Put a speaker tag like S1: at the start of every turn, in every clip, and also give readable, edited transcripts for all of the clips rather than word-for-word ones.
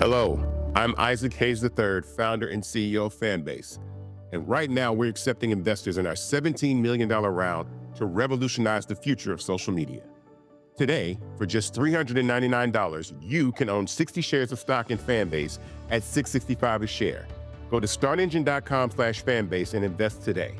S1: Hello, I'm Isaac Hayes III, founder and CEO of Fanbase. And right now we're accepting investors in our $17 million round to revolutionize the future of social media. Today, for just $399, you can own 60 shares of stock in Fanbase at $665 a share. Go to startengine.com/fanbase and invest today.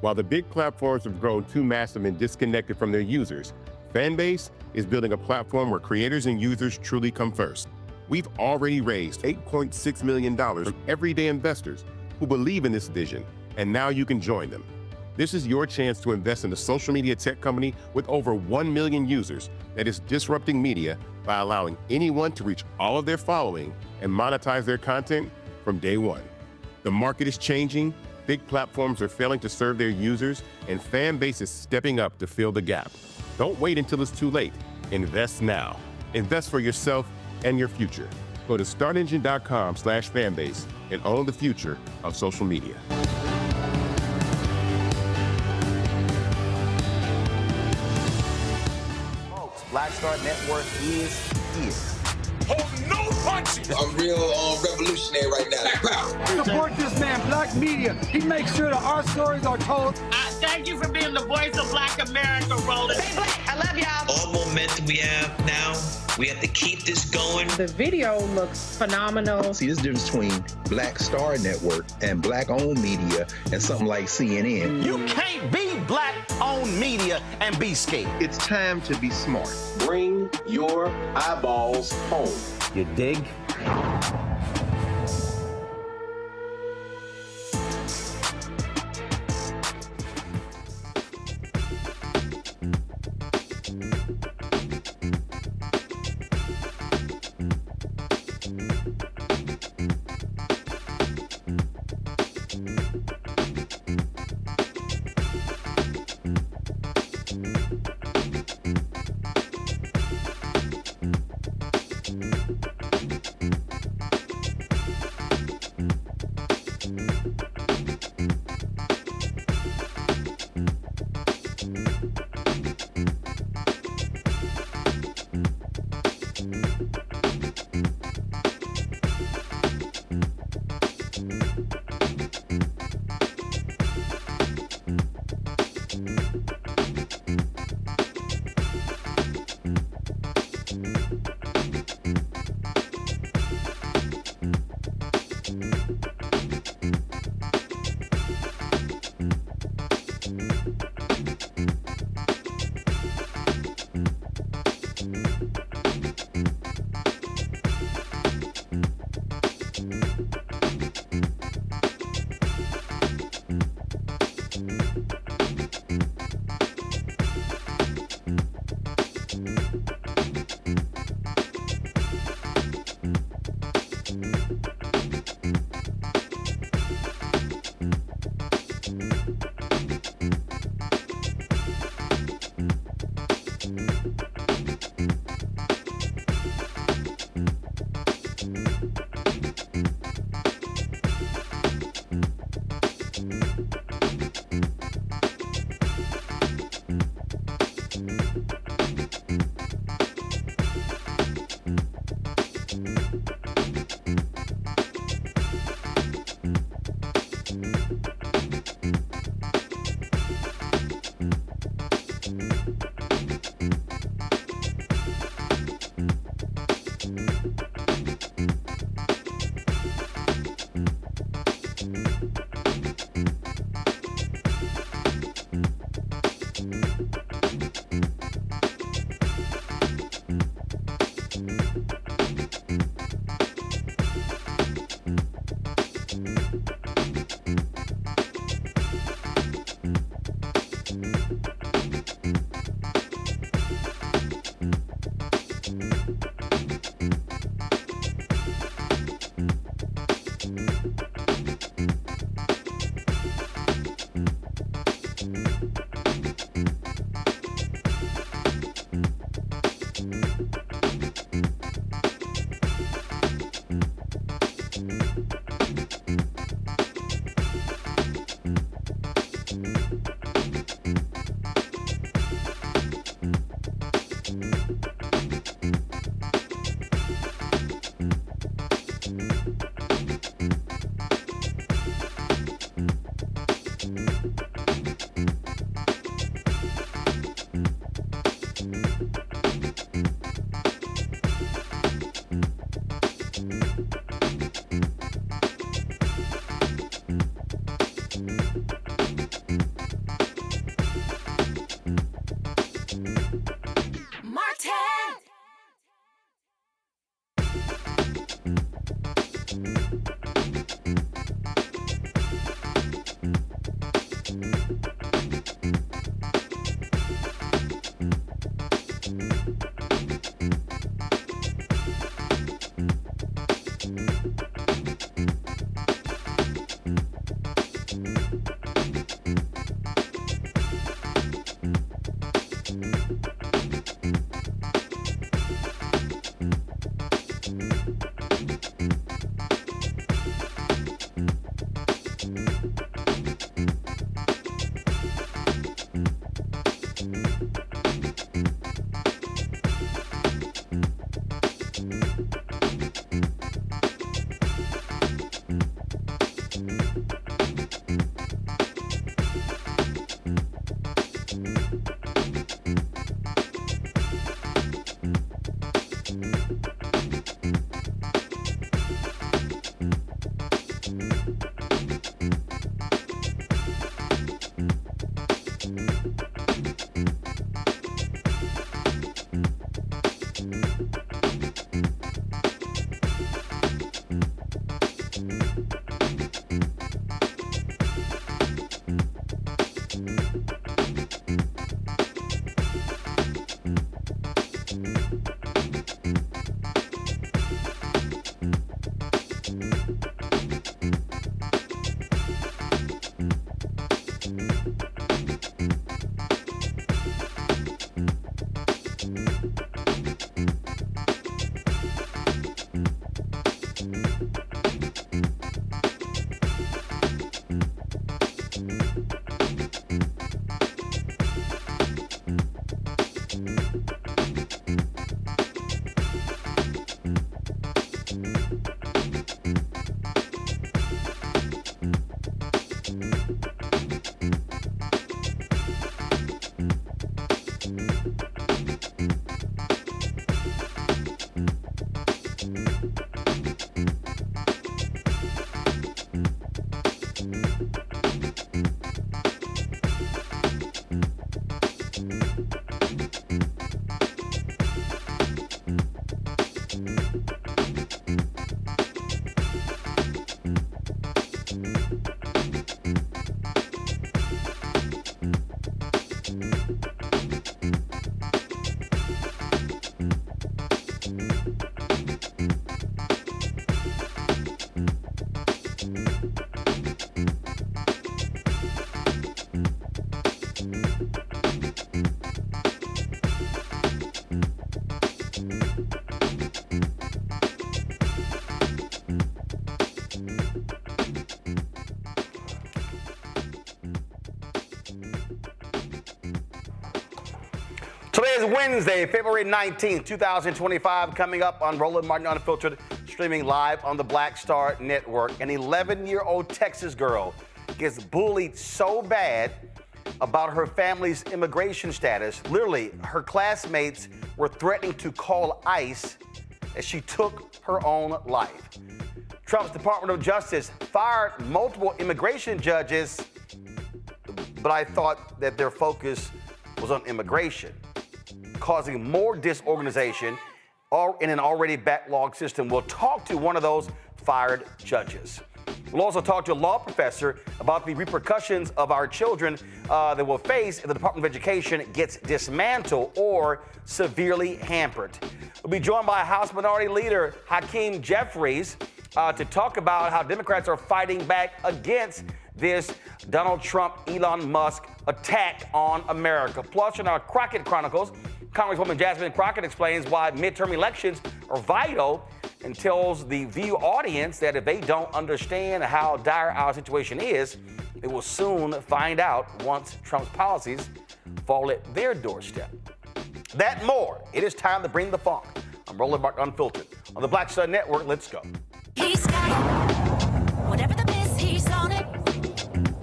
S1: While the big platforms have grown too massive and disconnected from their users, Fanbase is building a platform where creators and users truly come first. We've already raised $8.6 million from everyday investors who believe in this vision, and now you can join them. This is your chance to invest in a social media tech company with over 1 million users that is disrupting media by allowing anyone to reach all of their following and monetize their content from day one. The market is changing, big platforms are failing to serve their users, and Fanbase is stepping up to fill the gap. Don't wait until it's too late. Invest now. Invest for yourself and your future. Go to startengine.com/fanbase and own the future of social media.
S2: Folks, Black Star Network is here.
S3: Hold no punches!
S4: I'm real revolutionary right now. Black power.
S5: Support this man, Black Media. He makes sure that our stories are told.
S6: Thank you for being the voice of Black America, Roland.
S7: Stay black. I love y'all.
S8: All momentum we have now, we have to keep this going.
S9: The video looks phenomenal.
S10: See, there's a difference between Black Star Network and Black-owned media and something like CNN.
S2: You can't be Black-owned media and be scared.
S10: It's time to be smart.
S11: Bring your eyeballs home.
S2: You dig? Today is Wednesday, February 19th, 2025, coming up on Roland Martin Unfiltered, streaming live on the Black Star Network. An 11-year-old Texas girl gets bullied so bad about her family's immigration status. Literally, her classmates were threatening to call ICE as she took her own life. Trump's Department of Justice fired multiple immigration judges, but I thought that their focus was on immigration, causing more disorganization in an already backlogged system. We'll talk to one of those fired judges. We'll also talk to a law professor about the repercussions of our children that will face if the Department of Education gets dismantled or severely hampered. We'll be joined by House Minority Leader Hakeem Jeffries to talk about how Democrats are fighting back against this Donald Trump, Elon Musk attack on America. Plus, in our Crocket Chronicles, Congresswoman Jasmine Crockett explains why midterm elections are vital and tells the View audience that if they don't understand how dire our situation is, they will soon find out once Trump's policies fall at their doorstep. That and more. It is time to bring the funk. I'm Roland Martin Unfiltered. On the Black Star Network, let's go.
S7: He's got whatever the miss, he's on it.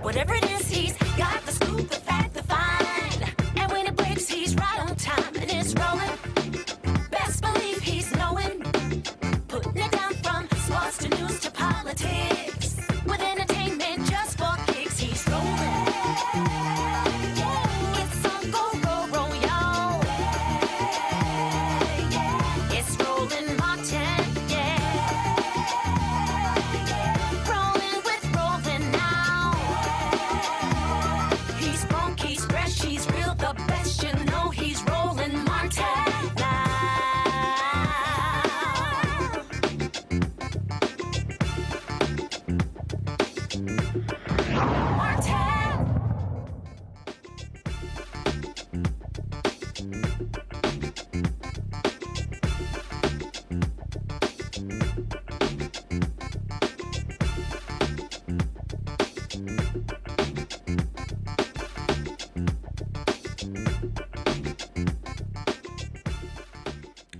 S7: Whatever it is, he's got the scoop, the fact, the find. And when it breaks, he's right on time and it's rolling. Best believe he's knowing. Putting it down from sports to news to politics. With entertainment just for kicks, he's rolling. It's on go, roll, roll, y'all. It's Roland Martin, rolling with Roland now. He's funky, he's fresh, he's real, the best, you know he's Roland Martin now.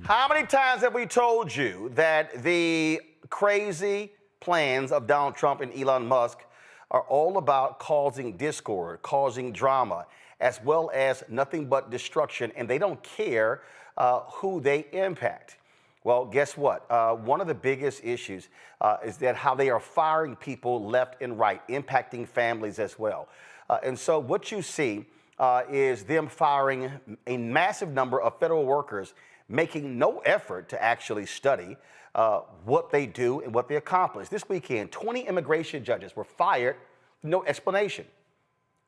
S2: How many times have we told you that the crazy plans of Donald Trump and Elon Musk are all about causing discord, causing drama, as well as nothing but destruction, and they don't care who they impact? Well, guess what? One of the biggest issues is that how they are firing people left and right, impacting families as well. And so what you see is them firing a massive number of federal workers, making no effort to actually study what they do and what they accomplish. This weekend, 20 immigration judges were fired with no explanation.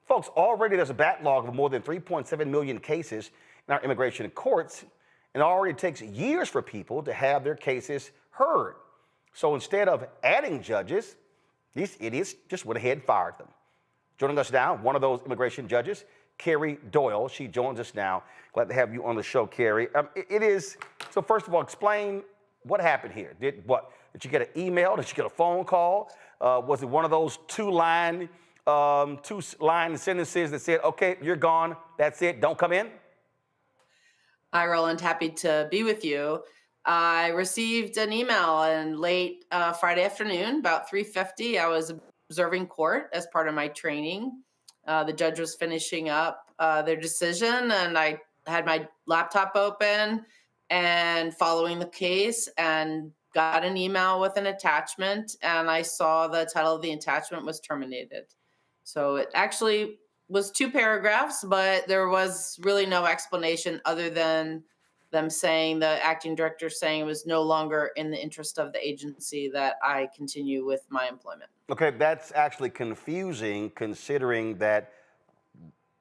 S2: Folks, already there's a backlog of more than 3.7 million cases in our immigration courts, and it already takes years for people to have their cases heard. So instead of adding judges, these idiots just went ahead and fired them. Joining us now, one of those immigration judges, Carrie Doyle. She joins us now. Glad to have you on the show, Carrie. So first of all, explain what happened here. Did you get an email? Did you get a phone call? Was it one of those two-line sentences that said, okay, you're gone, that's it, don't come in?
S12: Hi, Roland. Happy to be with you. I received an email on late Friday afternoon, about 3:50. I was observing court as part of my training. The judge was finishing up their decision, and I had my laptop open and following the case and got an email with an attachment, and I saw the title of the attachment was terminated. So it actually was 2 paragraphs, but there was really no explanation other than them saying, the acting director saying it was no longer in the interest of the agency that I continue with my employment.
S2: Okay, that's actually confusing considering that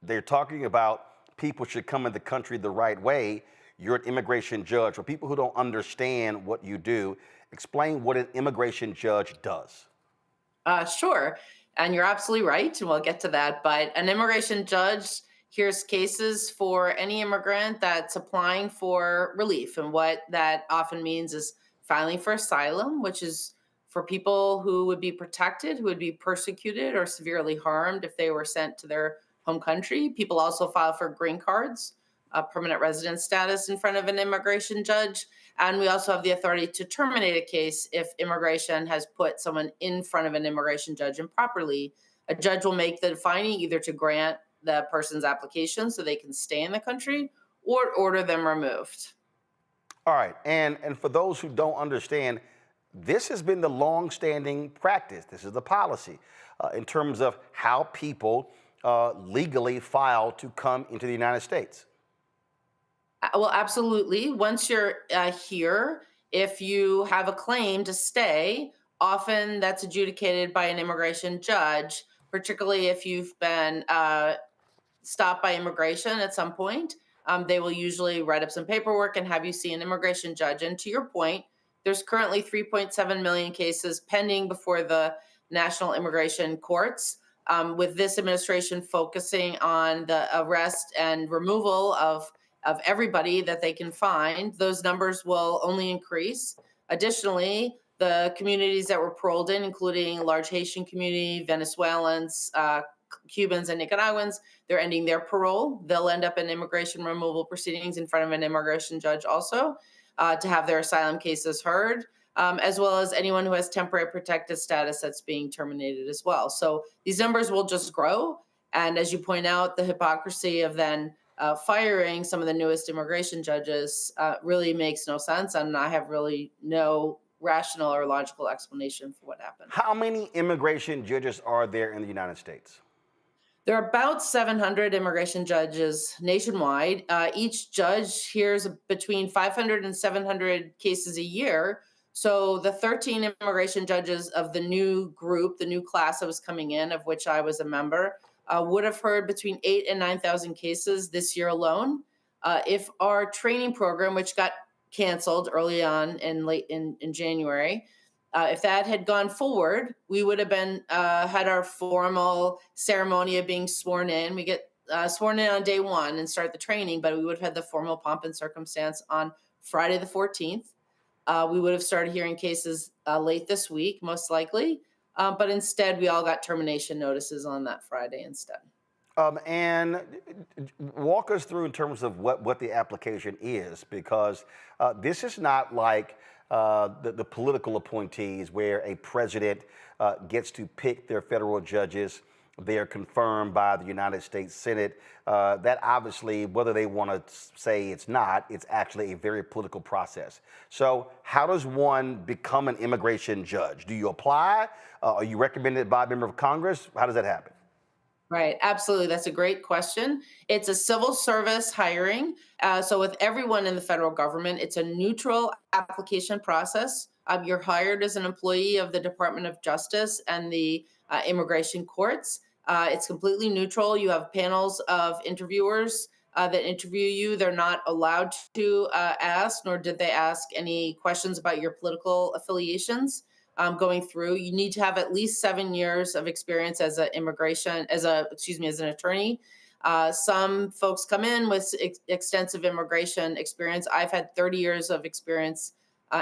S2: they're talking about people should come in the country the right way. You're an immigration judge. For people who don't understand what you do, explain what an immigration judge does.
S12: Sure. And you're absolutely right, and we'll get to that. But an immigration judge hears cases for any immigrant that's applying for relief. And what that often means is filing for asylum, which is for people who would be protected, who would be persecuted or severely harmed if they were sent to their home country. People also file for green cards, permanent resident status in front of an immigration judge. And we also have the authority to terminate a case if immigration has put someone in front of an immigration judge improperly. A judge will make the finding either to grant the person's application so they can stay in the country or order them removed.
S2: All right. And for those who don't understand, this has been the long-standing practice. This is the policy in terms of how people legally file to come into the United States.
S12: Well, absolutely. Once you're here, if you have a claim to stay, often that's adjudicated by an immigration judge, particularly if you've been stopped by immigration at some point. They will usually write up some paperwork and have you see an immigration judge. And to your point, there's currently 3.7 million cases pending before the national immigration courts, with this administration focusing on the arrest and removal of everybody that they can find. Those numbers will only increase. Additionally, the communities that were paroled in, including large Haitian community, Venezuelans, Cubans, and Nicaraguans, they're ending their parole. They'll end up in immigration removal proceedings in front of an immigration judge also to have their asylum cases heard, as well as anyone who has temporary protected status that's being terminated as well. So these numbers will just grow. And as you point out, the hypocrisy of then firing some of the newest immigration judges really makes no sense. And I have really no rational or logical explanation for what happened.
S2: How many immigration judges are there in the United States?
S12: There are about 700 immigration judges nationwide. Each judge hears between 500 and 700 cases a year. So the 13 immigration judges of the new group, the new class that was coming in, of which I was a member, would have heard between 8,000 and 9,000 cases this year alone. If our training program, which got canceled early on in January, if that had gone forward, we would have been had our formal ceremony of being sworn in. We get sworn in on day 1 and start the training, but we would have had the formal pomp and circumstance on Friday the 14th. We would have started hearing cases late this week, most likely. But instead, we all got termination notices on that Friday instead.
S2: And walk us through in terms of what the application is, because this is not like the political appointees where a president gets to pick their federal judges They are confirmed by the United States Senate. That obviously, whether they want to say it's not, it's actually a very political process. So how does one become an immigration judge? Do you apply? Are you recommended by a member of Congress? How does that happen?
S12: Right, absolutely. That's a great question. It's a civil service hiring. So with everyone in the federal government, it's a neutral application process. You're hired as an employee of the Department of Justice and the immigration courts. It's completely neutral. You have panels of interviewers that interview you. They're not allowed to ask, nor did they ask any questions about your political affiliations. Going through, you need to have at least 7 years of experience as an attorney. Some folks come in with extensive immigration experience. I've had 30 years of experience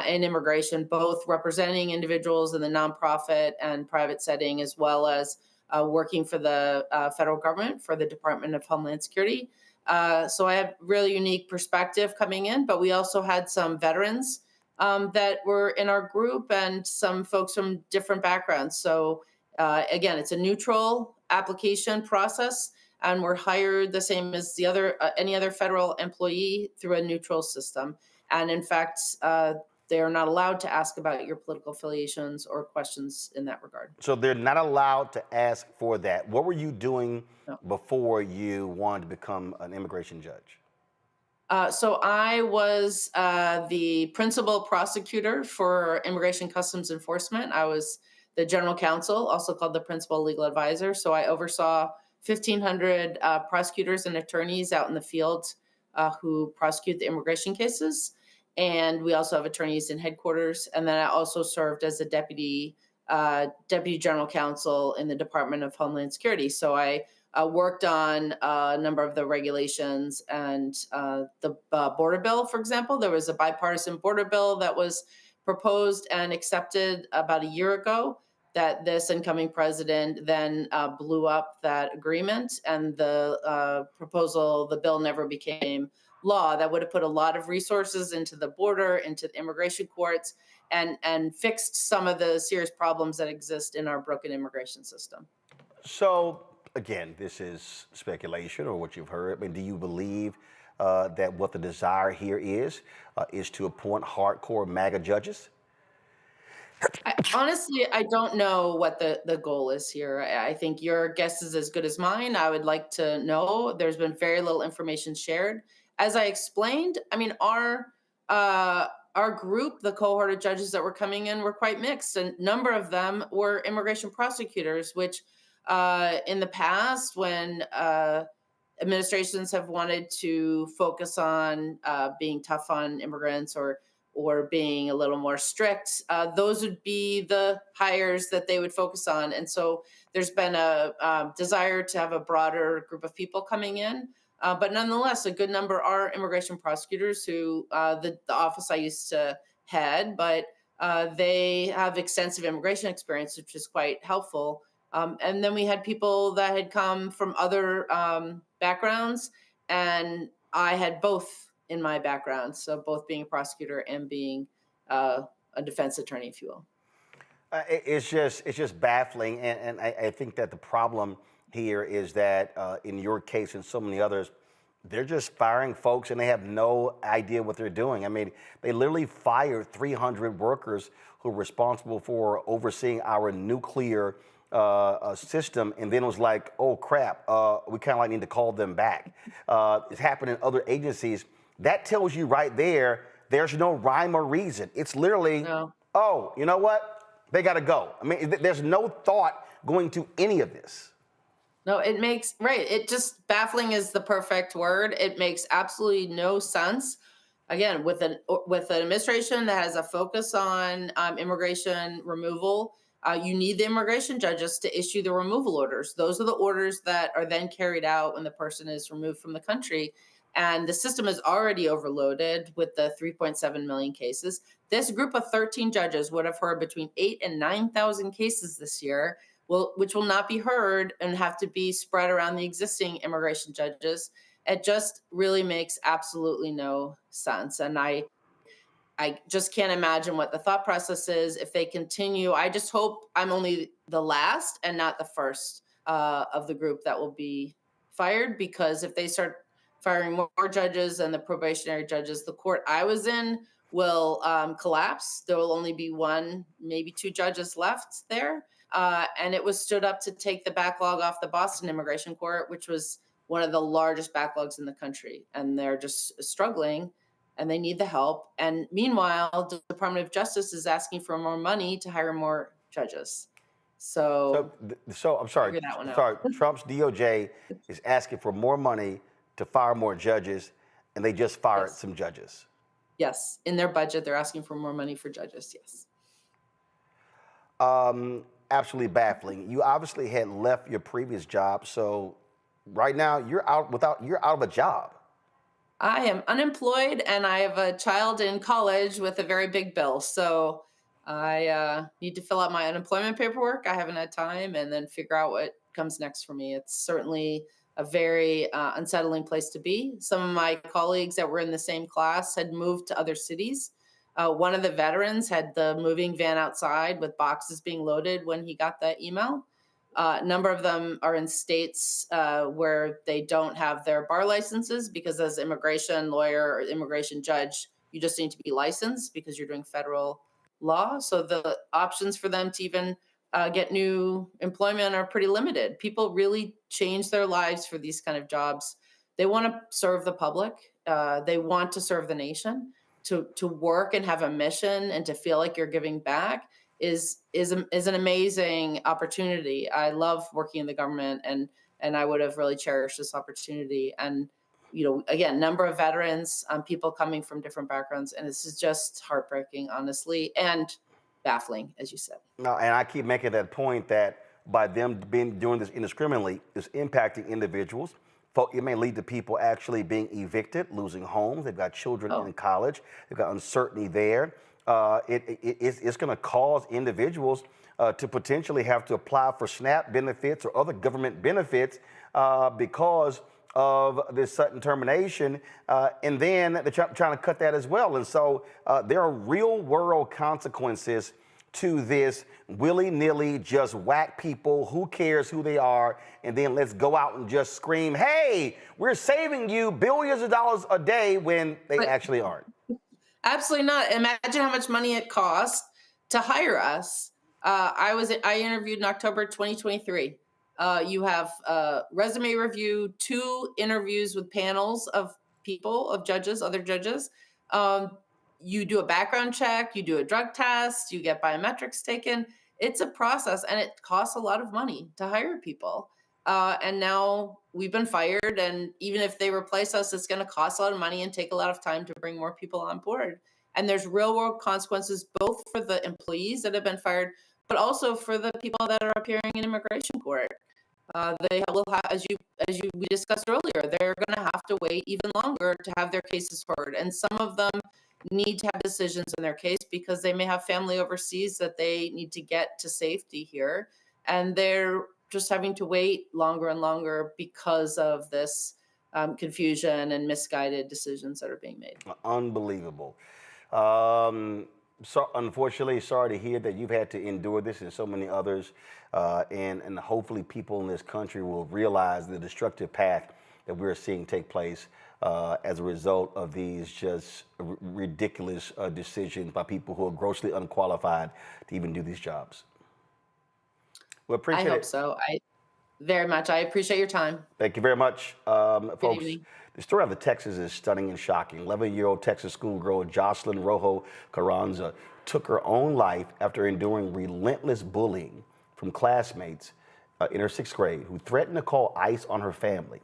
S12: in immigration, both representing individuals in the nonprofit and private setting, as well as working for the federal government for the Department of Homeland Security. So I have really unique perspective coming in, but we also had some veterans that were in our group and some folks from different backgrounds. So again, it's a neutral application process, and we're hired the same as the other any other federal employee through a neutral system. And in fact, they are not allowed to ask about your political affiliations or questions in that regard.
S2: So they're not allowed to ask for that. What were you doing before you wanted to become an immigration judge?
S12: So I was the principal prosecutor for Immigration Customs Enforcement. I was the general counsel, also called the principal legal advisor. So I oversaw 1,500 prosecutors and attorneys out in the field who prosecute the immigration cases. And we also have attorneys in headquarters. And then I also served as a deputy general counsel in the Department of Homeland Security. So I worked on a number of the regulations and the border bill, for example. There was a bipartisan border bill that was proposed and accepted about a year ago that this incoming president then blew up that agreement, and the bill never became law. That would have put a lot of resources into the border, into the immigration courts, and fixed some of the serious problems that exist in our broken immigration system.
S2: So again, this is speculation or what you've heard. I mean, do you believe that what the desire here is to appoint hardcore MAGA judges?
S12: Honestly, I don't know what the goal is here. I think your guess is as good as mine. I would like to know. There's been very little information shared. As I explained, I mean, our group, the cohort of judges that were coming in, were quite mixed. A number of them were immigration prosecutors, which in the past, when administrations have wanted to focus on being tough on immigrants or being a little more strict, those would be the hires that they would focus on. And so there's been a desire to have a broader group of people coming in. But nonetheless, a good number are immigration prosecutors who the office I used to head, but they have extensive immigration experience, which is quite helpful. And then we had people that had come from other backgrounds, and I had both in my background, so both being a prosecutor and being a defense attorney, if you will.
S2: It's just baffling, and I think that the problem here is that in your case and so many others, they're just firing folks and they have no idea what they're doing. I mean, they literally fired 300 workers who were responsible for overseeing our nuclear system, and then it was like, oh crap, we kind of like need to call them back. It's happened in other agencies. That tells you right there, there's no rhyme or reason. It's literally, oh, you know what? They got to go. I mean, there's no thought going to any of this.
S12: No, it makes, right. It just, baffling is the perfect word. It makes absolutely no sense. Again, with an administration that has a focus on immigration removal, you need the immigration judges to issue the removal orders. Those are the orders that are then carried out when the person is removed from the country. And the system is already overloaded with the 3.7 million cases. This group of 13 judges would have heard between 8,000 and 9,000 cases this year, which will not be heard and have to be spread around the existing immigration judges. It just really makes absolutely no sense. And I just can't imagine what the thought process is if they continue. I just hope I'm only the last and not the first of the group that will be fired, because if they start firing more judges and the probationary judges, the court I was in will collapse. There will only be one, maybe two judges left there. And it was stood up to take the backlog off the Boston Immigration Court, which was one of the largest backlogs in the country. And they're just struggling and they need the help. And meanwhile, the Department of Justice is asking for more money to hire more judges. So
S2: I'm sorry. Trump's DOJ is asking for more money to fire more judges, and they just fired some judges.
S12: Yes, in their budget, they're asking for more money for judges. Yes.
S2: Absolutely baffling. You obviously had left your previous job, so right now you're out of a job.
S12: I am unemployed, and I have a child in college with a very big bill. So I need to fill out my unemployment paperwork. I haven't had time, and then figure out what comes next for me. It's certainly a very unsettling place to be. Some of my colleagues that were in the same class had moved to other cities. One of the veterans had the moving van outside with boxes being loaded when he got that email. A number of them are in states where they don't have their bar licenses, because as immigration lawyer or immigration judge, you just need to be licensed because you're doing federal law. So the options for them to even get new employment are pretty limited. People really change their lives for these kind of jobs. They want to serve the public. They want to serve the nation. To work and have a mission and to feel like you're giving back is an amazing opportunity. I love working in the government, and I would have really cherished this opportunity. And again, number of veterans, people coming from different backgrounds, and this is just heartbreaking, honestly, and baffling, as you said.
S2: No, and I keep making that point that by them doing this indiscriminately, it's impacting individuals. It may lead to people actually being evicted, losing homes. They've got children in college. They've got uncertainty there. It's going to cause individuals to potentially have to apply for SNAP benefits or other government benefits because of this sudden termination. And then they're trying to cut that as well. And so there are real world consequences to this willy-nilly, just whack people, who cares who they are, and then let's go out and just scream, hey, we're saving you billions of dollars a day, when they actually aren't.
S12: Absolutely not. Imagine how much money it costs to hire us. I interviewed in October 2023. You have resume review, 2 interviews with panels of people, of judges, other judges. You do a background check, you do a drug test, you get biometrics taken. It's a process, and it costs a lot of money to hire people. And now we've been fired, and even if they replace us, it's going to cost a lot of money and take a lot of time to bring more people on board. And there's real world consequences, both for the employees that have been fired, but also for the people that are appearing in immigration court. They will have, as we discussed earlier, they're going to have to wait even longer to have their cases heard. And some of them need to have decisions in their case because they may have family overseas that they need to get to safety here. And they're just having to wait longer and longer because of this confusion and misguided decisions that are being made.
S2: Unbelievable. So unfortunately, sorry to hear that you've had to endure this, and so many others. And hopefully people in this country will realize the destructive path that we're seeing take place as a result of these just ridiculous decisions by people who are grossly unqualified to even do these jobs. We appreciate it.
S12: I hope so. Very much. I appreciate your time.
S2: Thank you very much, folks.
S12: Evening.
S2: The story out of Texas is stunning and shocking. 11-year-old Texas schoolgirl Jocelyn Rojo Carranza took her own life after enduring relentless bullying from classmates in her 6th grade who threatened to call ICE on her family.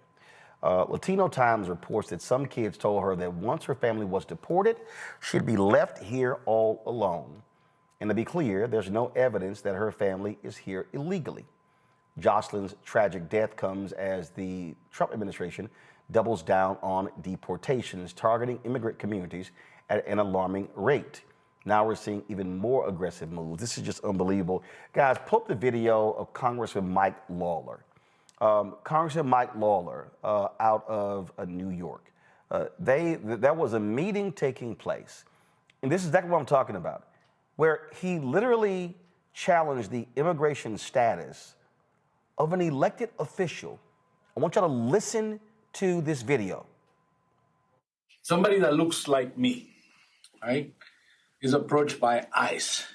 S2: Latino Times reports that some kids told her that once her family was deported, she'd be left here all alone. And to be clear, there's no evidence that her family is here illegally. Jocelyn's tragic death comes as the Trump administration doubles down on deportations, targeting immigrant communities at an alarming rate. Now we're seeing even more aggressive moves. This is just unbelievable. Guys, pull up the video of Congressman Mike Lawler. Congressman Mike Lawler out of New York. There was a meeting taking place, and this is exactly what I'm talking about, where he literally challenged the immigration status of an elected official. I want y'all to listen to this video.
S13: Somebody that looks like me, right, is approached by ICE.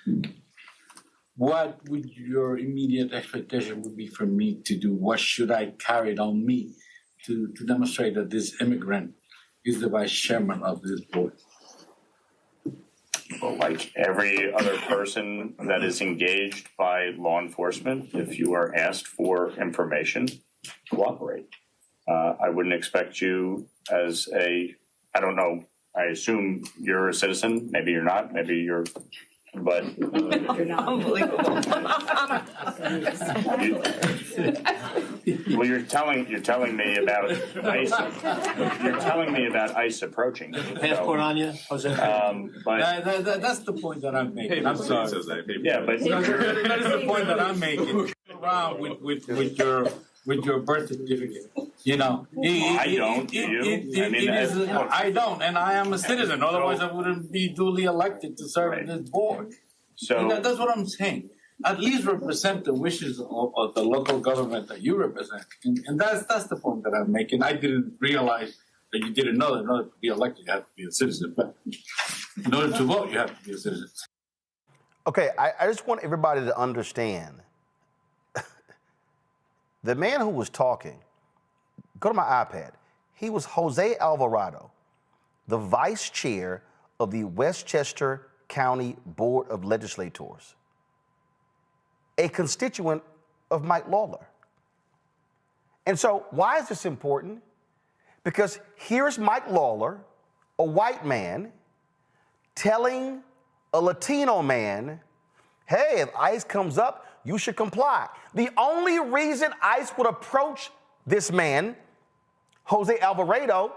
S13: What would your immediate expectation would be for me to do? What should I carry it on me to demonstrate that this immigrant is the vice chairman of this board?
S14: Well, like every other person that is engaged by law enforcement, if you are asked for information, cooperate. I wouldn't expect you as I don't know, I assume you're a citizen, maybe you're not, maybe you're, but. You're not. Unbelievable. Well, you're telling me about ICE. You're telling me about ICE approaching.
S15: Passport on you, Jose.
S13: But that's the point that I'm making. I'm sorry.
S14: Yeah, but
S13: that is the point that I'm making. Around with your birth certificate, you know.
S14: I don't. Do you?
S13: I don't, and I am a citizen. Otherwise, I wouldn't be duly elected to serve on this board.
S14: So
S13: that's what I'm saying. At least represent the wishes of the local government that you represent, and that's the point that I'm making. I didn't realize that you didn't know that in order to be elected, you have to be a citizen. But in order to vote, you have to be a citizen.
S2: Okay, I just want everybody to understand. The man who was talking, go to my iPad, he was Jose Alvarado, the vice chair of the Westchester County Board of Legislators, a constituent of Mike Lawler. And so why is this important? Because here's Mike Lawler, a white man, telling a Latino man, hey, if ICE comes up, you should comply. The only reason ICE would approach this man, Jose Alvarado,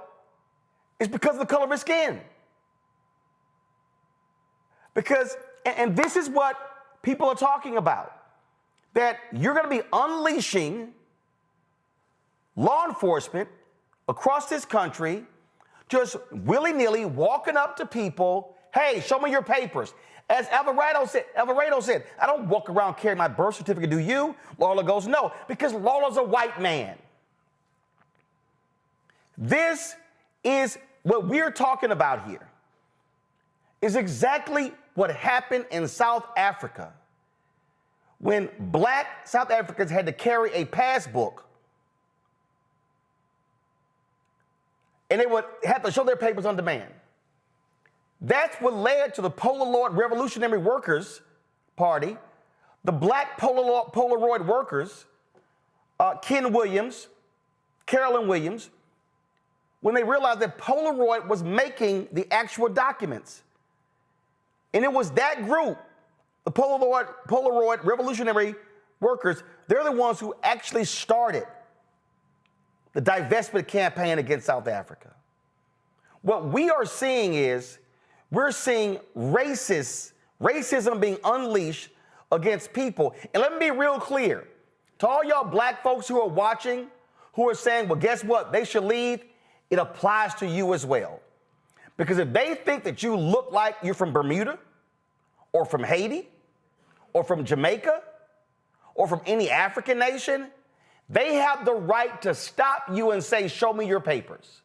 S2: is because of the color of his skin. Because, and this is what people are talking about, that you're going to be unleashing law enforcement across this country, just willy-nilly walking up to people, hey, show me your papers. As Alvarado said, I don't walk around carrying my birth certificate, do you? Lawler goes, no, because Lawler's a white man. This is what we're talking about here, is exactly what happened in South Africa when black South Africans had to carry a passbook and they would have to show their papers on demand. That's what led to the Polaroid Revolutionary Workers Party, the black Polaroid workers, Ken Williams, Carolyn Williams, when they realized that Polaroid was making the actual documents. And it was that group, the Polaroid Revolutionary Workers, they're the ones who actually started the divestment campaign against South Africa. What we are seeing is, we're seeing racism being unleashed against people. And let me be real clear. To all y'all black folks who are watching, who are saying, well, guess what? They should leave. It applies to you as well. Because if they think that you look like you're from Bermuda or from Haiti or from Jamaica or from any African nation, they have the right to stop you and say, show me your papers.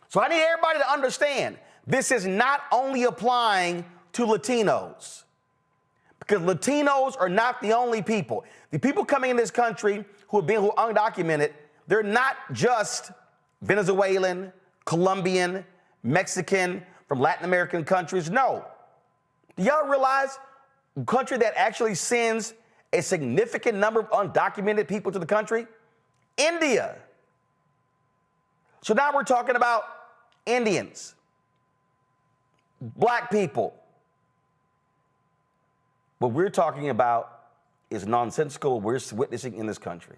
S2: So I need everybody to understand, this is not only applying to Latinos, because Latinos are not the only people. The people coming in this country who are undocumented, they're not just Venezuelan, Colombian, Mexican, from Latin American countries. No. Do y'all realize a country that actually sends a significant number of undocumented people to the country? India. So now we're talking about Indians, black people. What we're talking about is nonsensical we're witnessing in this country.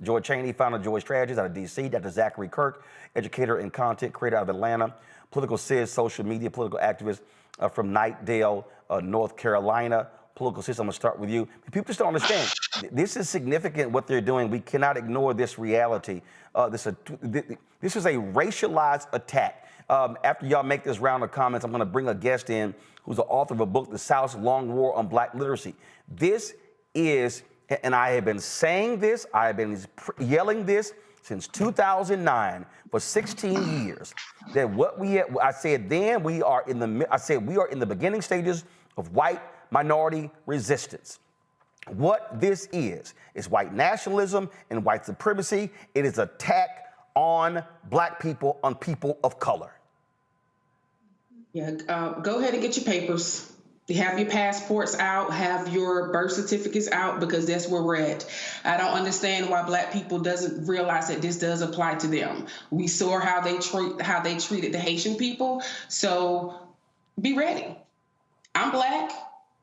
S2: Joy Cheney, founder of Joy Strategies out of D.C., Dr. Zachary Kirk, educator and content creator out of Atlanta, political sis, social media, political activist from Knightdale, North Carolina. Political sis, I'm going to start with you. People just don't understand. This is significant what they're doing. We cannot ignore this reality. This is a racialized attack. After y'all make this round of comments, I'm going to bring a guest in who's the author of a book, The South's Long War on Black Literacy. This is and I have been saying this, I have been yelling this since 2009 for 16 years, that what we had, I said then we are in the beginning stages of white minority resistance. What this is white nationalism and white supremacy. It is an attack on black people, on people of color.
S9: Yeah, go ahead and get your papers. Have your passports out, have your birth certificates out, because that's where we're at. I don't understand why black people doesn't realize that this does apply to them. We saw how they treated the Haitian people, so be ready. I'm black.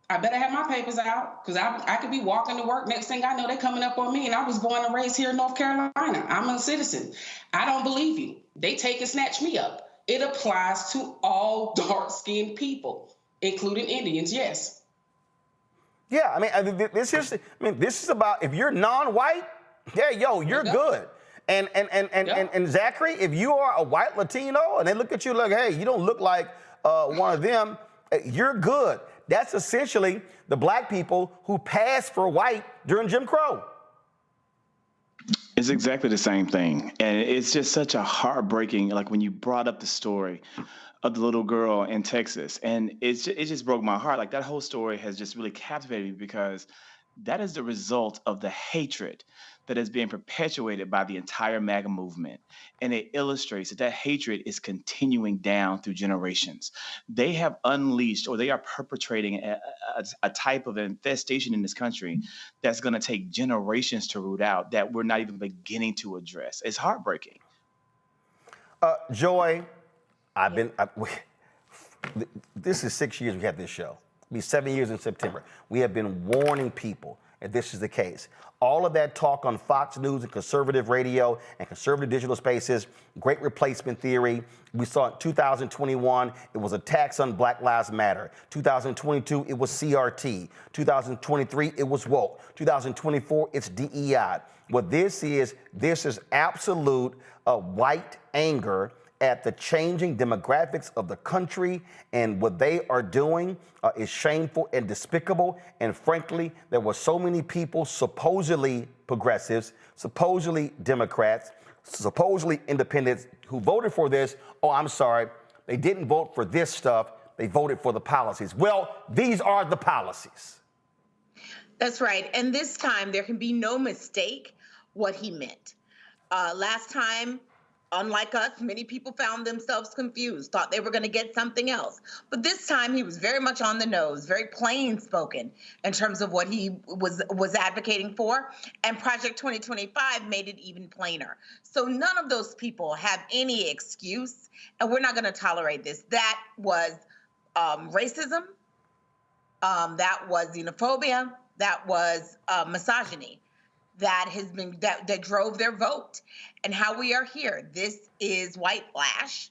S9: I better have my papers out, because I could be walking to work. Next thing I know, they're coming up on me, and I was born and raised here in North Carolina. I'm a citizen. I don't believe you. They take and snatch me up. It applies to all dark-skinned people, including Indians, yes.
S2: Yeah, this is about, if you're non-white, yeah, you're good. And Zachary, if you are a white Latino and they look at you like, hey, you don't look like one of them, you're good. That's essentially the black people who passed for white during Jim Crow.
S15: It's exactly the same thing. And it's just such a heartbreaking, like when you brought up the story of the little girl in Texas, and it just broke my heart. Like that whole story has just really captivated me, because that is the result of the hatred that is being perpetuated by the entire MAGA movement. And it illustrates that hatred is continuing down through generations. They have unleashed, or they are perpetrating a type of infestation in this country that's going to take generations to root out, that we're not even beginning to address. It's heartbreaking.
S2: Joy, this is 6 years we have this show. It'll be 7 years in September. We have been warning people that this is the case. All of that talk on Fox News and conservative radio and conservative digital spaces, great replacement theory. We saw in 2021, it was attacks on Black Lives Matter. 2022, it was CRT. 2023, it was woke. 2024, it's DEI. What this is absolute white anger at the changing demographics of the country, and what they are doing is shameful and despicable. And frankly, there were so many people, supposedly progressives, supposedly Democrats, supposedly independents, who voted for this. Oh, I'm sorry, they didn't vote for this stuff, they voted for the policies. Well, these are the policies.
S6: That's right. And this time there can be no mistake what he meant. Last time, unlike us, many people found themselves confused, thought they were going to get something else. But this time he was very much on the nose, very plain spoken in terms of what he was advocating for. And Project 2025 made it even plainer. So none of those people have any excuse, and we're not going to tolerate this. That was racism. That was xenophobia. That was misogyny. That drove their vote, and how we are here. This is whitewash,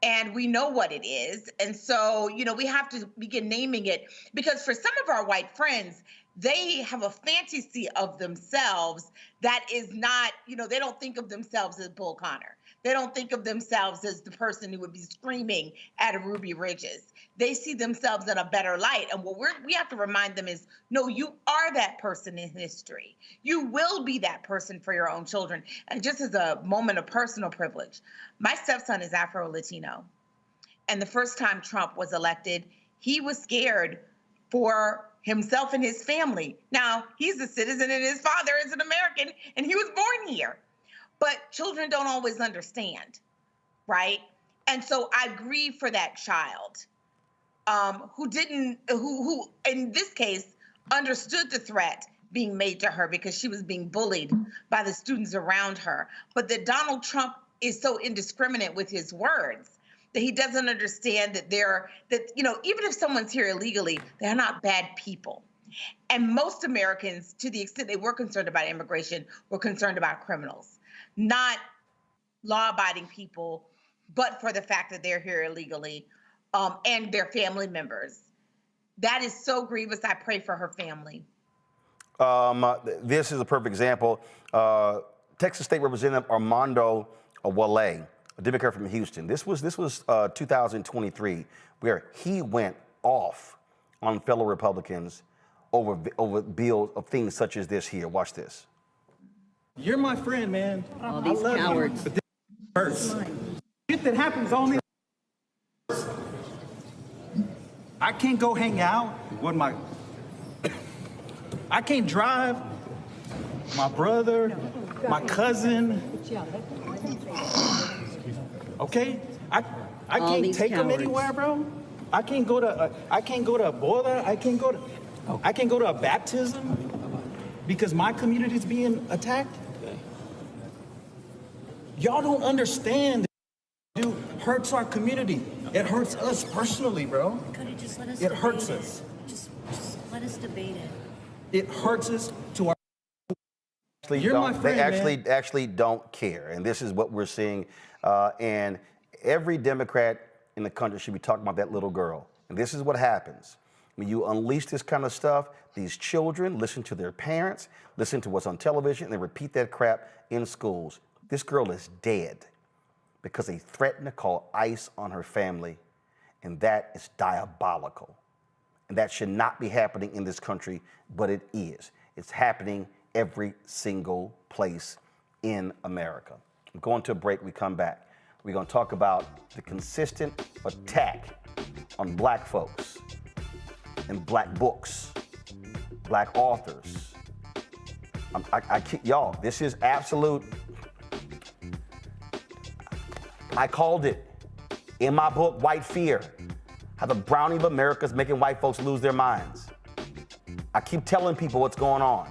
S6: and we know what it is. And so, we have to begin naming it, because for some of our white friends, they have a fantasy of themselves that is not, they don't think of themselves as Bull Connor. They don't think of themselves as the person who would be screaming at a Ruby Ridges. They see themselves in a better light. And what we have to remind them is, no, you are that person in history. You will be that person for your own children. And just as a moment of personal privilege, my stepson is Afro-Latino. And the first time Trump was elected, he was scared for himself and his family. Now, he's a citizen and his father is an American, and he was born here. But children don't always understand, right? And so I grieve for that child who in this case understood the threat being made to her because she was being bullied by the students around her. But that Donald Trump is so indiscriminate with his words that he doesn't understand that even if someone's here illegally, they're not bad people. And most Americans, to the extent they were concerned about immigration, were concerned about criminals, not law-abiding people, but for the fact that they're here illegally, and their family members. That is so grievous. I pray for her family.
S2: This is a perfect example. Texas State Representative Armando Wale, a Democrat from Houston. This was 2023, where he went off on fellow Republicans over bills of things such as this here. Watch this.
S5: You're my friend, man.
S16: All these cowards.
S5: But this hurts. Shit that happens only. I can't go hang out with my. I can't drive. My brother, my cousin. Okay, I can't take them anywhere, bro. I can't go to a boiler. I can't go to a baptism because my community's being attacked. Y'all don't understand. Dude, hurts our community. It hurts us personally, bro.
S16: Could you just let us
S5: It hurts us.
S16: Just let us debate it.
S5: It hurts us to our.
S2: You're my friend, they actually don't care, and this is what we're seeing. And every Democrat in the country should be talking about that little girl. And this is what happens when you unleash this kind of stuff. These children listen to their parents, listen to what's on television, and they repeat that crap in schools. This girl is dead because they threatened to call ICE on her family, and that is diabolical. And that should not be happening in this country, but it is. It's happening every single place in America. We're going to a break. We come back. We're going to talk about the consistent attack on black folks and black books, black authors. Y'all, this is absolute. I called it in my book, White Fear, how the browning of America is making white folks lose their minds. I keep telling people what's going on.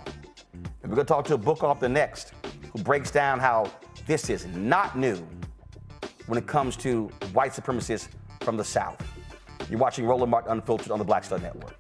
S2: And we're going to talk to a book author next who breaks down how this is not new when it comes to white supremacists from the South. You're watching Roland Martin Unfiltered on the Black Star Network.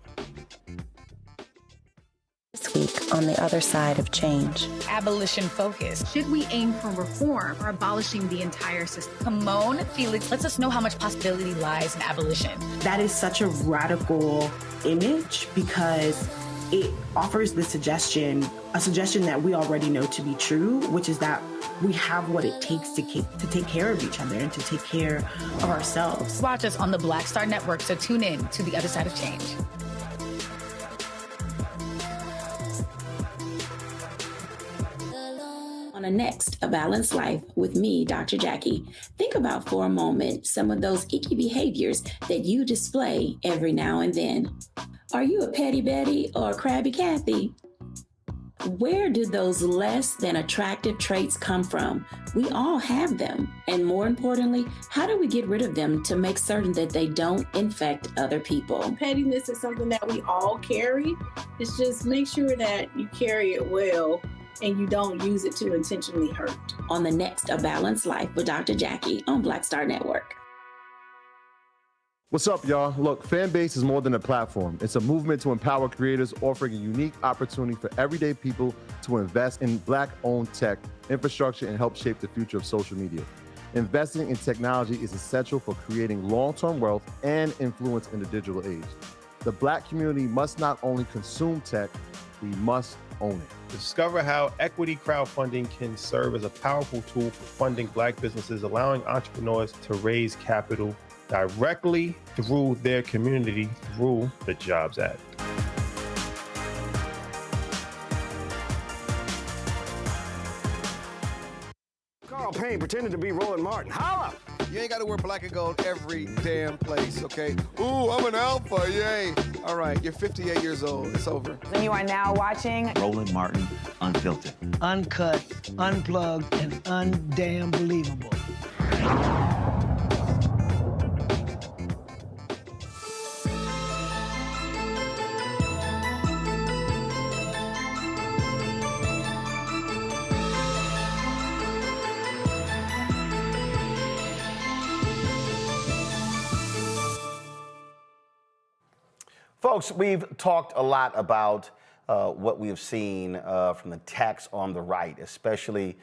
S17: This week on the other side of change.
S18: Abolition focus. Should we aim for reform or abolishing the entire system? Kimon Felix lets us know how much possibility lies in abolition.
S19: That is such a radical image because it offers the suggestion, a suggestion that we already know to be true, which is that we have what it takes to take care of each other and to take care of ourselves.
S18: Watch us on the Black Star Network, so tune in to the other side of change.
S17: On the next A Balanced Life with me, Dr. Jackie, think about for a moment some of those icky behaviors that you display every now and then. Are you a petty Betty or a crabby Kathy? Where do those less than attractive traits come from? We all have them. And more importantly, how do we get rid of them to make certain that they don't infect other people?
S20: Pettiness is something that we all carry. It's just make sure that you carry it well and you don't use it to intentionally hurt.
S17: On the next A Balanced Life with Dr. Jackie on Black Star Network.
S21: What's up, y'all? Look, Fanbase is more than a platform. It's a movement to empower creators, offering a unique opportunity for everyday people to invest in Black-owned tech, infrastructure, and help shape the future of social media. Investing in technology is essential for creating long-term wealth and influence in the digital age. The Black community must not only consume tech, we must own it.
S22: Discover how equity crowdfunding can serve as a powerful tool for funding Black businesses, allowing entrepreneurs to raise capital directly through their community through the Jobs Act.
S23: Carl Payne pretended to be Roland Martin. Holla!
S24: You ain't got to wear black and gold every damn place, okay? Ooh, I'm an alpha, yay. All right, you're 58 years old. It's over.
S25: And you are now watching
S26: Roland Martin Unfiltered.
S27: Uncut, unplugged, and undamn believable.
S2: Folks, we've talked a lot about what we have seen from the attacks on the right, especially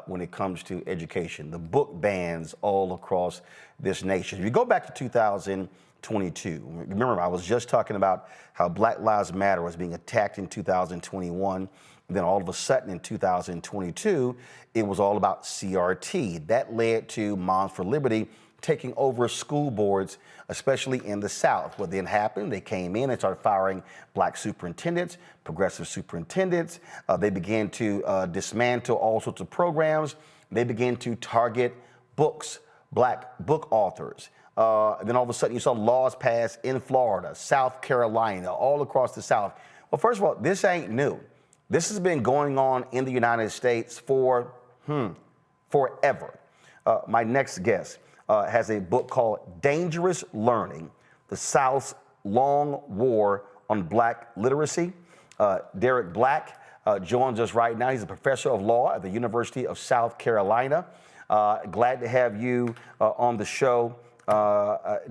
S2: when it comes to education, the book bans all across this nation. If you go back to 2022, remember I was just talking about how Black Lives Matter was being attacked in 2021. And then all of a sudden in 2022, it was all about CRT. That led to Moms for Liberty taking over school boards, especially in the South. What then happened, they came in and started firing black superintendents, progressive superintendents. They began to dismantle all sorts of programs. They began to target books, black book authors. Then all of a sudden you saw laws passed in Florida, South Carolina, all across the South. Well, first of all, this ain't new. This has been going on in the United States for forever. My next guest has a book called Dangerous Learning, The South's Long War on Black Literacy. Derek Black joins us right now. He's a professor of law at the University of South Carolina. Glad to have you on the show,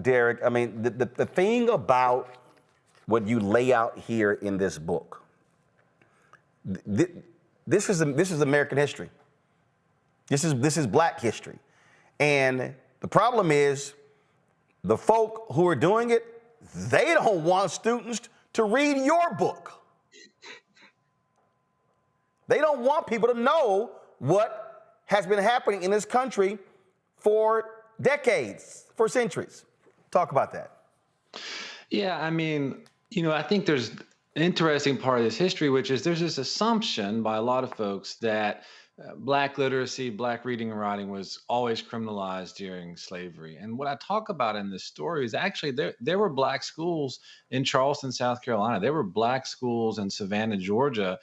S2: Derek. I mean, the thing about what you lay out here in this book, this is American history. This is black history. And the problem is the folk who are doing it, they don't want students to read your book. They don't want people to know what has been happening in this country for decades, for centuries. Talk about that.
S1: Yeah, I mean, I think there's an interesting part of this history, which is there's this assumption by a lot of folks that black literacy, black reading and writing was always criminalized during slavery. And what I talk about in this story is actually there were black schools in Charleston, South Carolina. There were black schools in Savannah, Georgia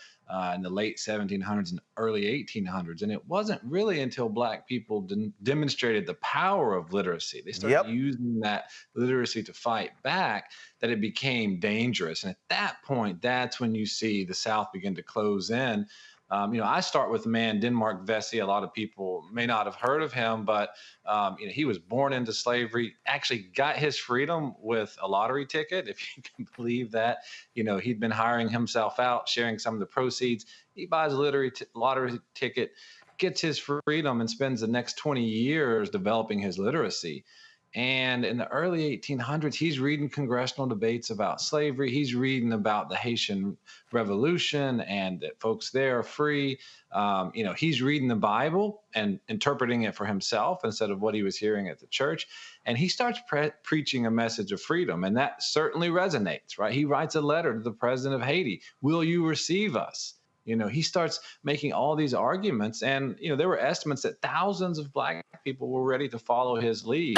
S1: in the late 1700s and early 1800s. And it wasn't really until black people demonstrated the power of literacy, they started using that literacy to fight back, that it became dangerous. And at that point, that's when you see the South begin to close in. I start with the man, Denmark Vesey. A lot of people may not have heard of him, but he was born into slavery, actually got his freedom with a lottery ticket, if you can believe that. He'd been hiring himself out, sharing some of the proceeds. He buys a lottery ticket, gets his freedom, and spends the next 20 years developing his literacy. And in the early 1800s, he's reading congressional debates about slavery. He's reading about the Haitian Revolution and that folks there are free. He's reading the Bible and interpreting it for himself instead of what he was hearing at the church. And he starts preaching a message of freedom. And that certainly resonates, right? He writes a letter to the president of Haiti. Will you receive us? He starts making all these arguments, and, there were estimates that thousands of black people were ready to follow his lead.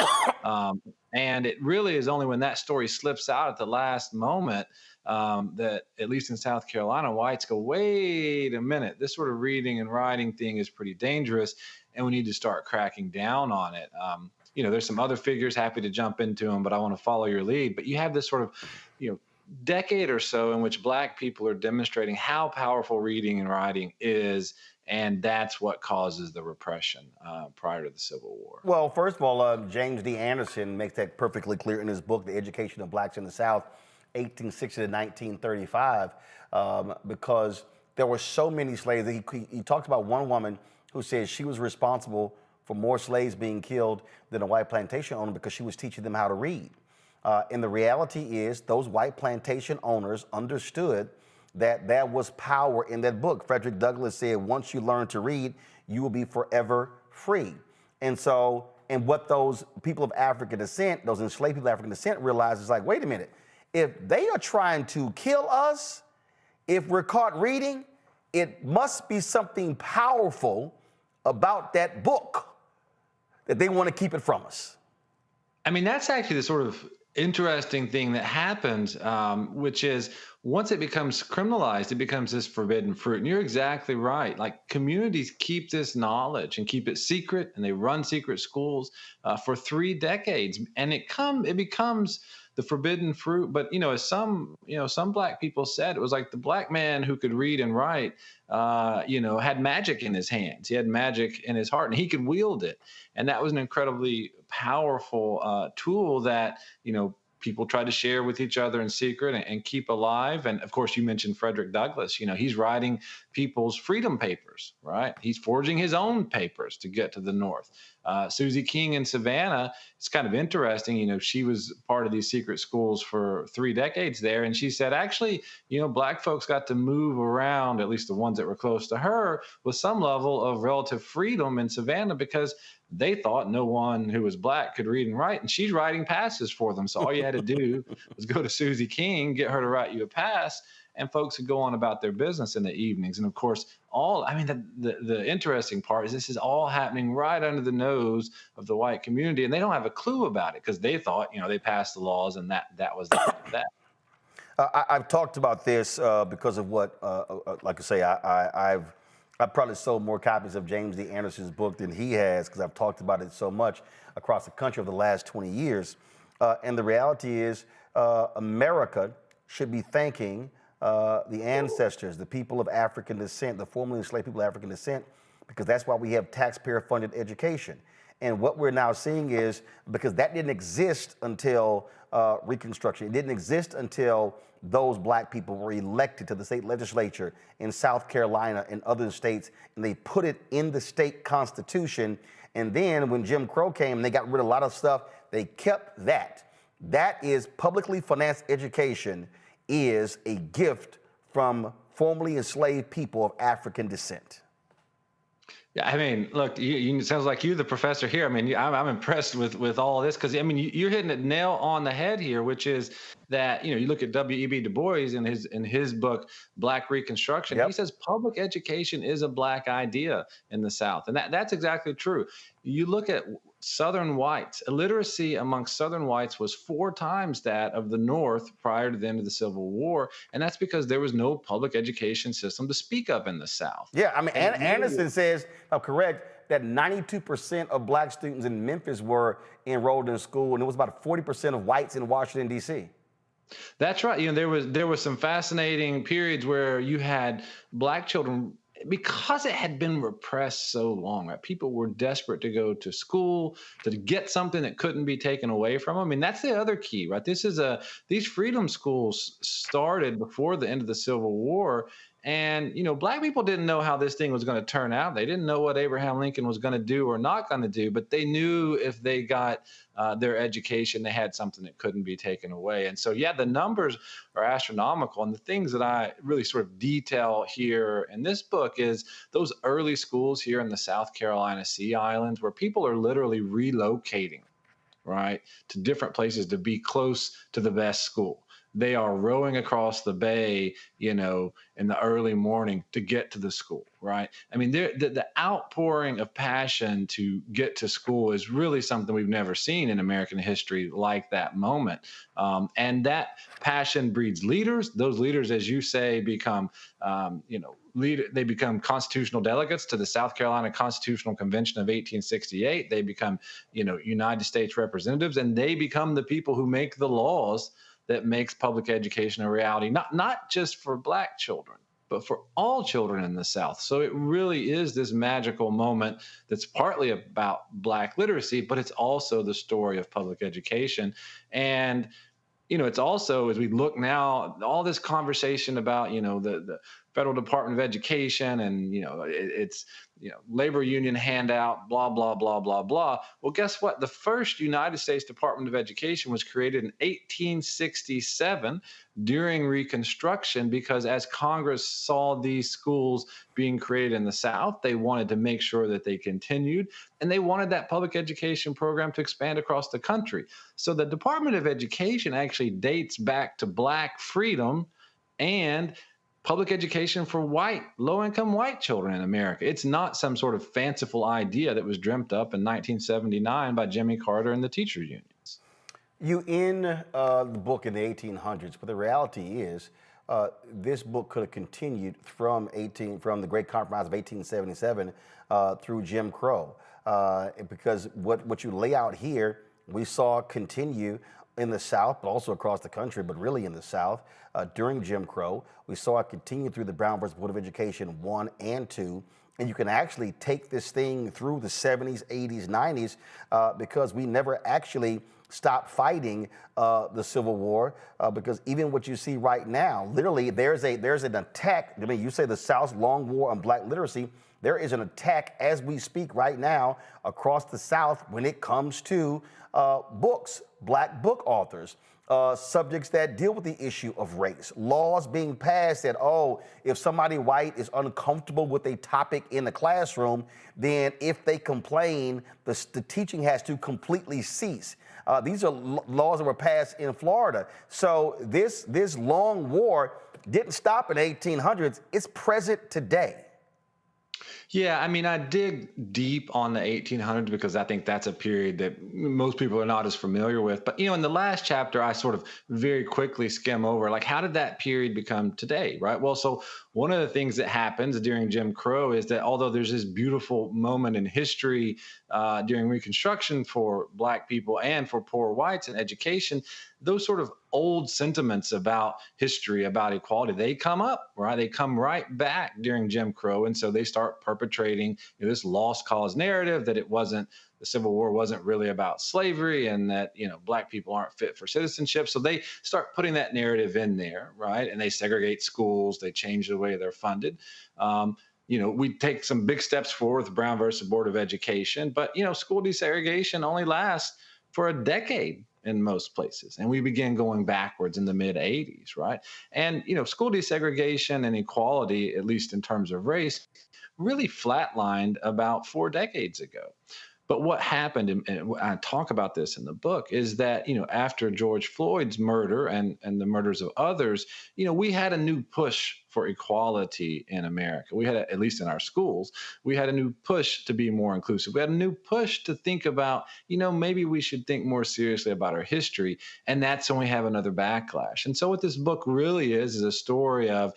S1: And it really is only when that story slips out at the last moment that, at least in South Carolina, whites go, wait a minute, this sort of reading and writing thing is pretty dangerous, and we need to start cracking down on it. There's some other figures, happy to jump into them, but I want to follow your lead. But you have this sort of, decade or so in which black people are demonstrating how powerful reading and writing is, and that's what causes the repression prior to the Civil War.
S2: Well, first of all, James D. Anderson makes that perfectly clear in his book, The Education of Blacks in the South, 1860 to 1935, because there were so many slaves. He talked about one woman who said she was responsible for more slaves being killed than a white plantation owner because she was teaching them how to read. And the reality is those white plantation owners understood that there was power in that book. Frederick Douglass said, once you learn to read, you will be forever free. And what those people of African descent, those enslaved people of African descent realized is like, wait a minute, if they are trying to kill us, if we're caught reading, it must be something powerful about that book that they want to keep it from us.
S1: I mean, that's actually the sort of interesting thing that happens, which is once it becomes criminalized, it becomes this forbidden fruit. And you're exactly right. Like, communities keep this knowledge and keep it secret, and they run secret schools for 3 decades, and it becomes the forbidden fruit. But as some black people said, it was like the black man who could read and write, had magic in his hands. He had magic in his heart, and he could wield it. And that was an incredibly powerful tool that, people try to share with each other in secret and keep alive. And of course, you mentioned Frederick Douglass. He's writing people's freedom papers, right? He's forging his own papers to get to the North. Susie King in Savannah, it's kind of interesting. She was part of these secret schools for 3 decades there. And she said, actually, black folks got to move around, at least the ones that were close to her, with some level of relative freedom in Savannah because they thought no one who was black could read and write, and she's writing passes for them. So all you had to do was go to Susie King, get her to write you a pass, and folks would go on about their business in the evenings. And of course, the interesting part is this is all happening right under the nose of the white community, and they don't have a clue about it because they thought, they passed the laws and that was that.
S2: I've talked about this because of what, like I say, I've probably sold more copies of James D. Anderson's book than he has because I've talked about it so much across the country over the last 20 years. And the reality is America should be thanking the ancestors, the people of African descent, the formerly enslaved people of African descent, because that's why we have taxpayer-funded education. And what we're now seeing is, because that didn't exist until Reconstruction, it didn't exist until those black people were elected to the state legislature in South Carolina and other states, and they put it in the state constitution. And then when Jim Crow came, they got rid of a lot of stuff, they kept that. That is publicly financed education is a gift from formerly enslaved people of African descent.
S1: Yeah, I mean, look, it sounds like you, the professor here. I mean, I'm impressed with all of this because, I mean, you're hitting it nail on the head here, which is that, you look at W.E.B. Du Bois in his book, Black Reconstruction. Yep. He says public education is a black idea in the South. And that's exactly true. You look at Southern whites, illiteracy amongst Southern whites was 4 times that of the North prior to the end of the Civil War. And that's because there was no public education system to speak of in the South.
S2: Yeah, I mean, Anderson says, I'm correct, that 92% of black students in Memphis were enrolled in school, and it was about 40% of whites in Washington, D.C.
S1: That's right. There was some fascinating periods where you had black children, because it had been repressed so long, right? People were desperate to go to school, to get something that couldn't be taken away from them. I mean, that's the other key, right? These freedom schools started before the end of the Civil War. And, black people didn't know how this thing was going to turn out. They didn't know what Abraham Lincoln was going to do or not going to do, but they knew if they got their education, they had something that couldn't be taken away. And so, yeah, the numbers are astronomical. And the things that I really sort of detail here in this book is those early schools here in the South Carolina Sea Islands where people are literally relocating, right, to different places to be close to the best school. They are rowing across the bay, in the early morning to get to the school, right? I mean, the outpouring of passion to get to school is really something we've never seen in American history like that moment. And that passion breeds leaders. Those leaders, as you say, become, they become constitutional delegates to the South Carolina Constitutional Convention of 1868. They become, United States representatives, and they become the people who make the laws that makes public education a reality, not just for black children, but for all children in the South. So it really is this magical moment that's partly about black literacy, but it's also the story of public education. And, it's also, as we look now, all this conversation about, the Federal Department of Education and, it's, labor union handout, blah, blah, blah, blah, blah. Well, guess what? The first United States Department of Education was created in 1867 during Reconstruction because as Congress saw these schools being created in the South, they wanted to make sure that they continued, and they wanted that public education program to expand across the country. So the Department of Education actually dates back to black freedom and public education for low-income white children in America. It's not some sort of fanciful idea that was dreamt up in 1979 by Jimmy Carter and the teachers unions.
S2: You end the book in the 1800s, but the reality is this book could have continued from the Great Compromise of 1877 through Jim Crow, because what you lay out here, we saw continue in the South, but also across the country, but really in the South during Jim Crow. We saw it continue through the Brown versus Board of Education 1 and 2. And you can actually take this thing through the 70s, 80s, 90s, because we never actually stopped fighting the Civil War, because even what you see right now, literally there's an attack. I mean, you say the South's long war on black literacy. There is an attack as we speak right now across the South when it comes to books, black book authors. subjects that deal with the issue of race. Laws being passed that, oh, if somebody white is uncomfortable with a topic in the classroom, then if they complain, the teaching has to completely cease. These are laws that were passed in Florida. So this long war didn't stop in the 1800s. It's present today.
S1: Yeah, I mean, I dig deep on the 1800s because I think that's a period that most people are not as familiar with. But, in the last chapter, I sort of very quickly skim over, like, how did that period become today, right? Well, so one of the things that happens during Jim Crow is that although there's this beautiful moment in history during Reconstruction for Black people and for poor whites in education, those sort of old sentiments about history, about equality, they come up, right? They come right back during Jim Crow. And so they start perpetrating this lost cause narrative that the Civil War wasn't really about slavery and that, Black people aren't fit for citizenship. So they start putting that narrative in there, right? And they segregate schools, they change the way they're funded. We take some big steps forward with Brown versus Board of Education, but, school desegregation only lasts for a decade in most places. And we begin going backwards in the mid 80s, right? And, school desegregation and equality, at least in terms of race, really flatlined about 4 decades ago. But what happened, and I talk about this in the book, is that, after George Floyd's murder and the murders of others, we had a new push for equality in America. We had, at least in our schools, we had a new push to be more inclusive. We had a new push to think about, maybe we should think more seriously about our history. And that's when we have another backlash. And so what this book really is a story of,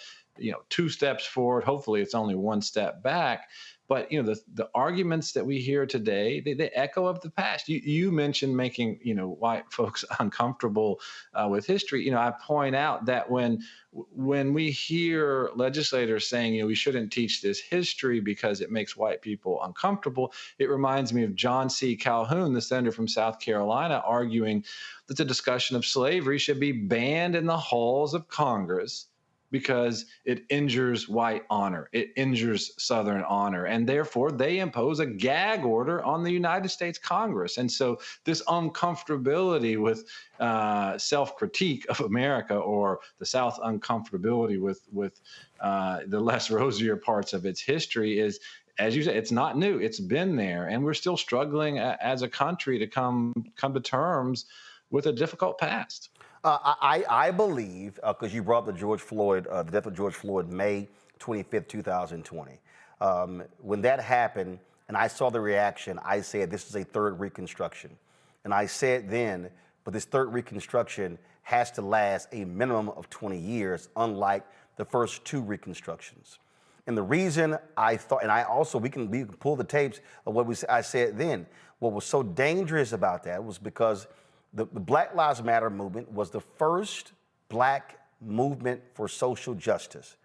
S1: 2 steps forward. Hopefully it's only 1 step back. But, the arguments that we hear today, they echo of the past. You mentioned making, white folks uncomfortable with history. I point out that when we hear legislators saying, we shouldn't teach this history because it makes white people uncomfortable, it reminds me of John C. Calhoun, the senator from South Carolina, arguing that the discussion of slavery should be banned in the halls of Congress because it injures white honor, it injures Southern honor, and therefore they impose a gag order on the United States Congress. And so this uncomfortability with self-critique of America, or the South uncomfortability with the less rosier parts of its history, is, as you say, it's not new. It's been there, and we're still struggling as a country to come to terms with a difficult past.
S2: I believe, because you brought up the death of George Floyd, May 25th, 2020. When that happened and I saw the reaction, I said, this is a third Reconstruction. And I said then, but this third Reconstruction has to last a minimum of 20 years, unlike the first 2 Reconstructions. And the reason I thought, and I also, we can pull the tapes of what I said then. What was so dangerous about that was because the Black Lives Matter movement was the first Black movement for social justice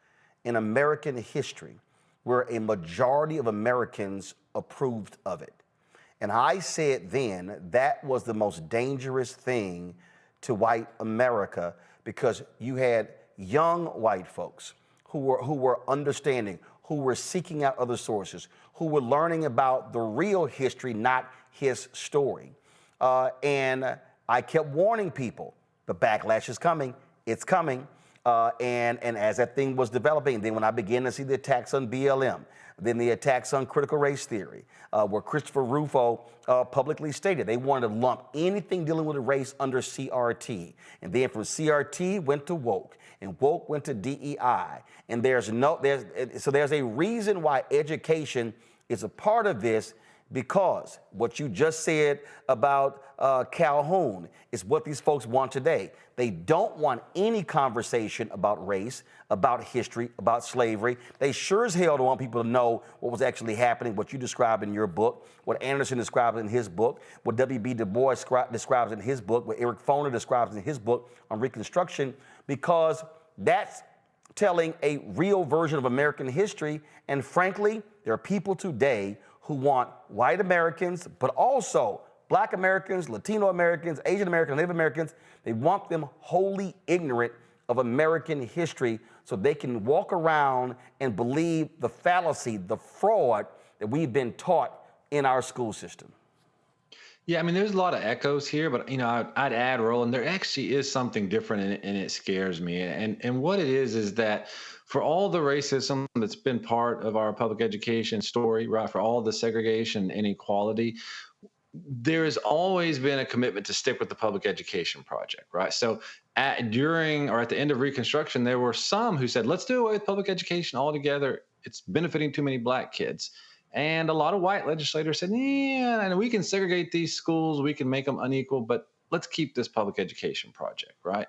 S2: in American history where a majority of Americans approved of it. And I said then that was the most dangerous thing to white America, because you had young white folks who were understanding, who were seeking out other sources, who were learning about the real history, not his story. And I kept warning people, the backlash is coming, it's coming. And as that thing was developing, then when I began to see the attacks on BLM, then the attacks on critical race theory, where Christopher Rufo publicly stated they wanted to lump anything dealing with race under CRT. And then from CRT went to woke, and woke went to DEI. And there's a reason why education is a part of this, because what you just said about Calhoun is what these folks want today. They don't want any conversation about race, about history, about slavery. They sure as hell don't want people to know what was actually happening, what you described in your book, what Anderson describes in his book, what W.B. Du Bois describes in his book, what Eric Foner describes in his book on Reconstruction, because that's telling a real version of American history. And frankly, there are people today who want white Americans, but also Black Americans, Latino Americans, Asian Americans, Native Americans. They want them wholly ignorant of American history so they can walk around and believe the fallacy, the fraud that we've been taught in our school system.
S1: Yeah, I mean, there's a lot of echoes here, but I'd add, Roland, there actually is something different, and it scares me. And what it is that for all the racism that's been part of our public education story, right, for all the segregation and inequality, there has always been a commitment to stick with the public education project, right? So during or at the end of Reconstruction, there were some who said, let's do away with public education altogether. It's benefiting too many Black kids. And a lot of white legislators said, yeah, and we can segregate these schools, we can make them unequal, but let's keep this public education project, right?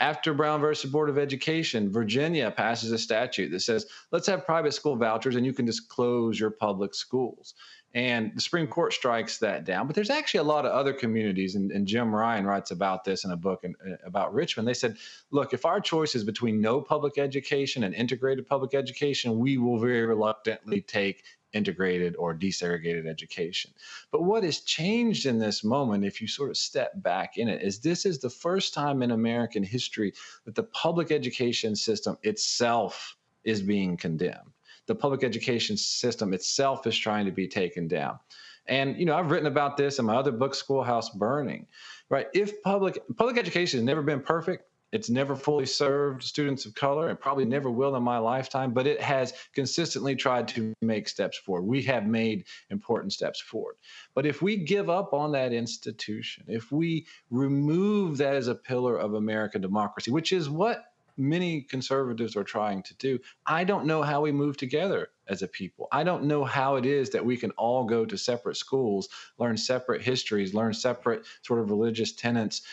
S1: After Brown versus Board of Education, Virginia passes a statute that says, let's have private school vouchers and you can just close your public schools. And the Supreme Court strikes that down. But there's actually a lot of other communities, and Jim Ryan writes about this in a book about Richmond. They said, look, if our choice is between no public education and integrated public education, we will very reluctantly take integrated or desegregated education. But what has changed in this moment, if you sort of step back in it, is this is the first time in American history that the public education system itself is being condemned. The public education system itself is trying to be taken down. And, I've written about this in my other book, Schoolhouse Burning, right? If public education has never been perfect, it's never fully served students of color, and probably never will in my lifetime, but it has consistently tried to make steps forward. We have made important steps forward. But if we give up on that institution, if we remove that as a pillar of American democracy, which is what many conservatives are trying to do, I don't know how we move together as a people. I don't know how it is that we can all go to separate schools, learn separate histories, learn separate sort of religious tenets,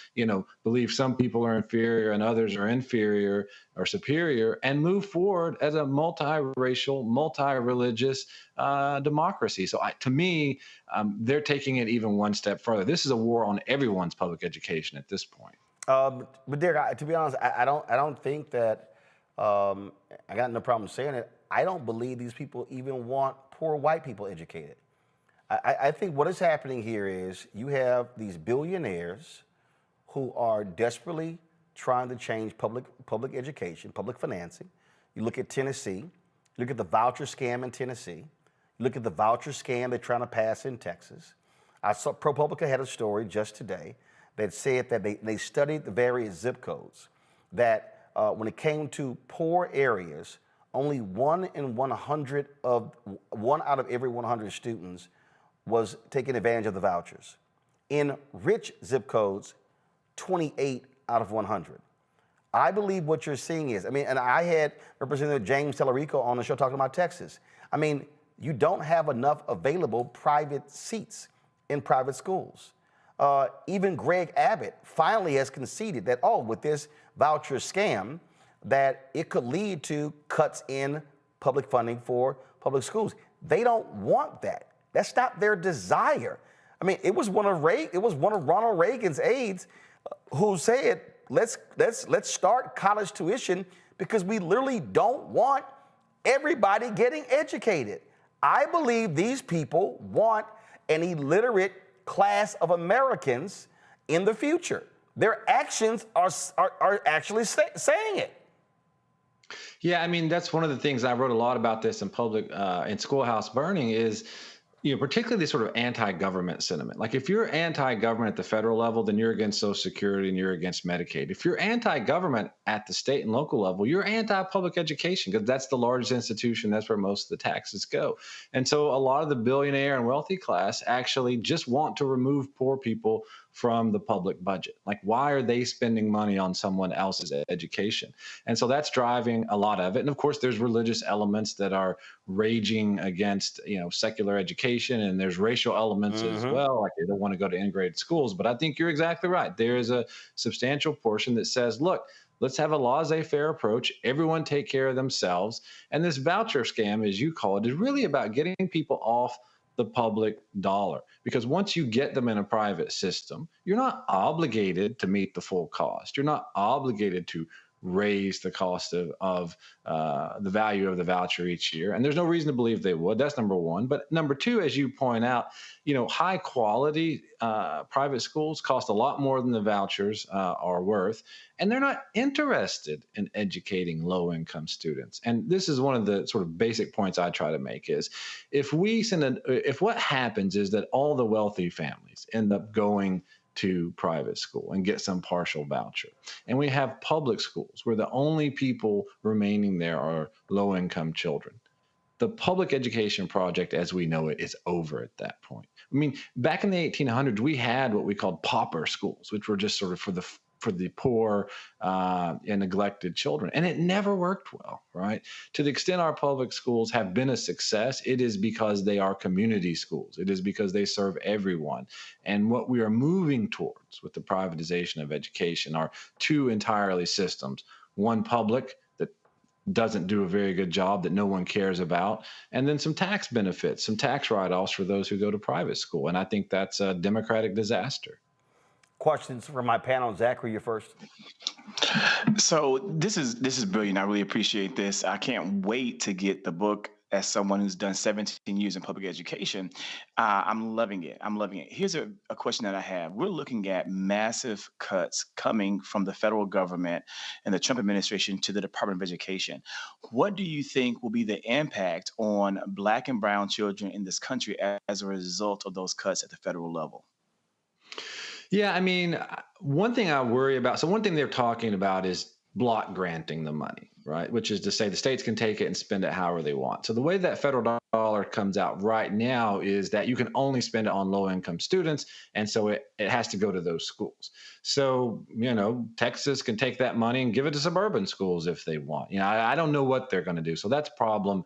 S1: believe some people are inferior and others are inferior or superior, and move forward as a multiracial, multi-religious democracy. So to me, they're taking it even one step further. This is a war on everyone's public education at this point.
S2: But Derek, to be honest, I don't think that, I got no problem saying it, I don't believe these people even want poor white people educated. I think what is happening here is you have these billionaires who are desperately trying to change public education, public financing. You look at Tennessee, you look at the voucher scam in Tennessee, you look at the voucher scam they're trying to pass in Texas. I saw ProPublica had a story just today that said that they studied the various zip codes, that when it came to poor areas, only one out of every 100 students was taking advantage of the vouchers. In rich zip codes, 28 out of 100. I believe what you're seeing is, and I had Representative James Tellerico on the show talking about Texas. You don't have enough available private seats in private schools. Even Greg Abbott finally has conceded that, with this voucher scam, that it could lead to cuts in public funding for public schools. They don't want that. That's not their desire. It was one of Ronald Reagan's aides who said, let's start college tuition because we literally don't want everybody getting educated. I believe these people want an illiterate class of Americans in the future. Their actions are actually saying it.
S1: Yeah, that's one of the things I wrote a lot about this in public in Schoolhouse Burning is, particularly this sort of anti-government sentiment. Like if you're anti-government at the federal level, then you're against Social Security and you're against Medicaid. If you're anti-government at the state and local level, you're anti-public education because that's the largest institution. That's where most of the taxes go. And so a lot of the billionaire and wealthy class actually just want to remove poor people from the public budget. Like, why are they spending money on someone else's education? And so that's driving a lot of it. And of course, there's religious elements that are raging against, secular education, and there's racial elements as well. Like they don't want to go to integrated schools. But I think you're exactly right. There is a substantial portion that says, look, let's have a laissez-faire approach. Everyone take care of themselves. And this voucher scam, as you call it, is really about getting people off the public dollar. Because once you get them in a private system, you're not obligated to meet the full cost. You're not obligated to raise the cost of the value of the voucher each year. And there's no reason to believe they would. That's number one. But number two, as you point out, high quality private schools cost a lot more than the vouchers are worth. And they're not interested in educating low income students. And this is one of the sort of basic points I try to make is if what happens is that all the wealthy families end up going to private school and get some partial voucher. And we have public schools where the only people remaining there are low-income children. The public education project, as we know it, is over at that point. I mean, back in the 1800s, we had what we called pauper schools, which were just sort of for the poor and neglected children. And it never worked well, right? To the extent our public schools have been a success, it is because they are community schools. It is because they serve everyone. And what we are moving towards with the privatization of education are two entirely systems. One public that doesn't do a very good job, that no one cares about, and then some tax benefits, some tax write-offs for those who go to private school. And I think that's a democratic disaster.
S2: Questions for my panel. Zachary, you're first.
S15: So this is brilliant. I really appreciate this. I can't wait to get the book as someone who's done 17 years in public education. I'm loving it. Here's a question that I have. We're looking at massive cuts coming from the federal government and the Trump administration to the Department of Education. What do you think will be the impact on Black and brown children in this country as a result of those cuts at the federal level?
S1: Yeah, I mean, one thing I worry about, so one thing they're talking about is block granting the money, right? Which is to say the states can take it and spend it however they want. So the way that federal dollar comes out right now is that you can only spend it on low-income students, and so it has to go to those schools. So, Texas can take that money and give it to suburban schools if they want. I don't know what they're going to do. So that's problem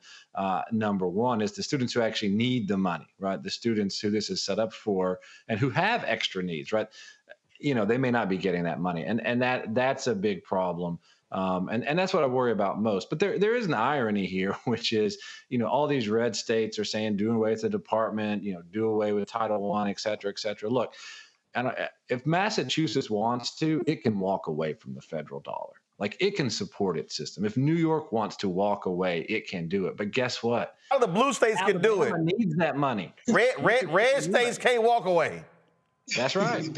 S1: number one, is the students who actually need the money, right? The students who this is set up for and who have extra needs, right? They may not be getting that money. And that's a big problem. And that's what I worry about most. But there is an irony here, which is, all these red states are saying do away with the department, do away with Title I, et cetera, et cetera. Look, and if Massachusetts wants to, it can walk away from the federal dollar. Like, it can support its system. If New York wants to walk away, it can do it. But guess what?
S2: Oh, the blue states can do it.
S1: Needs that money.
S2: Red states can't walk away.
S1: That's right.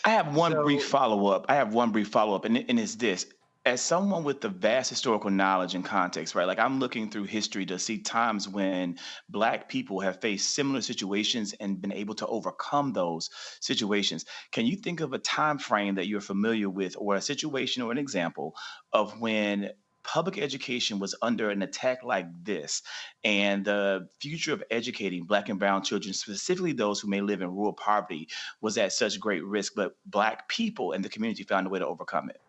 S15: I have one brief follow-up. And it's this. As someone with the vast historical knowledge and context, right? Like, I'm looking through history to see times when Black people have faced similar situations and been able to overcome those situations. Can you think of a time frame that you're familiar with, or a situation or an example of when public education was under an attack like this, and the future of educating Black and brown children, specifically those who may live in rural poverty, was at such great risk, but Black people and the community found a way to overcome it?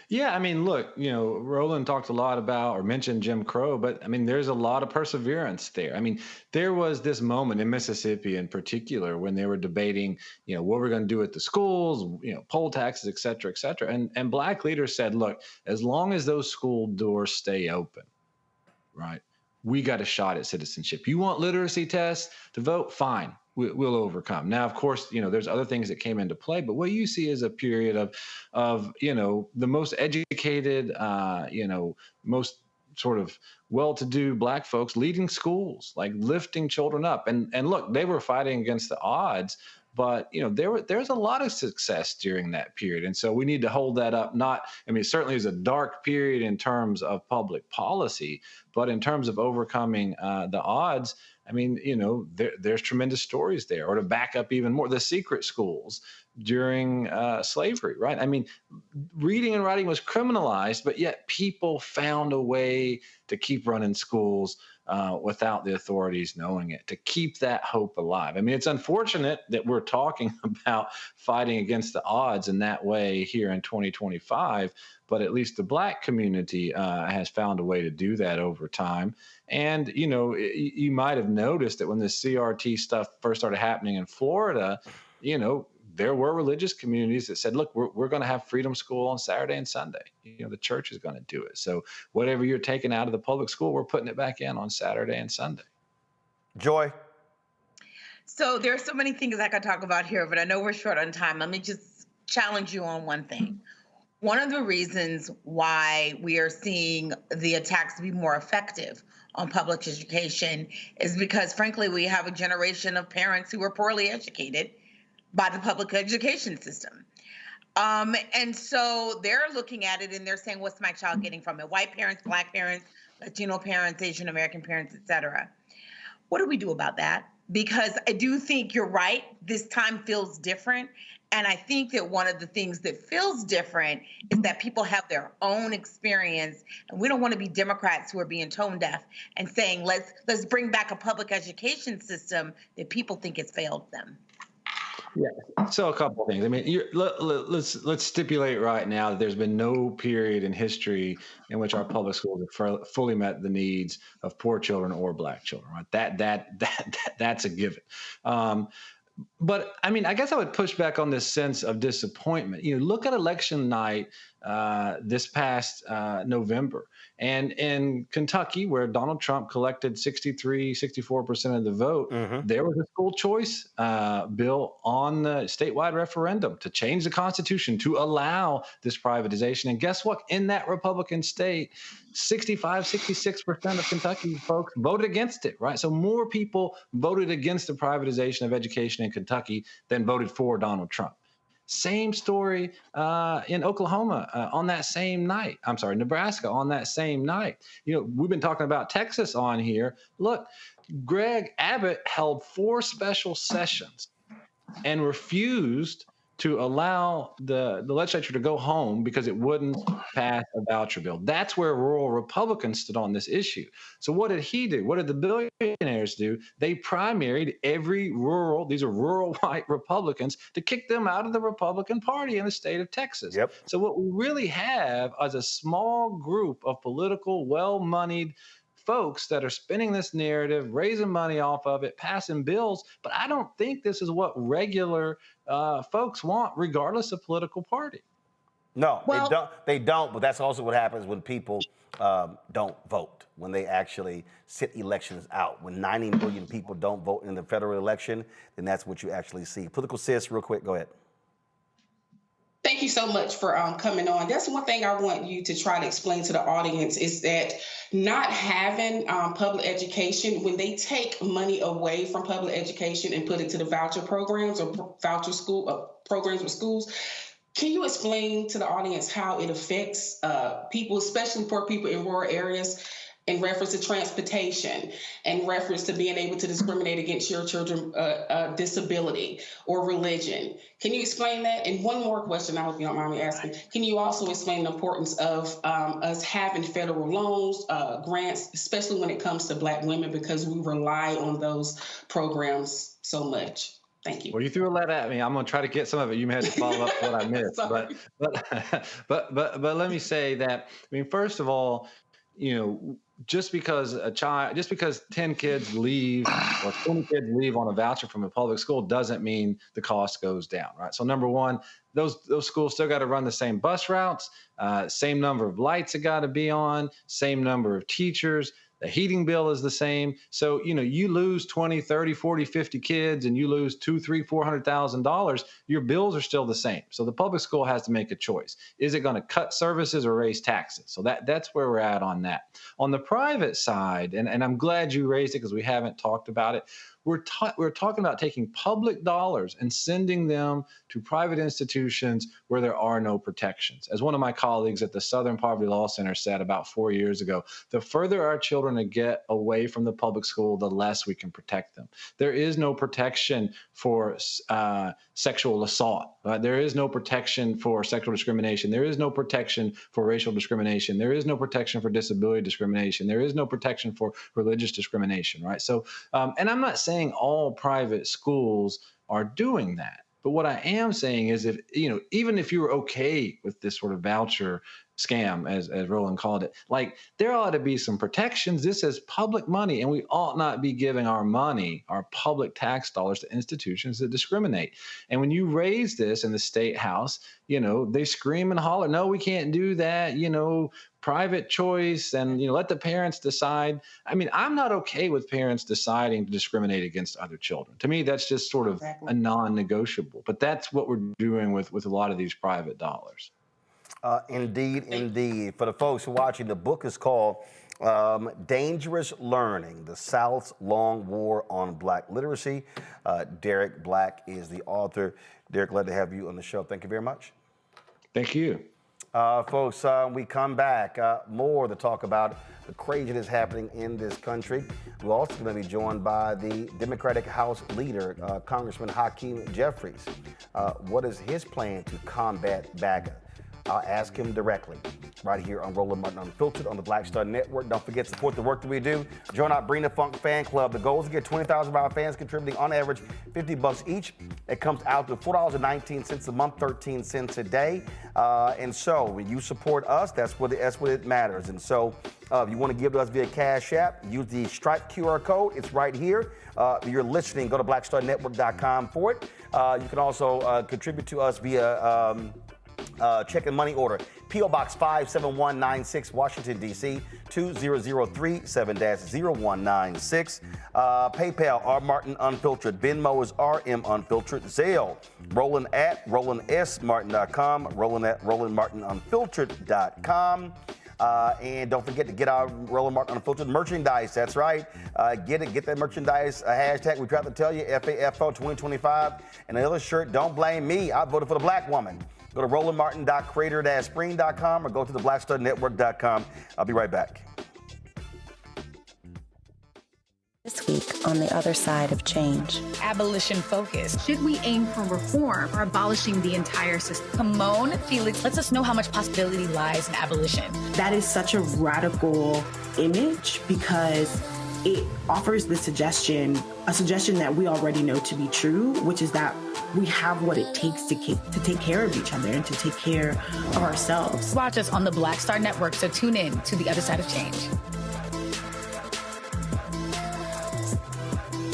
S1: Yeah, I mean, look, Roland talked a lot about or mentioned Jim Crow, but I mean, there's a lot of perseverance there. I mean, there was this moment in Mississippi in particular when they were debating, what we're going to do at the schools, poll taxes, et cetera, et cetera. And Black leaders said, look, as long as those school doors stay open, right, we got a shot at citizenship. You want literacy tests to vote? Fine. We'll overcome. Now, of course, there's other things that came into play, but what you see is a period of the most educated, most sort of well-to-do Black folks leading schools, like lifting children up. And look, they were fighting against the odds, but there's a lot of success during that period. And so we need to hold that up. It certainly is a dark period in terms of public policy, but in terms of overcoming the odds, there's tremendous stories there. Or to back up even more, the secret schools during slavery, right? I mean, reading and writing was criminalized, but yet people found a way to keep running schools without the authorities knowing it, to keep that hope alive. I mean, it's unfortunate that we're talking about fighting against the odds in that way here in 2025, but at least the Black community has found a way to do that over time. And, you might have noticed that when the CRT stuff first started happening in Florida, there were religious communities that said, look, we're going to have freedom school on Saturday and Sunday. The church is going to do it. So whatever you're taking out of the public school, we're putting it back in on Saturday and Sunday.
S2: Joy.
S6: So there are so many things I could talk about here, but I know we're short on time. Let me just challenge you on one thing. One of the reasons why we are seeing the attacks be more effective on public education is because, frankly, we have a generation of parents who were poorly educated by the public education system. And so they're looking at it and they're saying, what's my child getting from it? White parents, Black parents, Latino parents, Asian American parents, et cetera. What do we do about that? Because I do think you're right. This time feels different. And I think that one of the things that feels different is that people have their own experience. And we don't want to be Democrats who are being tone deaf and saying, let's bring back a public education system that people think has failed them.
S1: Yeah. So a couple of things. I mean, let's stipulate right now that there's been no period in history in which our public schools have fully met the needs of poor children or Black children. Right? That's a given. But I mean, I guess I would push back on this sense of disappointment. Look at election night this past November. And in Kentucky, where Donald Trump collected 64% of the vote, there was a school choice bill on the statewide referendum to change the Constitution to allow this privatization. And guess what? In that Republican state, 66% of Kentucky folks voted against it, right? So more people voted against the privatization of education in Kentucky than voted for Donald Trump. Same story in Oklahoma on that same night. I'm sorry, Nebraska on that same night. We've been talking about Texas on here. Look, Greg Abbott held 4 special sessions and refused to allow the legislature to go home because it wouldn't pass a voucher bill. That's where rural Republicans stood on this issue. So what did he do? What did the billionaires do? They primaried every these are rural white Republicans, to kick them out of the Republican Party in the state of Texas.
S2: Yep.
S1: So what we really have is a small group of political, well-moneyed folks that are spinning this narrative, raising money off of it, passing bills. But I don't think this is what regular folks want, regardless of political party.
S2: No, they don't. But that's also what happens when people don't vote, when they actually sit elections out. When 90 million people don't vote in the federal election, then that's what you actually see. Political sis, real quick, go ahead.
S9: Thank you so much for coming on. That's one thing I want you to try to explain to the audience is that not having public education, when they take money away from public education and put it to the voucher programs or voucher school programs with schools, can you explain to the audience how it affects people, especially poor people in rural areas, in reference to transportation, in reference to being able to discriminate against your children's disability or religion? Can you explain that? And one more question, I hope you don't mind me asking. Can you also explain the importance of us having federal loans, grants, especially when it comes to Black women, because we rely on those programs so much? Thank you.
S1: Well, you threw a lot at me. I'm going to try to get some of it. You may have to follow up what I missed. but let me say that, I mean, first of all, just because 10 kids leave or 20 kids leave on a voucher from a public school doesn't mean the cost goes down, right? So number one, those schools still got to run the same bus routes, same number of lights it got to be on, same number of teachers. The heating bill is the same. So, you lose 20, 30, 40, 50 kids and you lose $200,000, $300,000, $400,000, your bills are still the same. So the public school has to make a choice. Is it going to cut services or raise taxes? So that's where we're at on that. On the private side, and I'm glad you raised it because we haven't talked about it, we're talking about taking public dollars and sending them to private institutions where there are no protections. As one of my colleagues at the Southern Poverty Law Center said about 4 years ago, the further our children get away from the public school, the less we can protect them. There is no protection for sexual assault. There is no protection for sexual discrimination. There is no protection for racial discrimination. There is no protection for disability discrimination. There is no protection for religious discrimination, right? So, and I'm not saying all private schools are doing that. But what I am saying is even if you were okay with this sort of voucher scam, as Roland called it, like there ought to be some protections. This is public money, and we ought not be giving our money, our public tax dollars, to institutions that discriminate. And when you raise this in the state house, they scream and holler, no, we can't do that, private choice, and let the parents decide. I mean, I'm not okay with parents deciding to discriminate against other children. To me, that's just sort of a non-negotiable. But that's what we're doing with a lot of these private dollars.
S2: Indeed. For the folks who are watching, the book is called Dangerous Learning, The South's Long War on Black Literacy. Derek Black is the author. Derek, glad to have you on the show. Thank you very much.
S1: Thank you.
S2: Folks, we come back. More to talk about the craziness happening in this country. We're also going to be joined by the Democratic House Leader, Congressman Hakeem Jeffries. What is his plan to combat BAGA? I'll ask him directly right here on Roland Martin Unfiltered on the Black Star Network. Don't forget to support the work that we do. Join our Bring the Funk fan club. The goal is to get 20,000 of our fans contributing on average $50 each. It comes out to $4.19 a month, 13 cents a day. And so when you support us, that's what it matters. And so if you want to give to us via Cash App, use the Stripe QR code. It's right here. If you're listening, go to blackstarnetwork.com for it. You can also contribute to us via check and money order. P.O. Box 57196, Washington, D.C., 20037-0196. PayPal, R. Martin Unfiltered. Venmo is RM Unfiltered. Zelle, Roland at RolandSMartin.com. Roland at RolandMartinUnfiltered.com. And don't forget to get our Roland Martin Unfiltered merchandise. That's right. Get that merchandise. Hashtag, we try to tell you, FAFO 2025. And the other shirt, don't blame me. I voted for the black woman. Go to rolandmartin.creator-spring.com or go to theblackstarnetwork.com. I'll be right back.
S3: This week on the other side of change.
S18: Abolition focus. Should we aim for reform or abolishing the entire system? Timon Felix lets us know how much possibility lies in abolition.
S19: That is such a radical image because it offers the suggestion, a suggestion that we already know to be true, which is that we have what it takes to take care of each other and to take care of ourselves.
S18: Watch us on the Black Star Network, so tune in to the other side of change.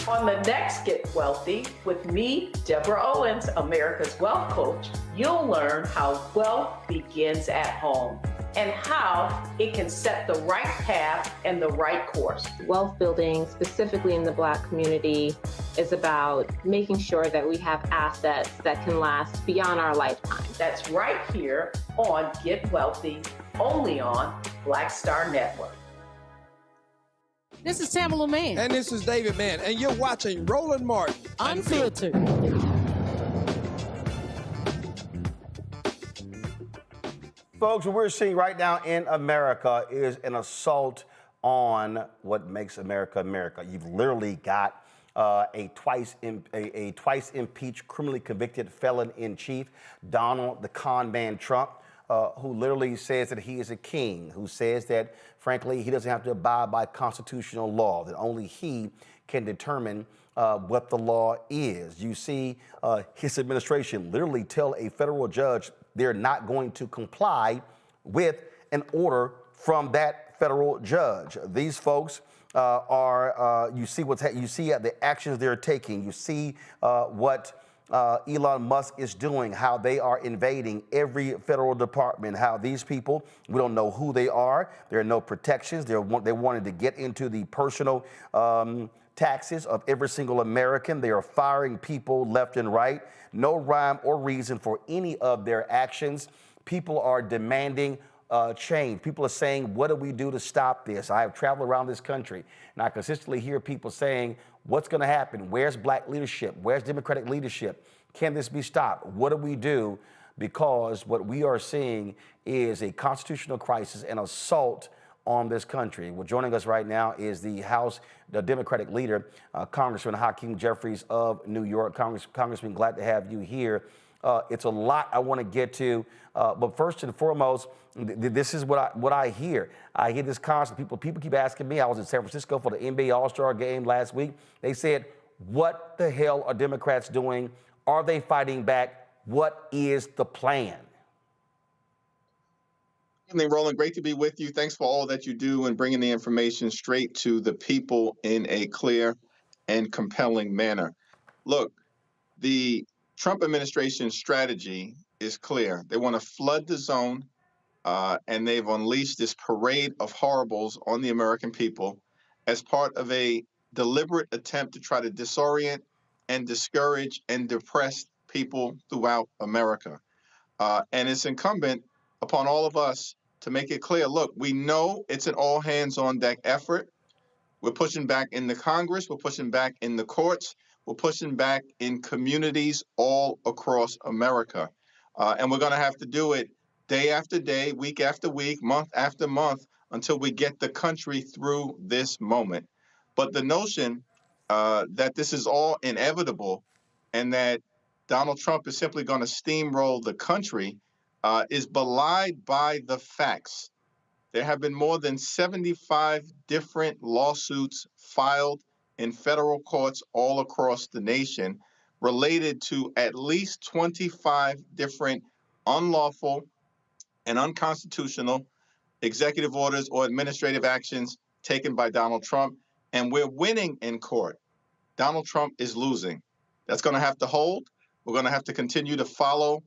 S4: On the next Get Wealthy with me, Deborah Owens, America's Wealth Coach, you'll learn how wealth begins at home and how it can set the right path and the right course.
S7: Wealth building, specifically in the Black community, is about making sure that we have assets that can last beyond our lifetime.
S4: That's right here on Get Wealthy, only on Black Star Network.
S8: This is Tamala Mann.
S23: And this is David Mann. And you're watching Roland Martin
S8: Unfiltered.
S2: Folks, what we're seeing right now in America is an assault on what makes America America. You've literally got a twice impeached, criminally convicted felon in chief, Donald the Con Man Trump, who literally says that he is a king, who says that, frankly, he doesn't have to abide by constitutional law, that only he can determine what the law is. You see his administration literally tell a federal judge they're not going to comply with an order from that federal judge. These folks you see the actions they're taking. You see what Elon Musk is doing, how they are invading every federal department, how these people, we don't know who they are. There are no protections. They wanted to get into the personal taxes of every single American. They are firing people left and right. No rhyme or reason for any of their actions. People are demanding change. People are saying, what do we do to stop this? I have traveled around this country and I consistently hear people saying, what's going to happen? Where's black leadership? Where's Democratic leadership? Can this be stopped? What do we do? Because what we are seeing is a constitutional crisis and assault on this country. Well, joining us right now is the Democratic leader, Congressman Hakeem Jeffries of New York. Congressman, glad to have you here. It's a lot I want to get to, but first and foremost, this is what I hear. I hear this constant. People keep asking me. I was in San Francisco for the NBA All-Star game last week. They said, what the hell are Democrats doing? Are they fighting back? What is the plan?
S10: Evening, Roland. Great to be with you. Thanks for all that you do and bringing the information straight to the people in a clear and compelling manner. Look, the Trump administration's strategy is clear. They want to flood the zone, and they've unleashed this parade of horribles on the American people as part of a deliberate attempt to try to disorient and discourage and depress people throughout America. And it's incumbent upon all of us to make it clear, look, we know it's an all hands on deck effort. We're pushing back in the Congress, we're pushing back in the courts, we're pushing back in communities all across America. And we're going to have to do it day after day, week after week, month after month, until we get the country through this moment. But the notion that this is all inevitable and that Donald Trump is simply going to steamroll the country is belied by the facts. There have been more than 75 different lawsuits filed in federal courts all across the nation related to at least 25 different unlawful and unconstitutional executive orders or administrative actions taken by Donald Trump. And we're winning in court. Donald Trump is losing. That's going to have to hold. We're going to have to continue to follow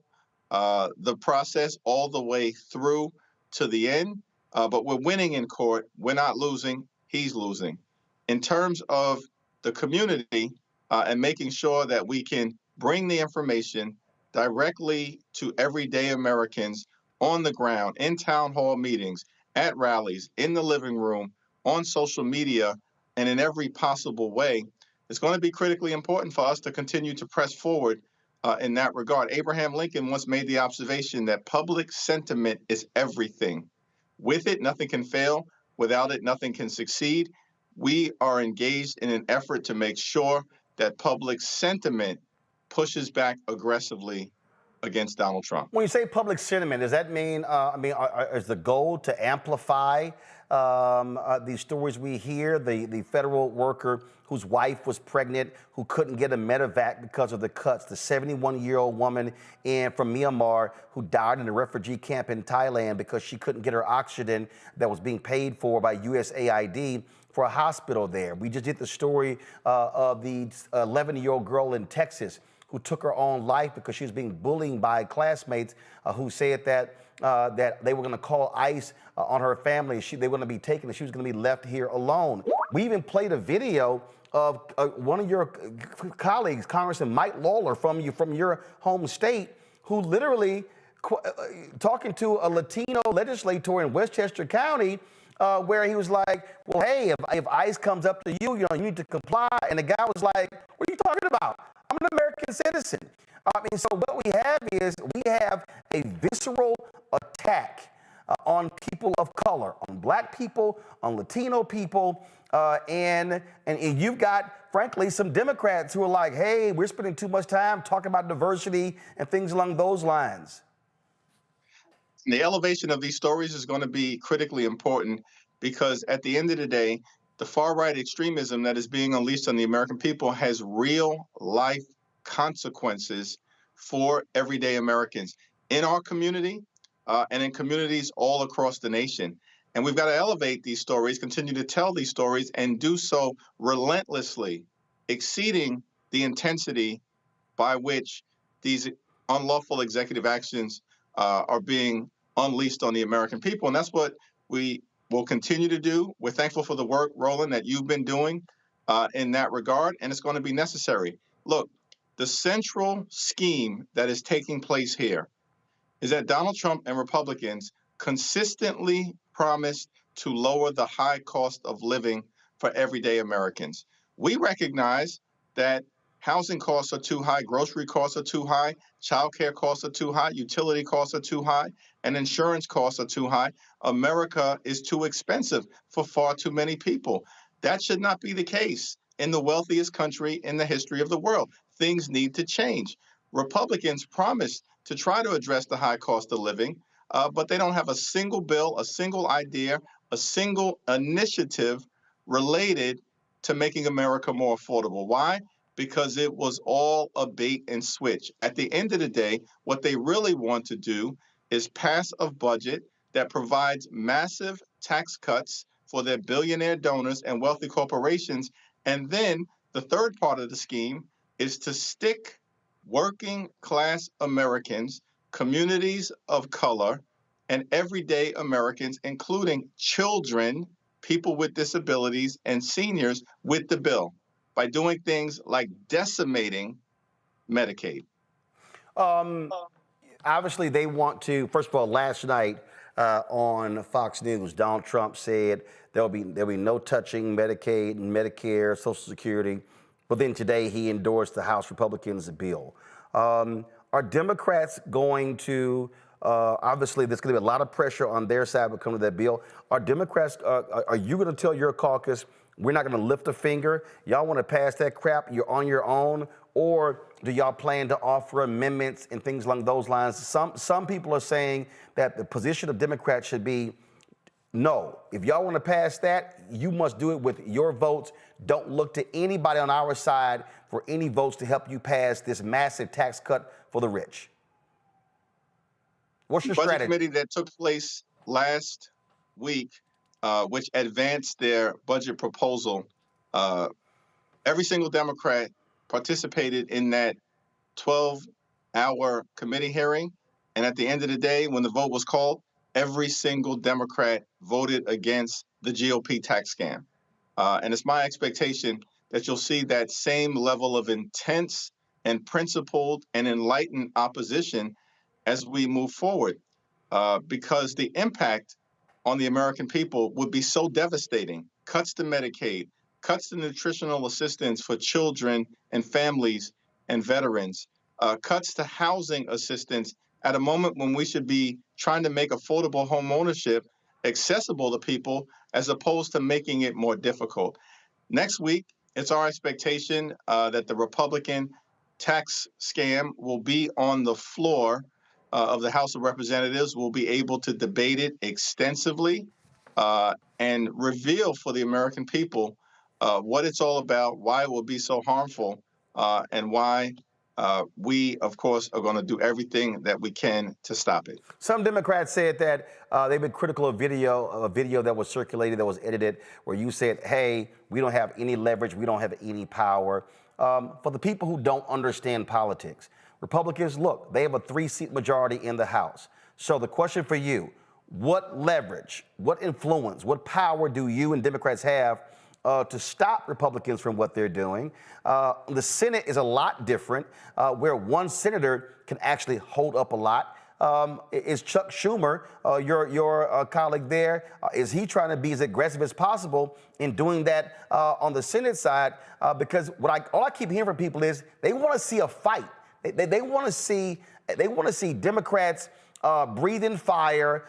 S10: the process all the way through to the end. But we're winning in court. We're not losing. He's losing. In terms of the community and making sure that we can bring the information directly to everyday Americans on the ground, in town hall meetings, at rallies, in the living room, on social media, and in every possible way, it's going to be critically important for us to continue to press forward in that regard. Abraham Lincoln once made the observation that public sentiment is everything. With it, nothing can fail. Without it, nothing can succeed. We are engaged in an effort to make sure that public sentiment pushes back aggressively against Donald Trump.
S2: When you say public sentiment, does that mean, is the goal to amplify these stories we hear? The federal worker whose wife was pregnant, who couldn't get a medevac because of the cuts, the 71-year-old woman from Myanmar who died in a refugee camp in Thailand because she couldn't get her oxygen that was being paid for by USAID for a hospital there. We just did the story of the 11-year-old girl in Texas who took her own life because she was being bullied by classmates who said that they were going to call ICE on her family. They were going to be taken and she was going to be left here alone. We even played a video of one of your colleagues, Congressman Mike Lawler from your home state, who literally talking to a Latino legislator in Westchester County, where he was like, well, hey, if ICE comes up to you, you need to comply. And the guy was like, what are you talking about? I'm an American citizen. So what we have is we have a visceral attack on people of color, on black people, on Latino people, and you've got, frankly, some Democrats who are like, hey, we're spending too much time talking about diversity and things along those lines.
S10: The elevation of these stories is going to be critically important because at the end of the day, the far-right extremism that is being unleashed on the American people has real-life consequences for everyday Americans in our community and in communities all across the nation. And we've got to elevate these stories, continue to tell these stories, and do so relentlessly, exceeding the intensity by which these unlawful executive actions are being unleashed on the American people. And that's what we will continue to do. We're thankful for the work, Roland, that you've been doing in that regard, and it's going to be necessary. Look, the central scheme that is taking place here is that Donald Trump and Republicans consistently promised to lower the high cost of living for everyday Americans. We recognize that housing costs are too high, grocery costs are too high, childcare costs are too high, utility costs are too high, and insurance costs are too high. America is too expensive for far too many people. That should not be the case in the wealthiest country in the history of the world. Things need to change. Republicans promised to try to address the high cost of living, but they don't have a single bill, a single idea, a single initiative related to making America more affordable. Why? Because it was all a bait and switch. At the end of the day, what they really want to do is pass a budget that provides massive tax cuts for their billionaire donors and wealthy corporations. And then the third part of the scheme is to stick working class Americans, communities of color, and everyday Americans, including children, people with disabilities, and seniors with the bill by doing things like decimating Medicaid.
S2: Obviously, they want to, first of all, last night on Fox News, Donald Trump said there'll be no touching Medicaid and Medicare, Social Security. But then today he endorsed the House Republicans' bill. Are Democrats going to, obviously there's going to be a lot of pressure on their side when it comes to that bill. Are Democrats, are you going to tell your caucus, we're not going to lift a finger? Y'all want to pass that crap, you're on your own? Or do y'all plan to offer amendments and things along those lines? Some people are saying that the position of Democrats should be, no, if y'all want to pass that, you must do it with your votes. Don't look to anybody on our side for any votes to help you pass this massive tax cut for the rich. What's your strategy?
S10: Budget committee that took place last week, which advanced their budget proposal, every single Democrat participated in that 12-hour committee hearing. And at the end of the day, when the vote was called, every single Democrat voted against the GOP tax scam. And it's my expectation that you'll see that same level of intense and principled and enlightened opposition as we move forward, because the impact on the American people would be so devastating. Cuts to Medicaid, cuts to nutritional assistance for children and families and veterans, cuts to housing assistance at a moment when we should be trying to make affordable home ownership accessible to people as opposed to making it more difficult. Next week, it's our expectation that the Republican tax scam will be on the floor of the House of Representatives. We'll be able to debate it extensively and reveal for the American people what it's all about, why it will be so harmful, and why we, of course, are going to do everything that we can to stop it.
S2: Some Democrats said that they've been critical of a video that was circulated, that was edited, where you said, hey, we don't have any leverage, we don't have any power. For the people who don't understand politics, Republicans, look, they have a 3-seat majority in the House. So the question for you, what leverage, what influence, what power do you and Democrats have to stop Republicans from what they're doing? The Senate is a lot different, where one senator can actually hold up a lot. Is Chuck Schumer, your colleague there, is he trying to be as aggressive as possible in doing that on the Senate side? Because all I keep hearing from people is they want to see a fight. They want to see Democrats breathing fire,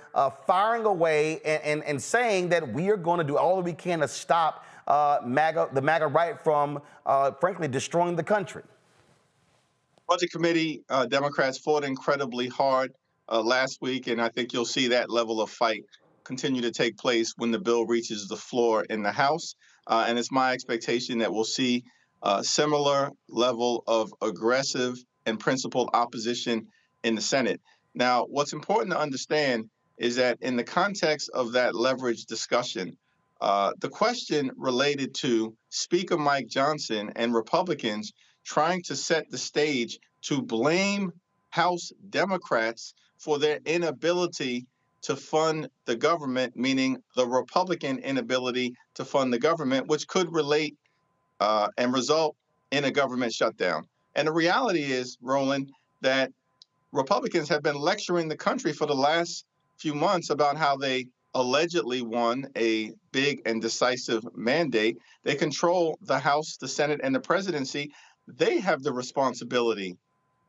S2: firing away, and saying that we are going to do all that we can to stop the MAGA right from, frankly, destroying the country.
S10: Budget committee Democrats fought incredibly hard last week, and I think you'll see that level of fight continue to take place when the bill reaches the floor in the House. And it's my expectation that we'll see a similar level of aggressive and principled opposition in the Senate. Now, what's important to understand is that in the context of that leverage discussion, the question related to Speaker Mike Johnson and Republicans trying to set the stage to blame House Democrats for their inability to fund the government, meaning the Republican inability to fund the government, which could relate and result in a government shutdown. And the reality is, Roland, that Republicans have been lecturing the country for the last few months about how they allegedly won a big and decisive mandate. They control the House, the Senate, and the presidency. They have the responsibility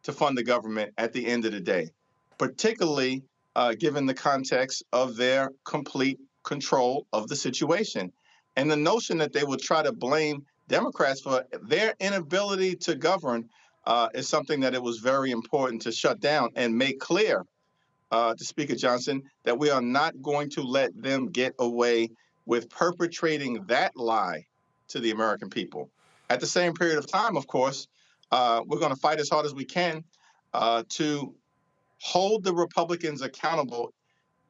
S10: to fund the government at the end of the day, particularly given the context of their complete control of the situation. And the notion that they would try to blame Democrats for their inability to govern is something that it was very important to shut down and make clear to Speaker Johnson that we are not going to let them get away with perpetrating that lie to the American people. At the same period of time, of course, we're going to fight as hard as we can to hold the Republicans accountable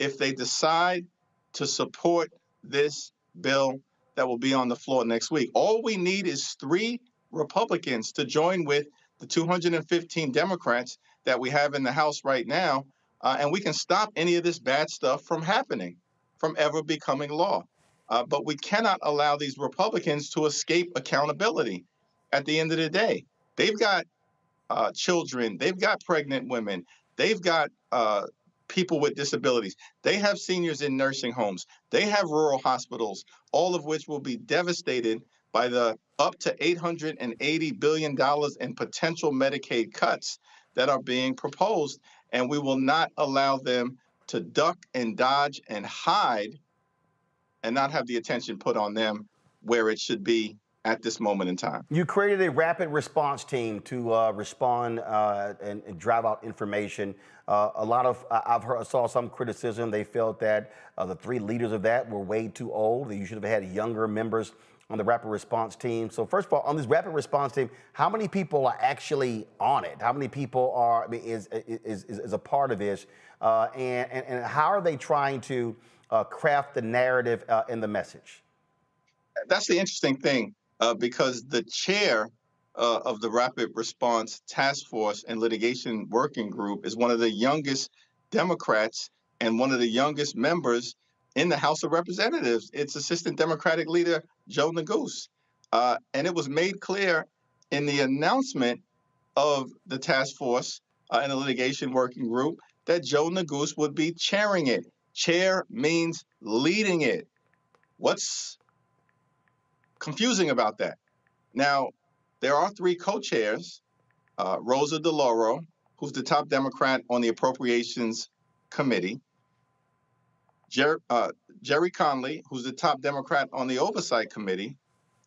S10: if they decide to support this bill that will be on the floor next week. All we need is 3 Republicans to join with the 215 Democrats that we have in the House right now, and we can stop any of this bad stuff from happening, from ever becoming law. But we cannot allow these Republicans to escape accountability. At the end of the day, they've got children, they've got pregnant women, They've got people with disabilities. They have seniors in nursing homes. They have rural hospitals, all of which will be devastated by the up to $880 billion in potential Medicaid cuts that are being proposed. And we will not allow them to duck and dodge and hide and not have the attention put on them where it should be at this moment in time.
S2: You created a rapid response team to respond and drive out information. A lot of, saw some criticism. They felt that the three leaders of that were way too old, that you should have had younger members on the rapid response team. So first of all, on this rapid response team, how many people are actually on it? How many people are, is a part of this? And how are they trying to craft the narrative and the message?
S10: That's the interesting thing, because the chair of the Rapid Response Task Force and Litigation Working Group is one of the youngest Democrats and one of the youngest members in the House of Representatives. It's Assistant Democratic Leader Joe Neguse. And it was made clear in the announcement of the task force and the Litigation Working Group that Joe Neguse would be chairing it. Chair means leading it. What's confusing about that? Now, there are three co-chairs, Rosa DeLauro, who's the top Democrat on the Appropriations Committee, Jerry Conley, who's the top Democrat on the Oversight Committee,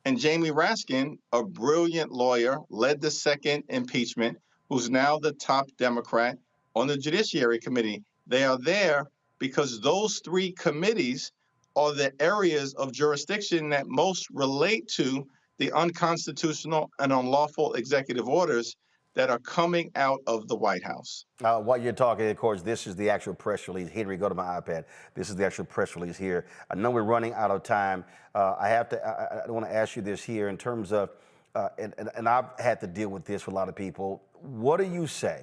S10: and Jamie Raskin, a brilliant lawyer, led the second impeachment, who's now the top Democrat on the Judiciary Committee. They are there because those three committees are the areas of jurisdiction that most relate to the unconstitutional and unlawful executive orders that are coming out of the White House.
S2: While you're talking, of course, this is the actual press release. Henry, go to my iPad. This is the actual press release here. I know we're running out of time. I want to ask you this here in terms of, and I've had to deal with this for a lot of people. What do you say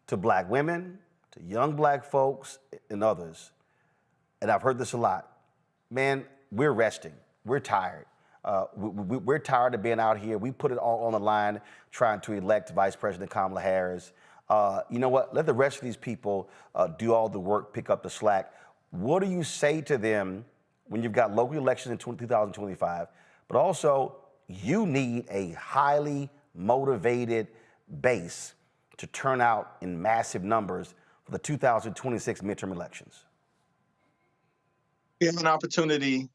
S2: to Black women, to young Black folks, and others? And I've heard this a lot. Man, we're resting. We're tired. We're tired of being out here. We put it all on the line trying to elect Vice President Kamala Harris. You know what? Let the rest of these people do all the work, pick up the slack. What do you say to them when you've got local elections in 2025, but also you need a highly motivated base to turn out in massive numbers for the 2026 midterm elections?
S10: We have an opportunity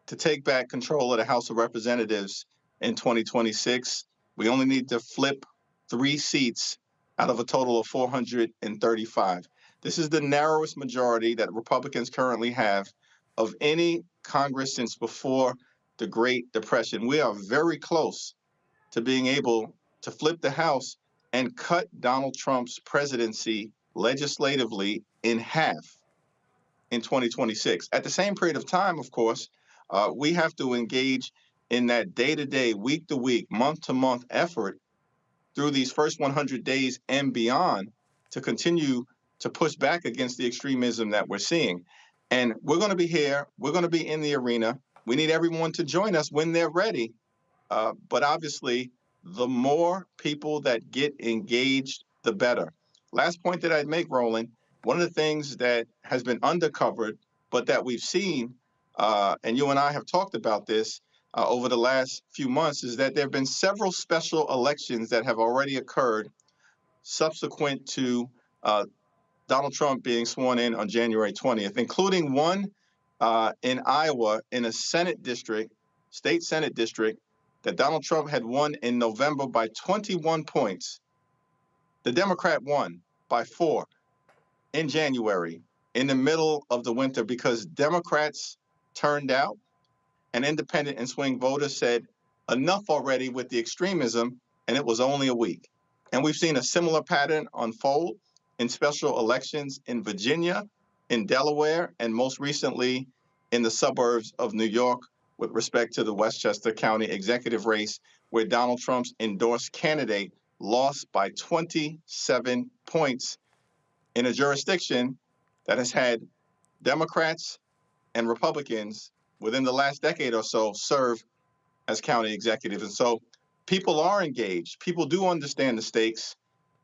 S10: to take back control of the House of Representatives in 2026. We only need to flip 3 seats out of a total of 435. This is the narrowest majority that Republicans currently have of any Congress since before the Great Depression. We are very close to being able to flip the House and cut Donald Trump's presidency legislatively in half in 2026. At the same period of time, of course, we have to engage in that day-to-day, week-to-week, month-to-month effort through these first 100 days and beyond to continue to push back against the extremism that we're seeing. And we're going to be here. We're going to be in the arena. We need everyone to join us when they're ready. But obviously, the more people that get engaged, the better. Last point that I'd make, Roland, one of the things that has been undercovered, but that we've seen, and you and I have talked about this over the last few months, is that there have been several special elections that have already occurred subsequent to Donald Trump being sworn in on January 20th, including one in Iowa in a Senate district, state Senate district, that Donald Trump had won in November by 21 points. The Democrat won by 4 in January, in the middle of the winter, because Democrats turned out and independent and swing voters said, enough already with the extremism, and it was only a week. And we've seen a similar pattern unfold in special elections in Virginia, in Delaware, and most recently in the suburbs of New York with respect to the Westchester County executive race, where Donald Trump's endorsed candidate lost by 27 points in a jurisdiction that has had Democrats and Republicans within the last decade or so serve as county executives. And so people are engaged. People do understand the stakes.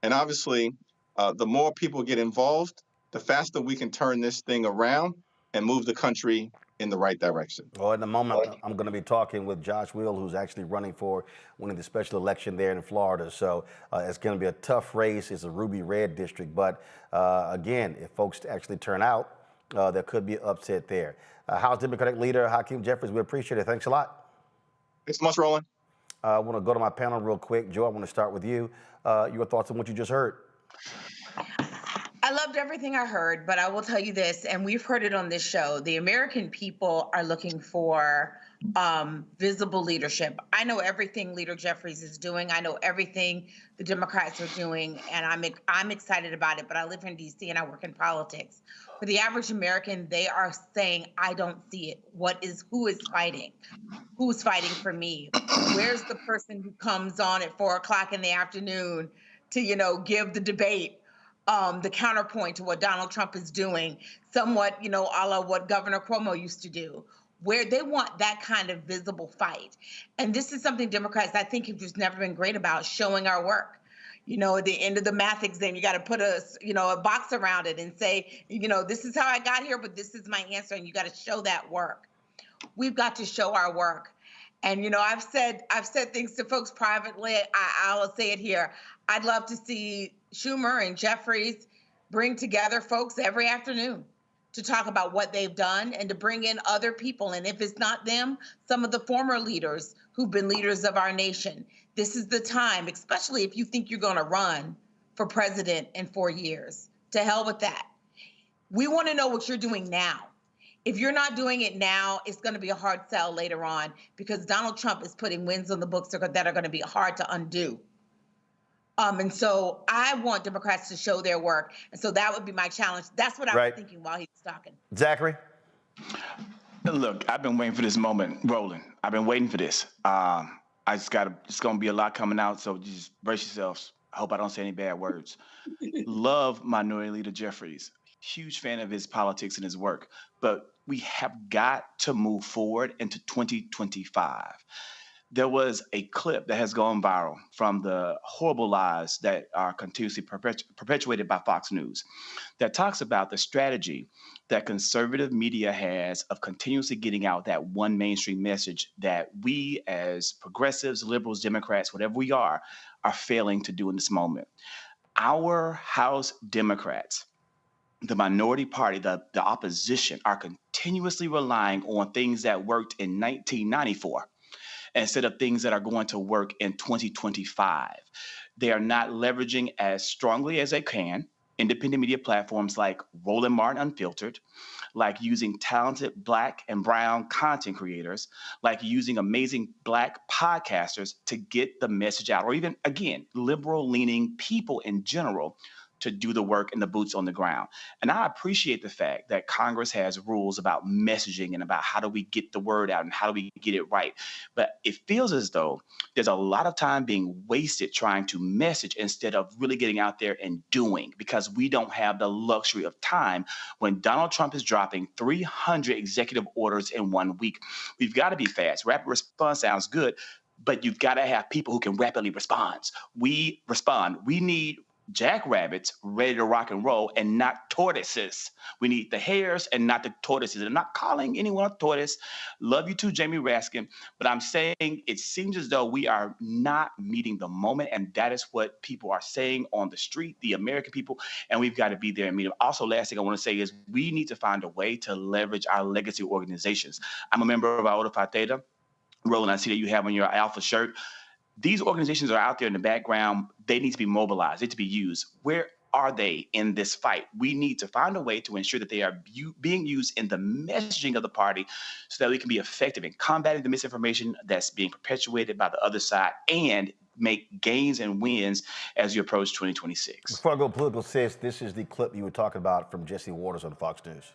S10: And obviously, The more people get involved, the faster we can turn this thing around and move the country in the right direction.
S2: Well, in a moment, I'm going to be talking with Josh Will, who's actually running for winning the special election there in Florida. So it's going to be a tough race. It's a ruby red district. But again, if folks actually turn out, there could be an upset there. House Democratic Leader Hakeem Jeffries, we appreciate it. Thanks a lot.
S10: Thanks so much, Roland.
S2: I want to go to my panel real quick. Joe, I want to start with you. Your thoughts on what you just heard?
S6: I loved everything I heard, but I will tell you this, and we've heard it on this show. The American people are looking for visible leadership. I know everything Leader Jeffries is doing. I know everything the Democrats are doing, and I'm excited about it, but I live in D.C. and I work in politics. For the average American, they are saying, I don't see it. Who is fighting? Who's fighting for me? Where's the person who comes on at 4 o'clock in the afternoon to, give the debate? The counterpoint to what Donald Trump is doing, somewhat, a la what Governor Cuomo used to do, where they want that kind of visible fight. And this is something Democrats, I think, have just never been great about, showing our work. At the end of the math exam, you got to put a box around it and say, this is how I got here, but this is my answer. And you got to show that work. We've got to show our work. And, I've said things to folks privately. I'll say it here. I'd love to see Schumer and Jeffries bring together folks every afternoon to talk about what they've done and to bring in other people. And if it's not them, some of the former leaders who've been leaders of our nation. This is the time, especially if you think you're going to run for president in 4 years. To hell with that. We want to know what you're doing now. If you're not doing it now, it's going to be a hard sell later on, because Donald Trump is putting wins on the books that are going to be hard to undo. And so I want Democrats to show their work. And so that would be my challenge. That's what I was thinking while he was talking.
S2: Zachary?
S15: Look, I've been waiting for this moment, Roland. I've been waiting for this. It's going to be a lot coming out, so just brace yourselves. I hope I don't say any bad words. Love Minority Leader Jeffries. Huge fan of his politics and his work. But we have got to move forward into 2025. There was a clip that has gone viral from the horrible lies that are continuously perpetuated by Fox News that talks about the strategy that conservative media has of continuously getting out that one mainstream message that we as progressives, liberals, Democrats, whatever we are failing to do in this moment. Our House Democrats, the minority party, the opposition, are continuously relying on things that worked in 1994. Instead of things that are going to work in 2025. They are not leveraging as strongly as they can independent media platforms like Roland Martin Unfiltered, like using talented Black and brown content creators, like using amazing Black podcasters to get the message out, or even, again, liberal-leaning people in general to do the work and the boots on the ground. And I appreciate the fact that Congress has rules about messaging and about how do we get the word out and how do we get it right. But it feels as though there's a lot of time being wasted trying to message instead of really getting out there and doing, because we don't have the luxury of time when Donald Trump is dropping 300 executive orders in 1 week. We've got to be fast. Rapid response sounds good, but you've got to have people who can rapidly respond. We need jackrabbits ready to rock and roll and not tortoises. We need the hares and not the tortoises. I'm not calling anyone a tortoise. Love you too, Jamie Raskin. But I'm saying it seems as though we are not meeting the moment. And that is what people are saying on the street, the American people. And we've got to be there and meet them. Also, last thing I want to say is we need to find a way to leverage our legacy organizations. I'm a member of Iota Phi Theta. Roland, I see that you have on your Alpha shirt. These organizations are out there in the background. They need to be mobilized. They need to be used. Where are they in this fight? We need to find a way to ensure that they are being used in the messaging of the party so that we can be effective in combating the misinformation that's being perpetuated by the other side and make gains and wins as you approach 2026.
S2: Before I go political, sis, this is the clip you were talking about from Jesse Waters on Fox News.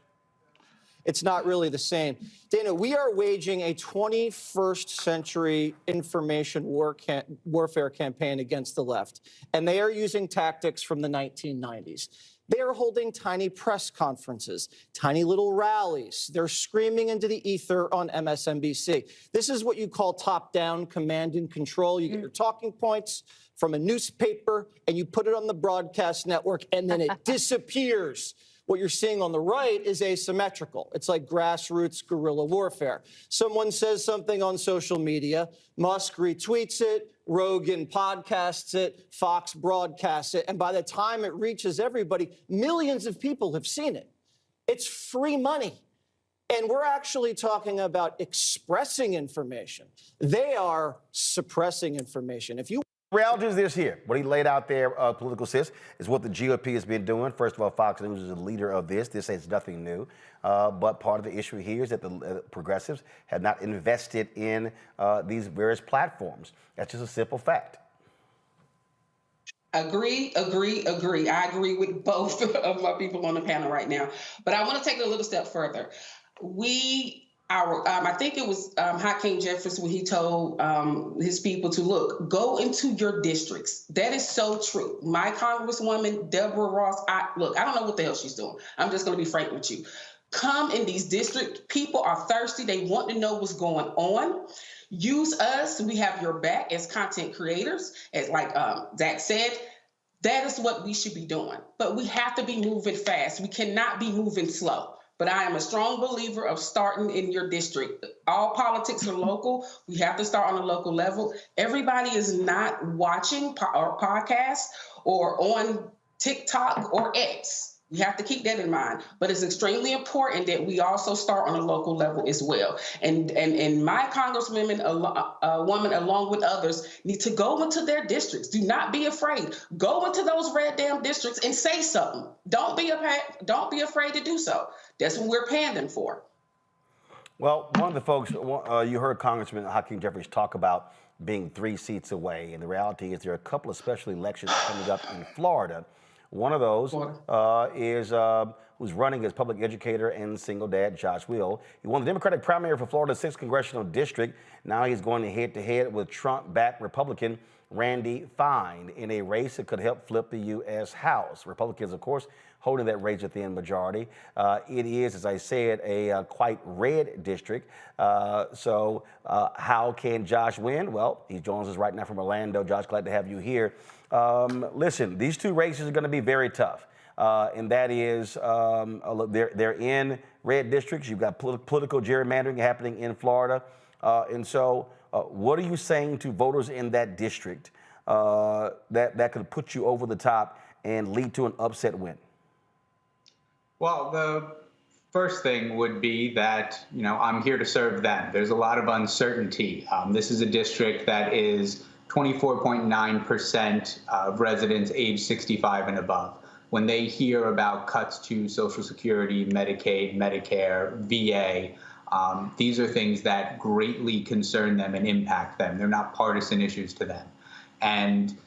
S5: It's not really the same. Dana, we are waging a 21st century information warfare campaign against the left, and they are using tactics from the 1990s. They are holding tiny press conferences, tiny little rallies. They're screaming into the ether on MSNBC. This is what you call top-down command and control. You get your talking points from a newspaper, and you put it on the broadcast network, and then it disappears. What you're seeing on the right is asymmetrical. It's like grassroots guerrilla warfare. Someone says something on social media, Musk retweets it, Rogan podcasts it, Fox broadcasts it, and by the time it reaches everybody, millions of people have seen it. It's free money. And we're actually talking about expressing information. They are suppressing information. If you
S2: Reality is this here. What he laid out there, political sis, is what the GOP has been doing. First of all, Fox News is the leader of this. This is nothing new. But part of the issue here is that the progressives have not invested in these various platforms. That's just a simple fact.
S9: Agree. I agree with both of my people on the panel right now. But I want to take it a little step further. I think it was Hakeem Jeffries when he told his people to go into your districts. That is so true. My Congresswoman, Deborah Ross, I don't know what the hell she's doing. I'm just going to be frank with you. Come in these districts. People are thirsty. They want to know what's going on. Use us. We have your back as content creators. As like Zach said, that is what we should be doing. But we have to be moving fast. We cannot be moving slow. But I am a strong believer of starting in your district. All politics are local. We have to start on a local level. Everybody is not watching our podcasts or on TikTok or X. We have to keep that in mind. But it's extremely important that we also start on a local level as well. And my Congresswoman, woman, along with others, need to go into their districts. Do not be afraid. Go into those red damn districts and say something. Don't be afraid to do so. That's what we're paying them for.
S2: Well, one of the folks, you heard Congressman Hakeem Jeffries talk about being 3 seats away. And the reality is there are a couple of special elections coming up in Florida. One of those is who's running as public educator and single dad, Josh Will. He won the Democratic primary for Florida's 6th congressional district. Now he's going head-to-head with Trump-backed Republican Randy Fine in a race that could help flip the U.S. House. Republicans, of course, holding that race within majority. It is, as I said, a quite red district. So how can Josh win? Well, he joins us right now from Orlando. Josh, glad to have you here. Listen, these 2 races are going to be very tough. And that is, they're in red districts. You've got political gerrymandering happening in Florida. And so what are you saying to voters in that district that could put you over the top and lead to an upset win?
S11: Well, the first thing would be that, I'm here to serve them. There's a lot of uncertainty. This is a district that is 24.9% of residents age 65 and above. When they hear about cuts to Social Security, Medicaid, Medicare, VA, these are things that greatly concern them and impact them. They're not partisan issues to them. And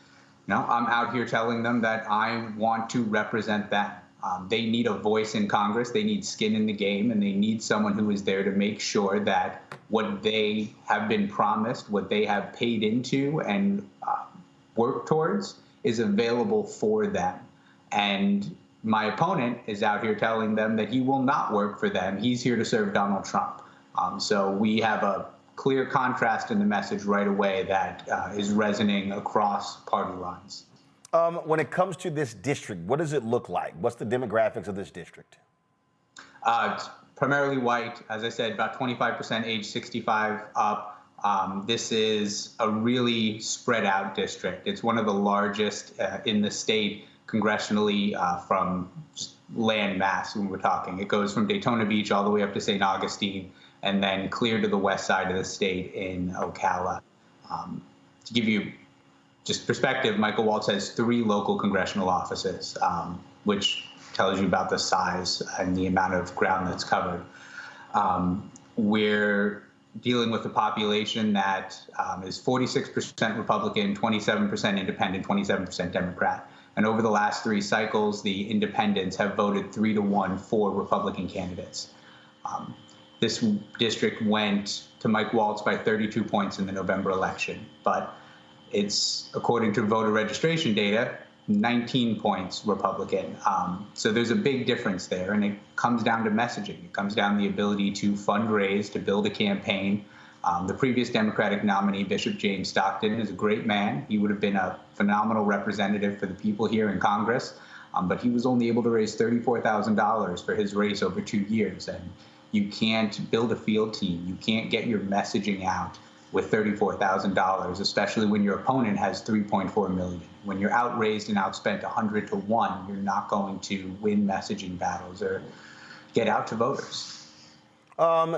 S11: I'm out here telling them that I want to represent them. They need a voice in Congress, they need skin in the game, and they need someone who is there to make sure that what they have been promised, what they have paid into and worked towards is available for them. And my opponent is out here telling them that he will not work for them. He's here to serve Donald Trump. So we have a clear contrast in the message right away that is resonating across party lines.
S2: When it comes to this district, what does it look like? What's the demographics of this district?
S11: It's primarily white. As I said, about 25% age 65 up. This is a really spread out district. It's one of the largest in the state congressionally from land mass when we're talking. It goes from Daytona Beach all the way up to St. Augustine and then clear to the west side of the state in Ocala. To give you just perspective, Michael Waltz has 3 local congressional offices, which tells you about the size and the amount of ground that's covered. We're dealing with a population that is 46% Republican, 27% Independent, 27% Democrat. And over the last 3 cycles, the independents have voted 3-1 for Republican candidates. This district went to Mike Waltz by 32 points in the November election, but it's, according to voter registration data, 19 points Republican. So there's a big difference there, and it comes down to messaging. It comes down to the ability to fundraise, to build a campaign. The previous Democratic nominee, Bishop James Stockton, is a great man. He would have been a phenomenal representative for the people here in Congress, but he was only able to raise $34,000 for his race over 2 years. And you can't build a field team. You can't get your messaging out with $34,000, especially when your opponent has $3.4 million. When you're outraised and outspent 100 to 1, you're not going to win messaging battles or get out to voters.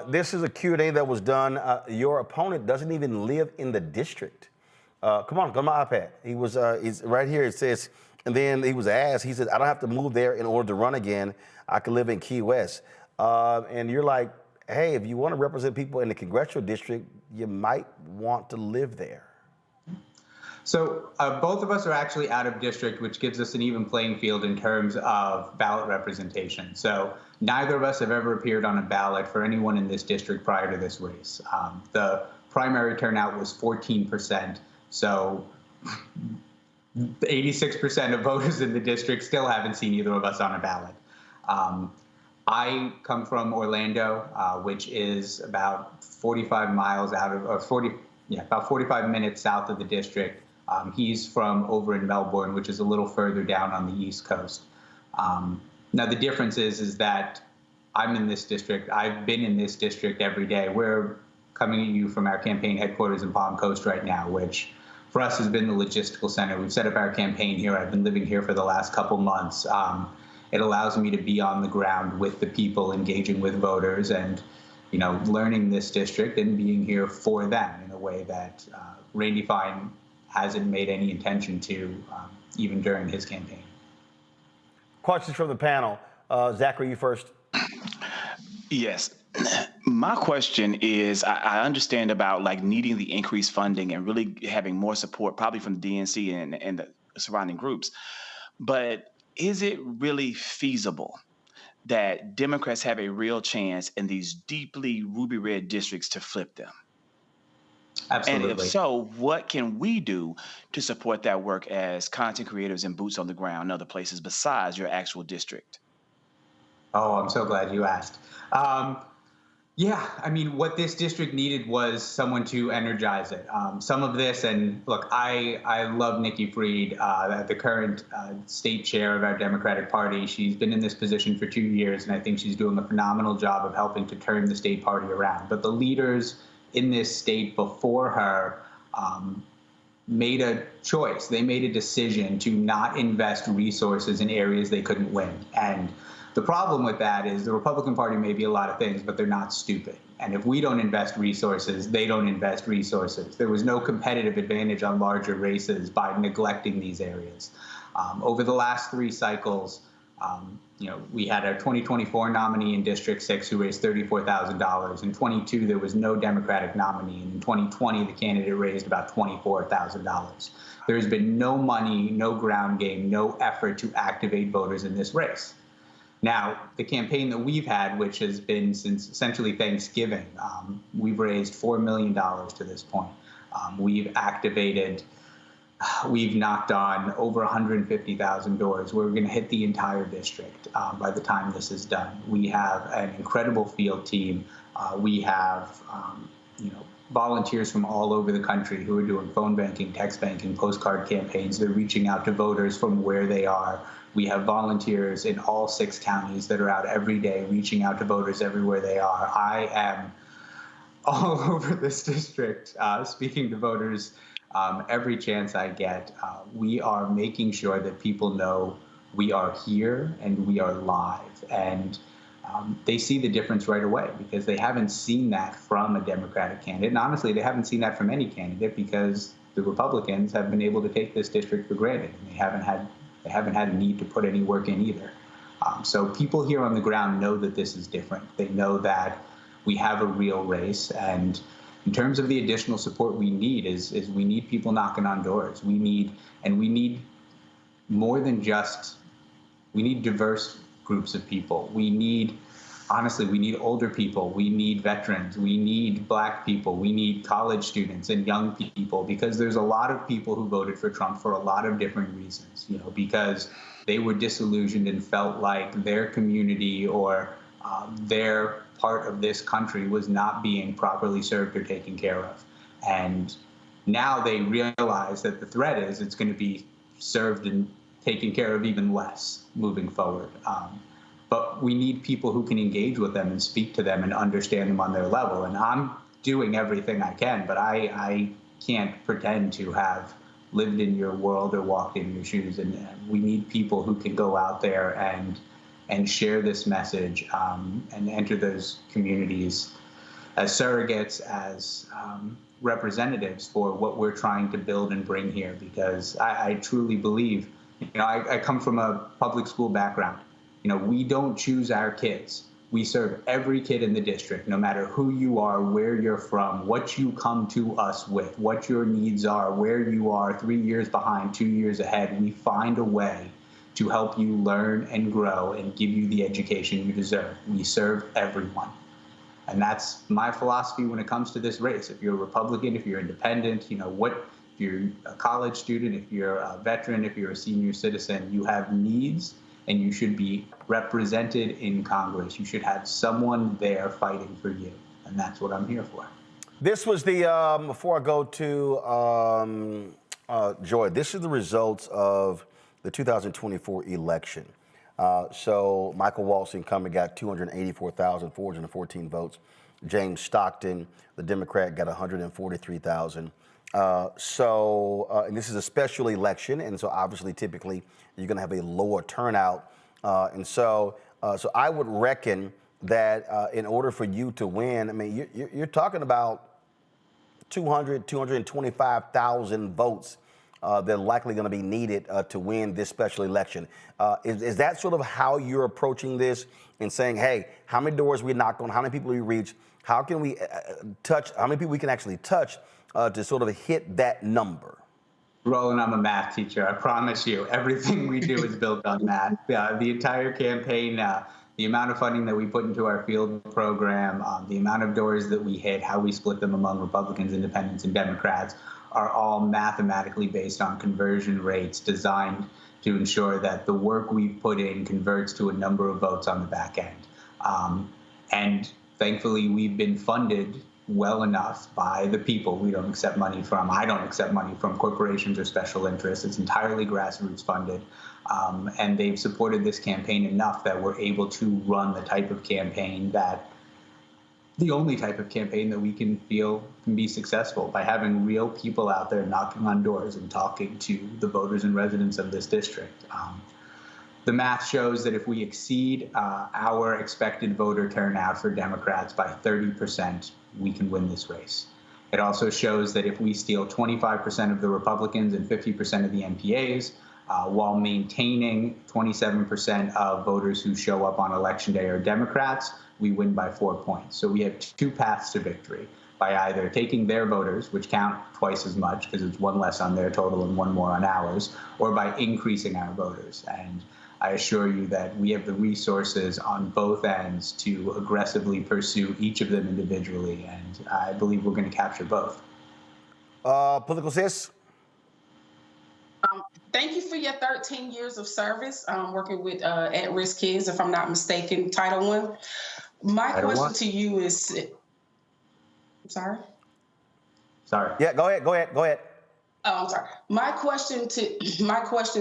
S2: This is a Q&A that was done. Your opponent doesn't even live in the district. Come on, go to my iPad. He's right here. It says, and then he was asked, he said, I don't have to move there in order to run again. I can live in Key West. And you're like, hey, if you want to represent people in the congressional district, you might want to live there.
S11: So both of us are actually out of district, which gives us an even playing field in terms of ballot representation. So neither of us have ever appeared on a ballot for anyone in this district prior to this race. The primary turnout was 14%. So 86% of voters in the district still haven't seen either of us on a ballot. I come from Orlando, which is about 45 miles out of, or about 45 minutes south of the district. He's from over in Melbourne, which is a little further down on the East Coast. Now, the difference is that I'm in this district. I've been in this district every day. We're coming at you from our campaign headquarters in Palm Coast right now, which for us has been the logistical center. We've set up our campaign here. I've been living here for the last couple months. It allows me to be on the ground with the people, engaging with voters, and learning this district and being here for them in a way that Randy Fine hasn't made any intention to, even during his campaign.
S2: Questions from the panel. Zachary, you first.
S15: Yes. My question is, I understand about needing the increased funding and really having more support, probably from the DNC and the surrounding groups. But is it really feasible that Democrats have a real chance in these deeply ruby red districts to flip them?
S11: Absolutely.
S15: And if so, what can we do to support that work as content creators and boots on the ground in other places besides your actual district?
S11: Oh, I'm so glad you asked. Yeah, I mean, what this district needed was someone to energize it. Some of this, and look, I love Nikki Fried, the current state chair of our Democratic Party. She's been in this position for 2 years, and I think she's doing a phenomenal job of helping to turn the state party around. But the leaders in this state before her made a choice. They made a decision to not invest resources in areas they couldn't win. And the problem with that is the Republican Party may be a lot of things, but they're not stupid. And if we don't invest resources, they don't invest resources. There was no competitive advantage on larger races by neglecting these areas. Over the last 3 cycles, we had our 2024 nominee in District 6 who raised $34,000. In 22, there was no Democratic nominee. And in 2020, the candidate raised about $24,000. There's been no money, no ground game, no effort to activate voters in this race. Now, the campaign that we've had, which has been since essentially Thanksgiving, we've raised $4 million to this point. We've knocked on over 150,000 doors. We're going to hit the entire district by the time this is done. We have an incredible field team. We have, volunteers from all over the country who are doing phone banking, text banking, postcard campaigns. They're reaching out to voters from where they are. We have volunteers in all 6 counties that are out every day reaching out to voters everywhere they are. I am all over this district speaking to voters every chance I get. We are making sure that people know we are here and we are live. And they see the difference right away because they haven't seen that from a Democratic candidate. And honestly, they haven't seen that from any candidate because the Republicans have been able to take this district for granted. And they haven't had a need to put any work in either. So people here on the ground know that this is different. They know that we have a real race. And in terms of the additional support we need is we need people knocking on doors. We need more than just, we need diverse groups of people. We need honestly, we need older people, we need veterans, we need Black people, we need college students and young people, because there's a lot of people who voted for Trump for a lot of different reasons, because they were disillusioned and felt like their community or their part of this country was not being properly served or taken care of. And now they realize that the threat is it's going to be served and taken care of even less moving forward. But we need people who can engage with them and speak to them and understand them on their level. And I'm doing everything I can, but I can't pretend to have lived in your world or walked in your shoes. And we need people who can go out there and share this message and enter those communities as surrogates, as representatives for what we're trying to build and bring here. Because I truly believe, I come from a public school background. We don't choose our kids. We serve every kid in the district, no matter who you are, where you're from, what you come to us with, what your needs are, where you are 3 years behind, 2 years ahead. We find a way to help you learn and grow and give you the education you deserve. We serve everyone. And that's my philosophy when it comes to this race. If you're a Republican, if you're independent, if you're a college student, if you're a veteran, if you're a senior citizen, you have needs and you should be represented in Congress. You should have someone there fighting for you. And that's what I'm here for.
S2: This was the, before I go to Joy, this is the results of the 2024 election. So Michael Waltz incumbent got 284,414 votes. James Stockton, the Democrat, got 143,000. And this is a special election, and so obviously, typically, you're going to have a lower turnout. So I would reckon that in order for you to win, I mean, you're talking about 225,000 votes that are likely going to be needed to win this special election. Is that sort of how you're approaching this and saying, hey, how many doors we knock on, how many people we reach, how can we touch, how many people we can actually touch to sort of hit that number?
S11: Roland, I'm a math teacher. I promise you, everything we do is built on math. The entire campaign, the amount of funding that we put into our field program, the amount of doors that we hit, how we split them among Republicans, Independents, and Democrats are all mathematically based on conversion rates designed to ensure that the work we've put in converts to a number of votes on the back end. And thankfully, we've been funded well enough by the people. We don't accept money from, I don't accept money from corporations or special interests. It's entirely grassroots funded. And they've supported this campaign enough that we're able to run the type of campaign the only type of campaign that we can feel can be successful, by having real people out there knocking on doors and talking to the voters and residents of this district. The math shows that if we exceed our expected voter turnout for Democrats by 30%, we can win this race. It also shows that if we steal 25% of the Republicans and 50% of the MPAs, while maintaining 27% of voters who show up on Election Day are Democrats, we win by 4 points. So we have two paths to victory: by either taking their voters, which count twice as much because it's one less on their total and one more on ours, or by increasing our voters. And I assure you that we have the resources on both ends to aggressively pursue each of them individually, and I believe we're going to capture both.
S2: Political sis?
S9: Thank you for your 13 years of service working with at-risk kids, if I'm not mistaken, Title I. My question to you is, sorry?
S2: Sorry. Yeah, go ahead. Oh,
S9: I'm sorry. My question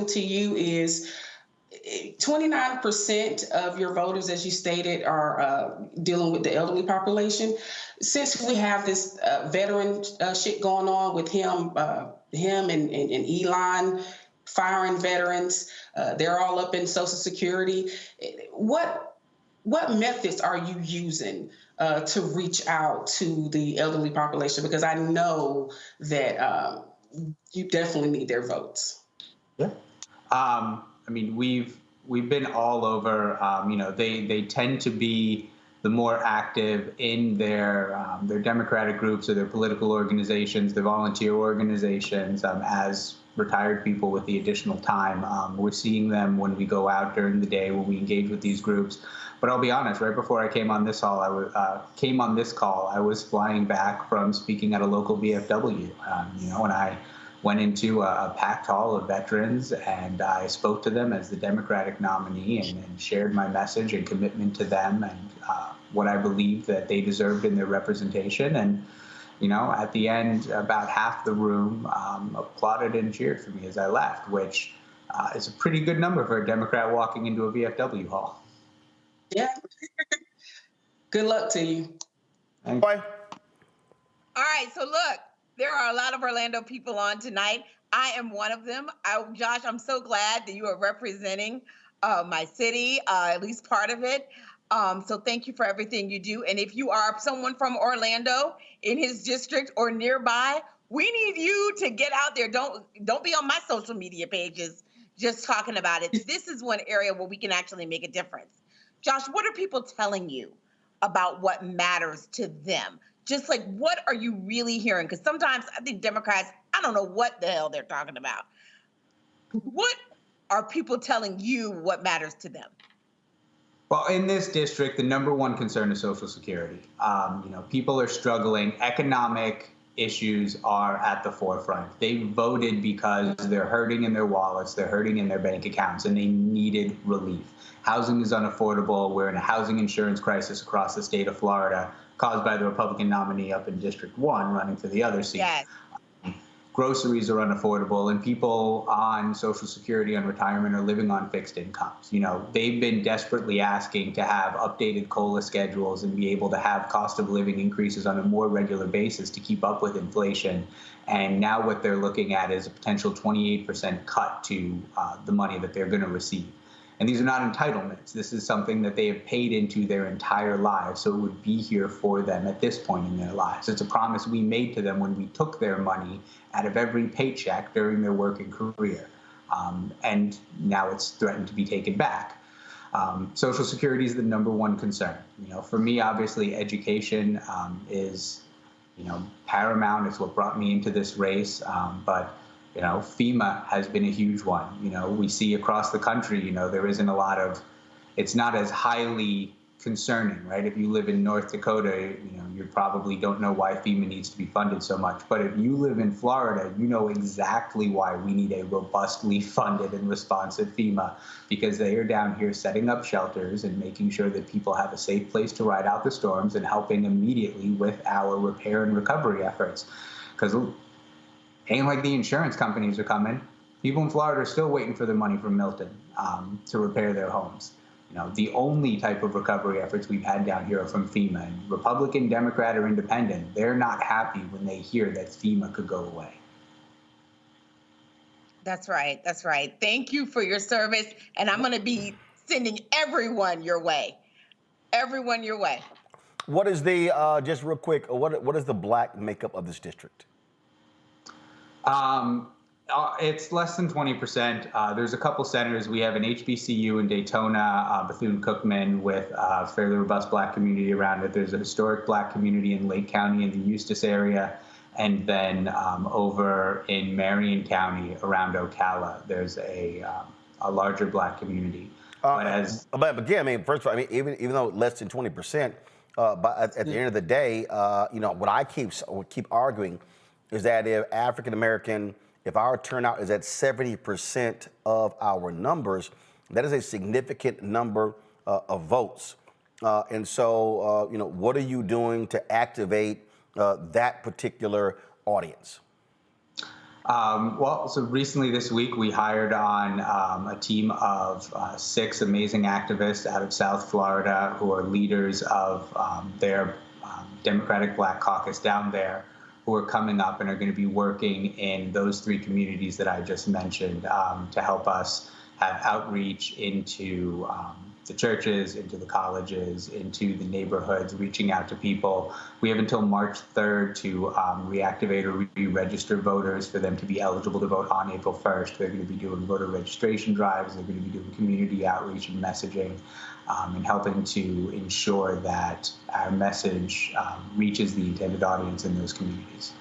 S9: to you is, 29% of your voters, as you stated, are dealing with the elderly population. Since we have this veteran shit going on with him and Elon firing veterans, they're all up in Social Security. What methods are you using to reach out to the elderly population? Because I know that you definitely need their votes.
S11: Yeah. I mean, we've been all over. They tend to be the more active in their Democratic groups or their political organizations, their volunteer organizations, as retired people with the additional time. We're seeing them when we go out during the day, when we engage with these groups. But I'll be honest, right before I came on this call, I was flying back from speaking at a local VFW, and I went into a packed hall of veterans, and I spoke to them as the Democratic nominee and shared my message and commitment to them and what I believed that they deserved in their representation. And, at the end, about half the room applauded and cheered for me as I left, which is a pretty good number for a Democrat walking into a VFW hall.
S9: Yeah. Good luck to you.
S2: Bye.
S6: All right, so look, there are a lot of Orlando people on tonight. I am one of them. Josh, I'm so glad that you are representing my city, at least part of it. So thank you for everything you do. And if you are someone from Orlando in his district or nearby, we need you to get out there. Don't be on my social media pages just talking about it. This is one area where we can actually make a difference. Josh, what are people telling you about what matters to them? Just like, what are you really hearing? Because sometimes I think Democrats, I don't know what the hell they're talking about. What are people telling you what matters to them?
S11: Well, in this district, the number one concern is Social Security. People are struggling. Economic issues are at the forefront. They voted because they're hurting in their wallets, they're hurting in their bank accounts, and they needed relief. Housing is unaffordable. We're in a housing insurance crisis across the state of Florida, caused by the Republican nominee up in District 1 running for the other seat.
S6: Yes.
S11: Groceries are unaffordable, and people on Social Security and retirement are living on fixed incomes. They've been desperately asking to have updated COLA schedules and be able to have cost of living increases on a more regular basis to keep up with inflation. And now what they're looking at is a potential 28% cut to the money that they're going to receive. And these are not entitlements. This is something that they have paid into their entire lives, so it would be here for them at this point in their lives. It's a promise we made to them when we took their money out of every paycheck during their working career. And now it's threatened to be taken back. Social Security is the number one concern. For me, obviously, education is, paramount. It's what brought me into this race. But FEMA has been a huge one. We see across the country, there isn't a lot of, it's not as highly concerning, right? If you live in North Dakota, you probably don't know why FEMA needs to be funded so much. But if you live in Florida, you know exactly why we need a robustly funded and responsive FEMA, because they are down here setting up shelters and making sure that people have a safe place to ride out the storms and helping immediately with our repair and recovery efforts. Because ain't like the insurance companies are coming. People in Florida are still waiting for their money from Milton to repair their homes. The only type of recovery efforts we've had down here are from FEMA. And Republican, Democrat, or Independent, they're not happy when they hear that FEMA could go away.
S6: That's right. That's right. Thank you for your service. And I'm going to be sending everyone your way. Everyone your way.
S2: What is the, just real quick, what is the Black makeup of this district?
S11: It's less than 20%. There's a couple centers. We have an HBCU in Daytona, Bethune-Cookman, with a fairly robust Black community around it. There's a historic Black community in Lake County in the Eustis area. And then over in Marion County around Ocala, there's a larger Black community.
S2: But again, first of all, even though less than 20%, but at the end of the day, what I keep arguing is that if if our turnout is at 70% of our numbers, that is a significant number of votes. And so, what are you doing to activate that particular audience?
S11: So recently this week, we hired on a team of 6 amazing activists out of South Florida who are leaders of their Democratic Black Caucus down there, who are coming up and are going to be working in those 3 communities that I just mentioned to help us have outreach into the churches, into the colleges, into the neighborhoods, reaching out to people. We have until March 3rd to reactivate or re-register voters for them to be eligible to vote on April 1st. They're going to be doing voter registration drives. They're going to be doing community outreach and messaging and helping to ensure that our message reaches the intended audience in those communities.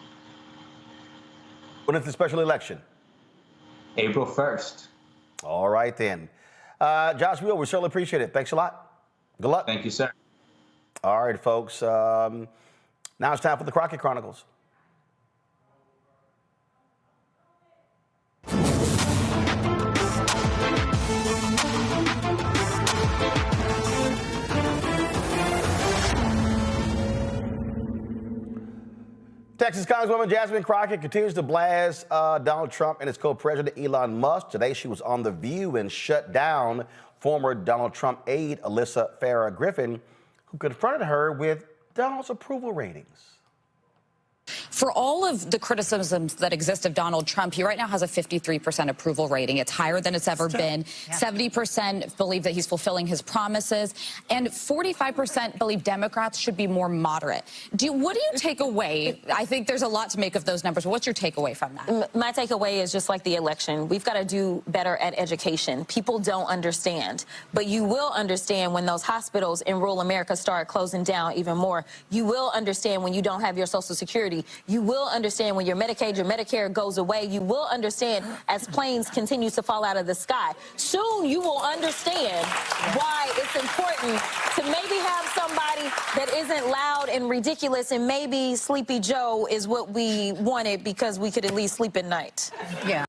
S2: When is the special election?
S11: April 1st.
S2: All right, then. Josh, we certainly appreciate it. Thanks a lot. Good luck.
S11: Thank you, sir.
S2: All right, folks. Now it's time for the Crocket Chronicles. Texas Congresswoman Jasmine Crockett continues to blast Donald Trump and his co-president Elon Musk. Today, she was on The View and shut down former Donald Trump aide Alyssa Farah Griffin, who confronted her with Donald's approval ratings.
S12: For all of the criticisms that exist of Donald Trump, he right now has a 53% approval rating. It's higher than it's ever been. 70% believe that he's fulfilling his promises, and 45% believe Democrats should be more moderate. What do you take away? I think there's a lot to make of those numbers. What's your takeaway from that?
S13: My takeaway is just like the election. We've got to do better at education. People don't understand, but you will understand when those hospitals in rural America start closing down even more. You will understand when you don't have your Social Security. You will understand when your Medicaid, your Medicare goes away. You will understand as planes continue to fall out of the sky. Soon you will understand why it's important to maybe have somebody that isn't loud and ridiculous, and maybe Sleepy Joe is what we wanted because we could at least sleep at night.
S12: Yeah.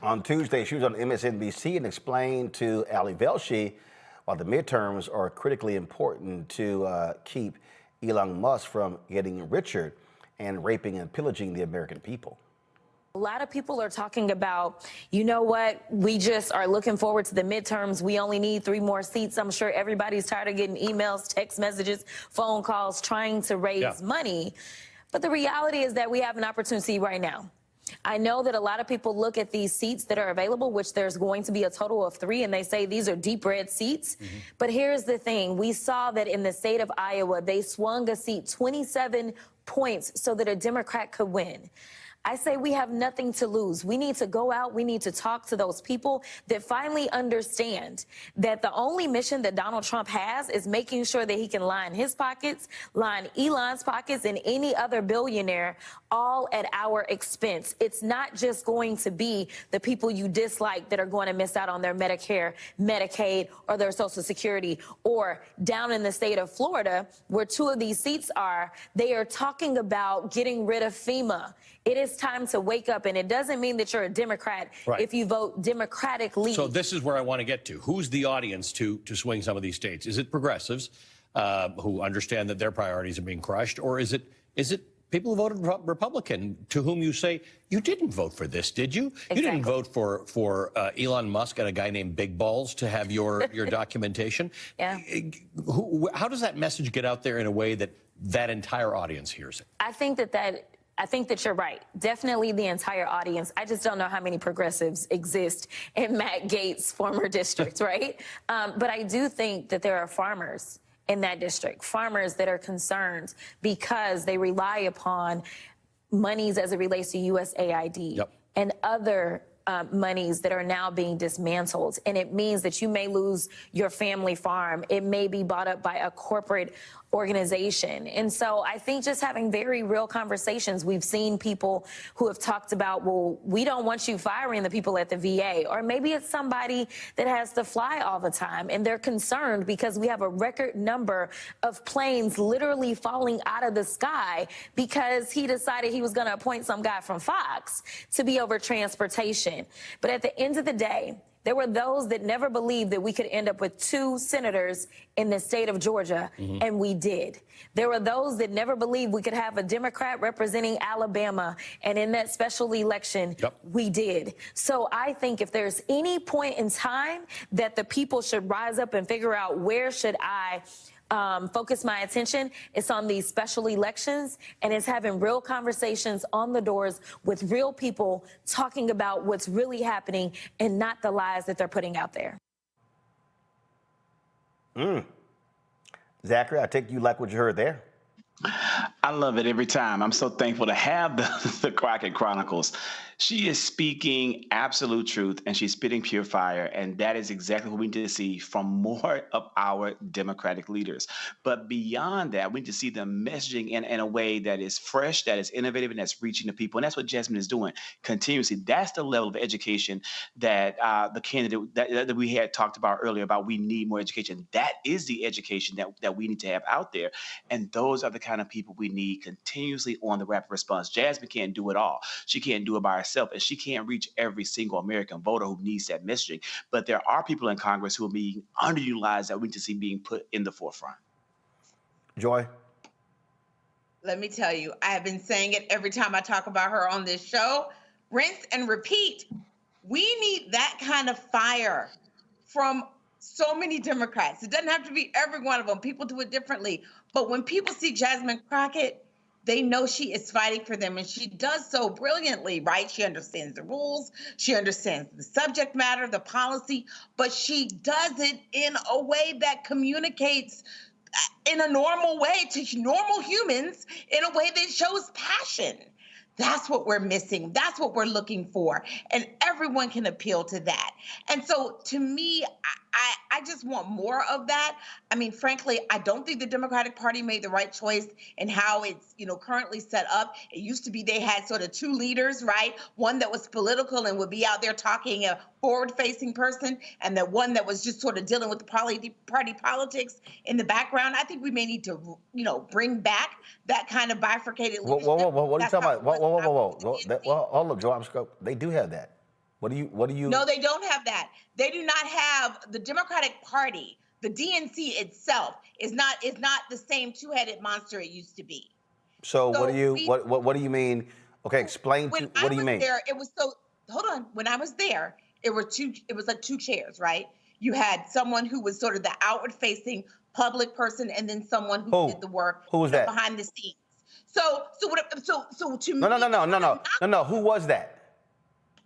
S2: On Tuesday, she was on MSNBC and explained to Ali Velshi why the midterms are critically important to keep Elon Musk from getting richer and raping and pillaging the American people.
S13: A lot of people are talking about, you know what, we just are looking forward to the midterms. We only need 3 more seats. I'm sure everybody's tired of getting emails, text messages, phone calls, trying to raise money. But the reality is that we have an opportunity right now. I know that a lot of people look at these seats that are available, which there's going to be a total of 3, and they say these are deep red seats. But here's the thing. We saw that in the state of Iowa, they swung a seat 27 points so that a Democrat could win. I say we have nothing to lose. We need to go out. We need to talk to those people that finally understand that the only mission that Donald Trump has is making sure that he can line his pockets, line Elon's pockets, and any other billionaire, all at our expense. It's not just going to be the people you dislike that are going to miss out on their Medicare, Medicaid, or their Social Security. Or down in the state of Florida, where 2 of these seats are, they are talking about getting rid of FEMA. It is time to wake up, and it doesn't mean that you're a Democrat if you vote Democratically.
S14: So this is where I want to get to. Who's the audience to swing some of these states? Is it progressives who understand that their priorities are being crushed, or is it people who voted Republican to whom you say, you didn't vote for this, did you? You didn't vote for Elon Musk and a guy named Big Balls to have your documentation. How does that message get out there in a way that that entire audience hears it?
S13: I think that you're right. Definitely the entire audience. I just don't know how many progressives exist in Matt Gaetz' former district, right? But I do think that there are farmers in that district, farmers that are concerned because they rely upon monies as it relates to USAID and other monies that are now being dismantled. And it means that you may lose your family farm. It may be bought up by a corporate organization. And so I think just having very real conversations, we've seen people who have talked about, well, we don't want you firing the people at the VA, or maybe it's somebody that has to fly all the time and they're concerned because we have a record number of planes literally falling out of the sky because he decided he was going to appoint some guy from Fox to be over transportation. But at the end of the day, there were those that never believed that we could end up with 2 senators in the state of Georgia, and we did. There were those that never believed we could have a Democrat representing Alabama, and in that special election, we did. So I think if there's any point in time that the people should rise up and figure out where should I focus my attention, it's on these special elections, and it's having real conversations on the doors with real people talking about what's really happening and not the lies that they're putting out there.
S2: Zachary, I take you like what you heard there.
S15: I love it every time. I'm so thankful to have the Crocket Chronicles. She is speaking absolute truth and she's spitting pure fire. And that is exactly what we need to see from more of our Democratic leaders. But beyond that, we need to see them messaging in a way that is fresh, that is innovative, and that's reaching the people. And that's what Jasmine is doing continuously. That's the level of education that the candidate that we had talked about earlier about we need more education. That is the education that we need to have out there. And those are the kind of people we need continuously on the rapid response. Jasmine can't do it all. She can't do it by herself, and she can't reach every single American voter who needs that messaging. But there are people in Congress who are being underutilized that we need to see being put in the forefront.
S2: Joy?
S6: Let me tell you, I have been saying it every time I talk about her on this show. Rinse and repeat. We need that kind of fire from so many Democrats. It doesn't have to be every one of them. People do it differently. But when people see Jasmine Crockett, they know she is fighting for them, and she does so brilliantly, right? She understands the rules, she understands the subject matter, the policy, but she does it in a way that communicates in a normal way to normal humans, in a way that shows passion. That's what we're missing. That's what we're looking for. And everyone can appeal to that. And so to me, I just want more of that. I mean, frankly, I don't think the Democratic Party made the right choice in how it's, currently set up. It used to be they had sort of two leaders, right? One that was political and would be out there talking, a forward-facing person, and the one that was just sort of dealing with the party politics in the background. I think we may need to, bring back that kind of bifurcated leadership.
S2: Whoa, what are you talking about? Whoa, hold up, Joe. They do have that. What do you?
S6: No, they don't have that. They do not have the Democratic Party. The DNC itself is not the same two-headed monster it used to be.
S2: So what do you mean? Okay, explain. What do you mean?
S6: There, it was so. Hold on. When I was there, it was like two chairs, right? You had someone who was sort of the outward-facing public person, and then someone who did the work.
S2: Who was that?
S6: Behind the scenes. So to me.
S2: No. Who was that?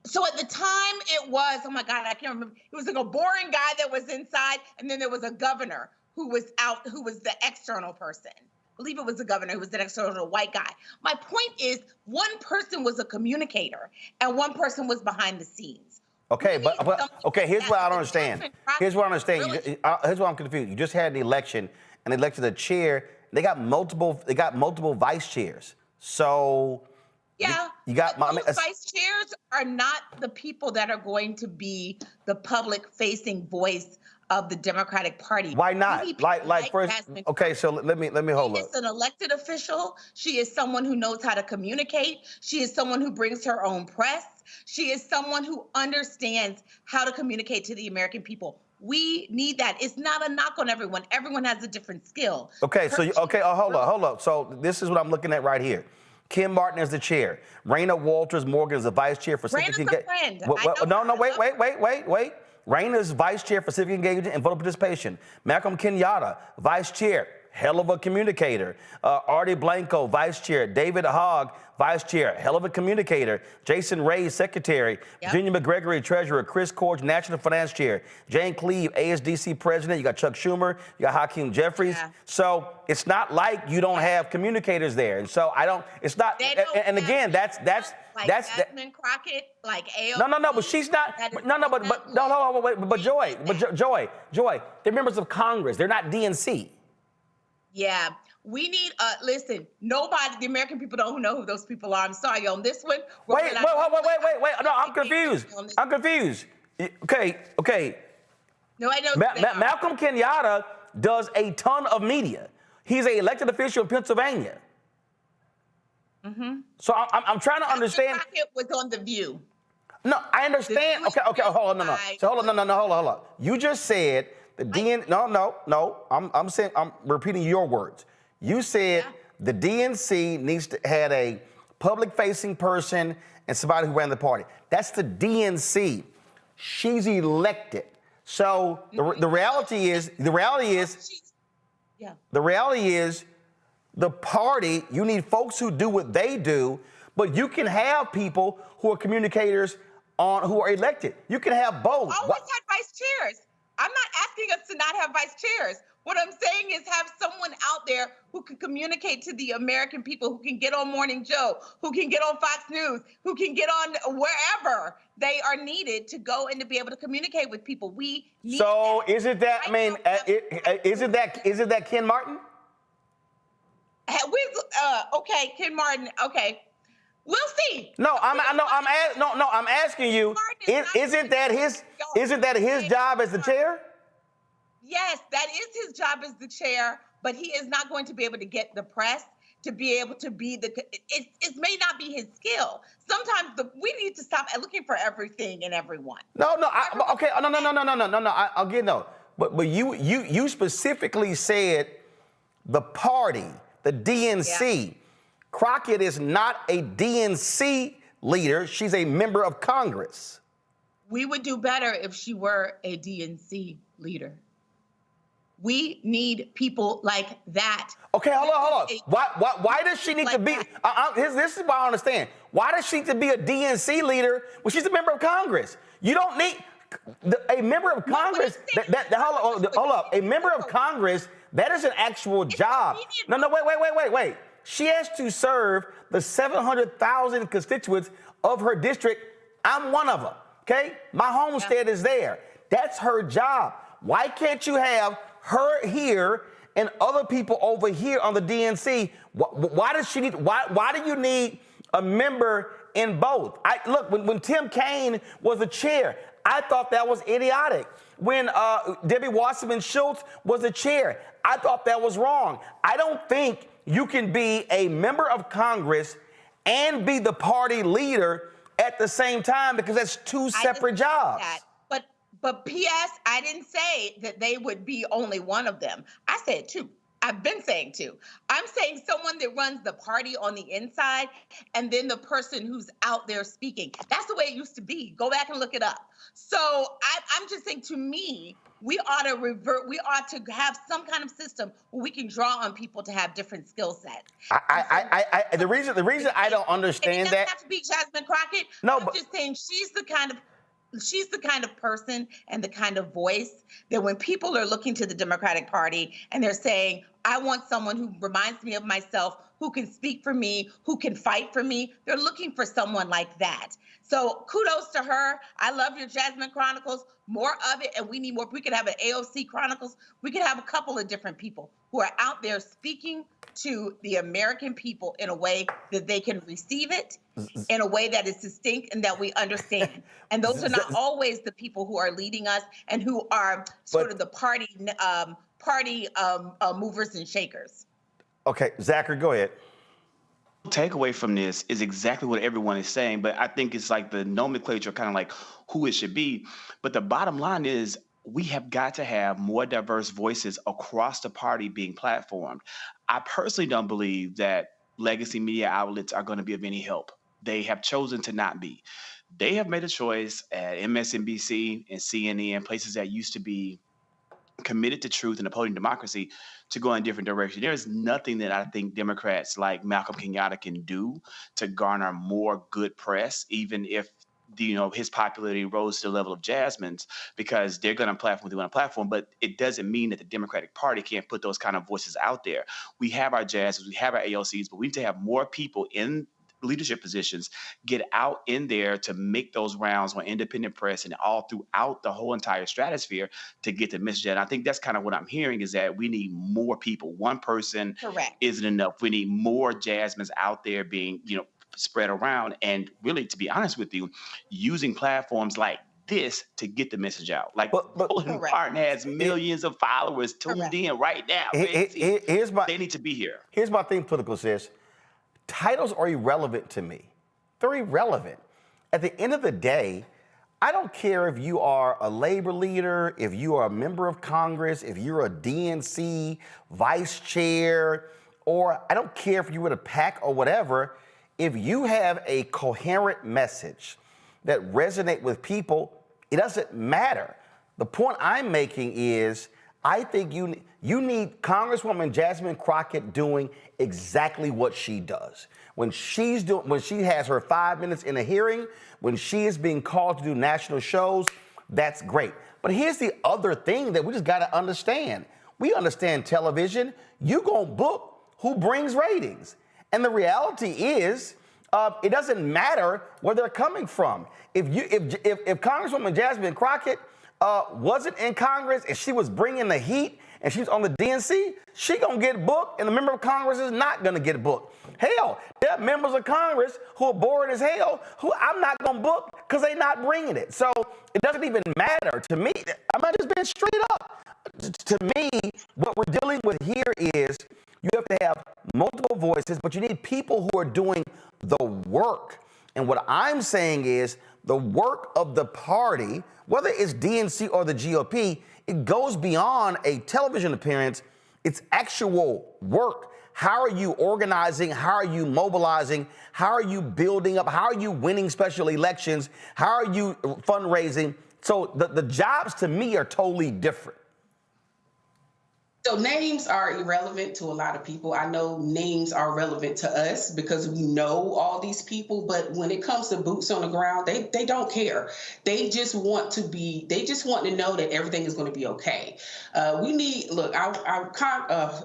S6: So at the time it was, oh my God, I can't remember. It was like a boring guy that was inside, and then there was a governor who was out, who was the external person. I believe it was the governor who was the external white guy. My point is, one person was a communicator and one person was behind the scenes.
S2: Okay, but here's what I don't understand. Here's what I understand. Here's what I'm confused. You just had an election and elected a chair. They got multiple vice chairs. So
S6: yeah,
S2: you got
S6: those vice chairs are not the people that are going to be the public-facing voice of the Democratic Party.
S2: Why not? Like first, okay, so let me hold up.
S6: She is an elected official. She is someone who knows how to communicate. She is someone who brings her own press. She is someone who understands how to communicate to the American people. We need that. It's not a knock on everyone. Everyone has a different skill.
S2: Okay, hold up. So this is what I'm looking at right here. Kim Martin is the chair. Raina Walters Morgan is the vice chair for civic engagement. Wait. Raina is vice chair for civic engagement and voter participation. Malcolm Kenyatta, vice chair, hell of a communicator. Artie Blanco, vice chair. David Hogg, vice chair, hell of a communicator. Jason Ray, secretary. Yep. Virginia McGregory, treasurer. Chris Corge, national finance chair. Jane Cleave, ASDC president. You got Chuck Schumer. You got Hakeem Jeffries. Yeah. So it's not like you don't have communicators there. And so it's not, and again, that's
S6: Jasmine Crockett, like AOC.
S2: No, but she's not. Joy, they're members of Congress. They're not DNC.
S6: Yeah, we need, listen, nobody, the American people don't know who those people are. I'm sorry, on this one.
S2: Wait. No, I'm confused. Okay.
S6: No, I know.
S2: Malcolm Kenyatta does a ton of media. He's an elected official in Pennsylvania. Mm-hmm. So I'm trying to understand.
S6: Crockett was on The View.
S2: No, I understand. Okay, hold on. So hold on. You just said the DNC. No. I'm saying, I'm repeating your words. You said the DNC needs to have a public-facing person and somebody who ran the party. That's the DNC. She's elected. So the reality is the party, you need folks who do what they do, but you can have people who are communicators who are elected. You can have both.
S6: Always had vice chairs. I'm not asking us to not have vice chairs. What I'm saying is have someone out there who can communicate to the American people, who can get on Morning Joe, who can get on Fox News, who can get on wherever they are needed to go and to be able to communicate with people. We need
S2: So is it that, I mean, is it that Ken Martin?
S6: Okay, Ken Martin, okay. We'll see.
S2: No, I'm asking you, isn't that his job as the chair?
S6: Yes, that is his job as the chair, but he is not going to be able to get the press to be able to be it may not be his skill. Sometimes we need to stop looking for everything and everyone.
S2: No, But you specifically said the party, the DNC. Yeah. Crockett is not a DNC leader. She's a member of Congress.
S6: We would do better if she were a DNC leader. We need people like that.
S2: Okay, hold on. Why does she need to be? This is what I understand. Why does she need to be a DNC leader when she's a member of Congress? You don't need a member of Congress. Hold up. A member of Congress, that is an actual job. No, wait. She has to serve the 700,000 constituents of her district. I'm one of them. Okay, my homestead is there. That's her job. Why can't you have her here and other people over here on the DNC? Why does she need? Why do you need a member in both? Look, when Tim Kaine was the chair, I thought that was idiotic. When Debbie Wasserman Schultz was the chair, I thought that was wrong. I don't think you can be a member of Congress and be the party leader at the same time, because that's two separate jobs.
S6: But P.S., I didn't say that they would be only one of them. I said two. I've been saying two. I'm saying someone that runs the party on the inside and then the person who's out there speaking. That's the way it used to be. Go back and look it up. So I'm just saying, to me, we ought to revert. We ought to have some kind of system where we can draw on people to have different skill sets.
S2: The reason I don't understand that.
S6: It doesn't have to be Jasmine Crockett. No, I'm just saying she's the kind of person and the kind of voice that when people are looking to the Democratic Party and they're saying, I want someone who reminds me of myself, who can speak for me, who can fight for me, they're looking for someone like that. So kudos to her. I love your Jasmine Chronicles, more of it, and we need more. We could have an AOC Chronicles. We could have a couple of different people who are out there speaking to the American people in a way that they can receive it, in a way that is distinct and that we understand. And those are not always the people who are leading us and who are sort of the party movers and shakers.
S2: Okay, Zachary, go ahead.
S15: Takeaway from this is exactly what everyone is saying, but I think it's like the nomenclature, kind of like who it should be. But the bottom line is, we have got to have more diverse voices across the party being platformed. I personally don't believe that legacy media outlets are going to be of any help. They have chosen to not be. They have made a choice at MSNBC and CNN, places that used to be committed to truth and upholding democracy, to go in a different direction. There is nothing that I think Democrats like Malcolm Kenyatta can do to garner more good press, even if his popularity rose to the level of Jasmine's, because they're going to platform what they want to platform. But it doesn't mean that the Democratic Party can't put those kind of voices out there. We have our Jasmines, we have our AOCs, but we need to have more people in leadership positions get out in there to make those rounds on independent press and all throughout the whole entire stratosphere to get the message out. And I think that's kind of what I'm hearing, is that we need more people. One person isn't enough. We need more Jasmines out there being, spread around, and really, to be honest with you, using platforms like this to get the message out. Like Roland Martin has millions of followers tuned in right now. They need to be here.
S2: Here's my thing, political sis. Titles are irrelevant to me. They're irrelevant. At the end of the day, I don't care if you are a labor leader, if you are a member of Congress, if you're a DNC vice chair, or I don't care if you were a PAC or whatever. If you have a coherent message that resonates with people, it doesn't matter. The point I'm making is, I think you need Congresswoman Jasmine Crockett doing exactly what she does. When she has her 5 minutes in a hearing, when she is being called to do national shows, that's great. But here's the other thing that we just got to understand. We understand television. You gonna book who brings ratings. And the reality is, it doesn't matter where they're coming from. If Congresswoman Jasmine Crockett wasn't in Congress and she was bringing the heat and she's on the DNC, she gonna get booked and a member of Congress is not gonna get booked. Hell, there are members of Congress who are bored as hell who I'm not gonna book because they're not bringing it. So it doesn't even matter to me. I'm not just being straight up. To me, what we're dealing with here is you have to have multiple voices, but you need people who are doing the work. And what I'm saying is the work of the party, whether it's DNC or the GOP, it goes beyond a television appearance. It's actual work. How are you organizing? How are you mobilizing? How are you building up? How are you winning special elections? How are you fundraising? So the jobs to me are totally different.
S9: So names are irrelevant to a lot of people. I know names are relevant to us because we know all these people, but when it comes to boots on the ground, they don't care. They just want to know that everything is going to be okay.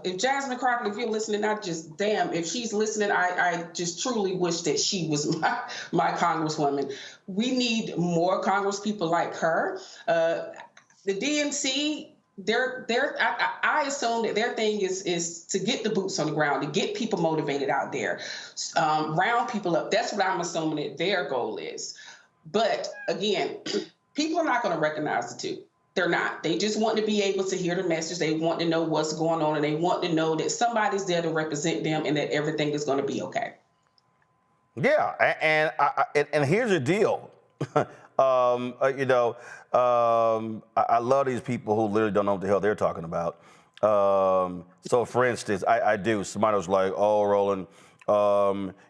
S9: If Jasmine Crockett, if you're listening, if she's listening, I just truly wish that she was my Congresswoman. We need more Congress people like her. The DNC, I assume that their thing is to get the boots on the ground, to get people motivated out there, round people up. That's what I'm assuming that their goal is. But again, people are not going to recognize the two. They're not. They just want to be able to hear the message. They want to know what's going on, and they want to know that somebody's there to represent them and that everything is going to be okay.
S2: Yeah, and here's the deal. I love these people who literally don't know what the hell they're talking about. So, for instance, I do. Somebody was like, "Oh, Roland,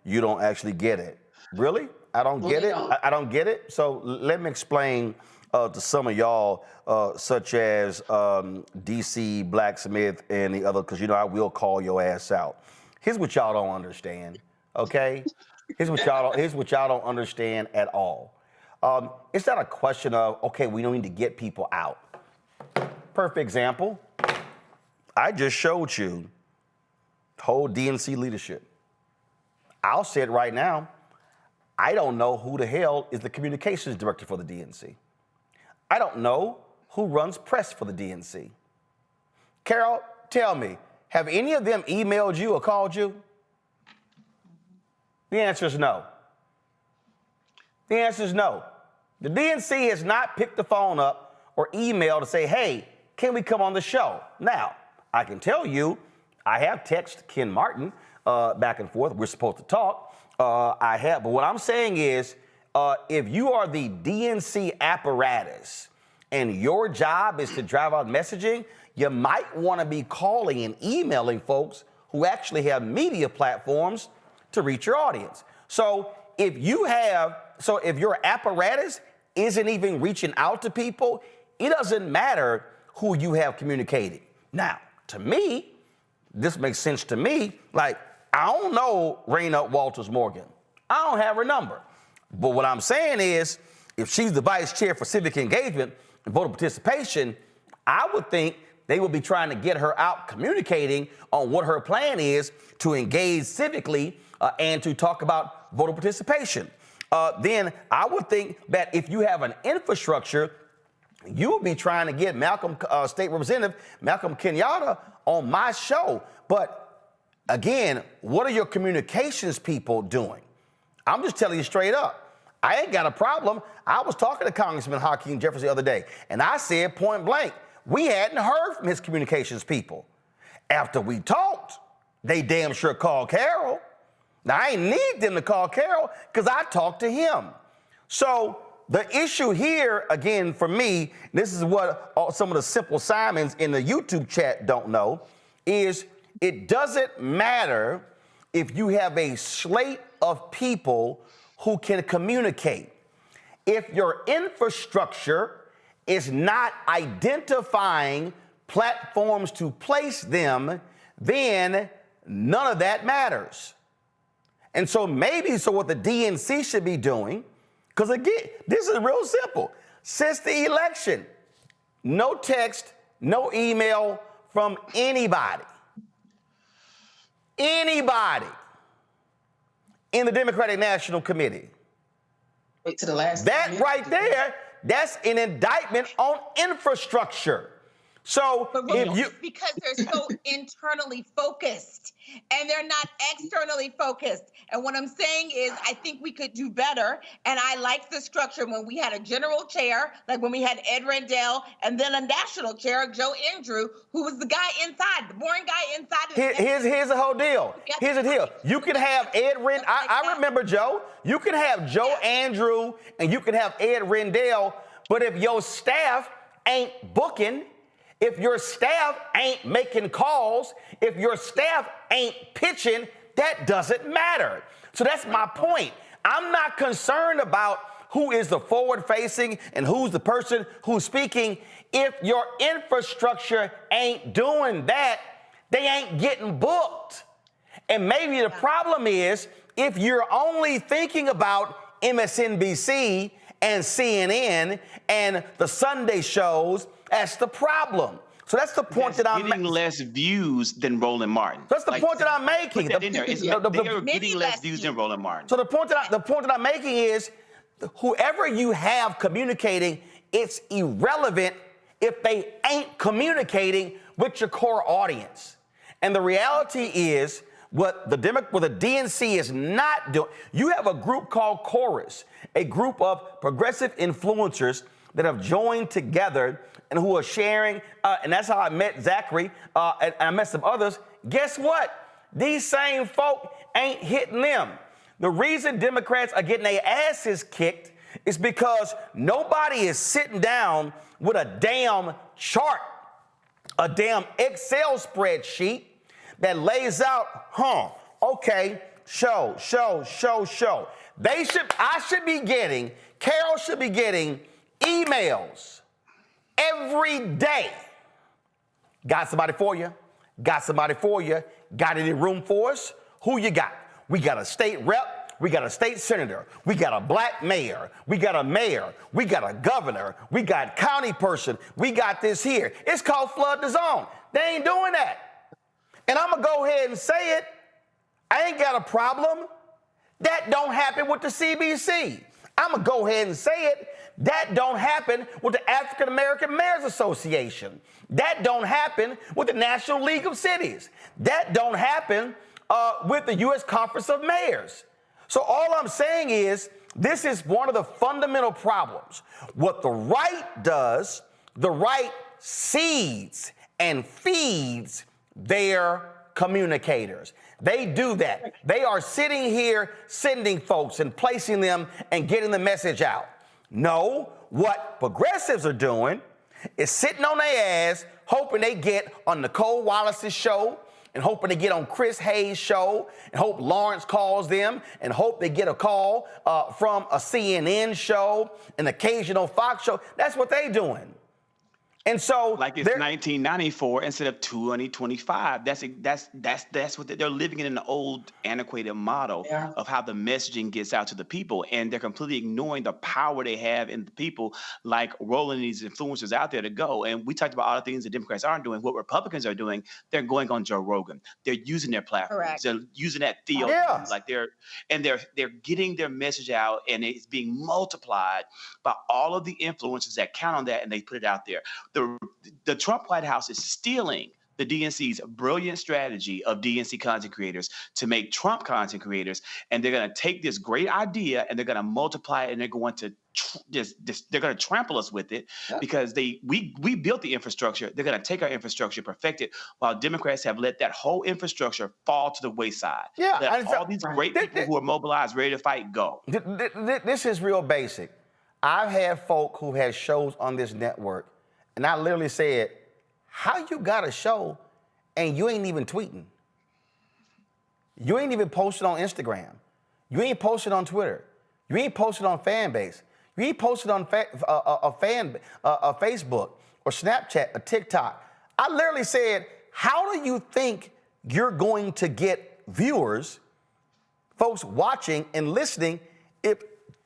S2: you don't actually get it." Really? I don't get it. I don't get it. So let me explain to some of y'all, such as DC Blacksmith and the other, because I will call your ass out. Here's what y'all don't understand. Okay? Here's what y'all don't understand at all. It's not a question of, okay, we don't need to get people out. Perfect example. I just showed you whole DNC leadership. I'll say it right now. I don't know who the hell is the communications director for the DNC. I don't know who runs press for the DNC. Carol, tell me, have any of them emailed you or called you? The answer is no. The answer is no. The DNC has not picked the phone up or emailed to say, hey, can we come on the show? Now, I can tell you, I have texted Ken Martin back and forth. We're supposed to talk. But what I'm saying is, if you are the DNC apparatus and your job is to drive out messaging, you might want to be calling and emailing folks who actually have media platforms to reach your audience. So if your apparatus isn't even reaching out to people, it doesn't matter who you have communicating. Now, to me, this makes sense to me. Like, I don't know Raina Walters Morgan. I don't have her number. But what I'm saying is, if she's the vice chair for civic engagement and voter participation, I would think they would be trying to get her out communicating on what her plan is to engage civically and to talk about voter participation. Then I would think that if you have an infrastructure, you would be trying to get State Representative Malcolm Kenyatta on my show. But again, what are your communications people doing? I'm just telling you straight up. I ain't got a problem. I was talking to Congressman Hakeem Jeffries the other day, and I said point blank, we hadn't heard from his communications people. After we talked, they damn sure called Carol. Now, I ain't need them to call Carol because I talked to him. So the issue here, again, for me, this is what some of the simple Simons in the YouTube chat don't know, is it doesn't matter if you have a slate of people who can communicate. If your infrastructure is not identifying platforms to place them, then none of that matters. And so what the DNC should be doing, because again, this is real simple. Since the election, no text, no email from anybody in the Democratic National Committee.
S9: Wait to the last.
S2: That right there, that's an indictment on infrastructure. So
S6: because they're so internally focused and they're not externally focused. And what I'm saying is I think we could do better. And I like the structure when we had a general chair, like when we had Ed Rendell, and then a national chair, Joe Andrew, who was the guy inside, the boring guy inside.
S2: Here's the whole deal. Here's the deal. You can have Ed Rendell. I remember Joe. You can have Joe Andrew and you can have Ed Rendell. But if your staff ain't booking, if your staff ain't making calls, if your staff ain't pitching, that doesn't matter. So that's my point. I'm not concerned about who is the forward-facing and who's the person who's speaking. If your infrastructure ain't doing that, they ain't getting booked. And maybe the problem is if you're only thinking about MSNBC and CNN and the Sunday shows, that's the problem. So that's the point that I'm
S15: getting less views than Roland Martin.
S2: That's the point that I'm making.
S15: Put that in there. They are getting less views than Roland Martin.
S2: So the point that I'm making is, whoever you have communicating, it's irrelevant if they ain't communicating with your core audience. And the reality is, what the DNC is not doing. You have a group called Chorus, a group of progressive influencers that have joined together and who are sharing, and that's how I met Zachary, and I met some others. Guess what? These same folk ain't hitting them. The reason Democrats are getting their asses kicked is because nobody is sitting down with a damn chart, a damn Excel spreadsheet that lays out, okay, show. Carol should be getting emails every day. Got somebody for you? Got any room for us? Who you got? We got a state rep. We got a state senator. We got a black mayor. We got a mayor. We got a governor. We got county person. We got this here. It's called flood the zone. They ain't doing that. And I'm going to go ahead and say it. I ain't got a problem. That don't happen with the CBC. I'm going to go ahead and say it. That don't happen with the African American Mayors Association. That don't happen with the National League of Cities. That don't happen with the U.S. Conference of Mayors. So all I'm saying is this is one of the fundamental problems. What the right does, the right seeds and feeds their communicators. They do that. They are sitting here sending folks and placing them and getting the message out. No, what progressives are doing is sitting on their ass, hoping they get on Nicole Wallace's show and hoping to get on Chris Hayes' show and hope Lawrence calls them and hope they get a call from a CNN show, an occasional Fox show. That's what they doing. And so,
S15: like it's 1994 instead of 2025. That's what they're living in, an old, antiquated model of how the messaging gets out to the people, and they're completely ignoring the power they have in the people, like rolling these influencers out there to go. And we talked about all the things that Democrats aren't doing. What Republicans are doing, they're going on Joe Rogan. They're using their platforms.
S6: Correct.
S15: They're using that field, like they're getting their message out, and it's being multiplied by all of the influencers that count on that, and they put it out there. The Trump White House is stealing the DNC's brilliant strategy of DNC content creators to make Trump content creators, and they're going to take this great idea and they're going to multiply it, and they're going to they're going to trample us with it because we built the infrastructure. They're going to take our infrastructure, perfect it, while Democrats have let that whole infrastructure fall to the wayside. Let all these great people who are mobilized, ready to fight, go.
S2: This is real basic. I've had folk who had shows on this network, and I literally said, how you got a show and you ain't even tweeting? You ain't even posted on Instagram. You ain't posted on Twitter. You ain't posted on Fanbase. You ain't posted on Facebook or Snapchat or TikTok. I literally said, how do you think you're going to get viewers, folks watching and listening, if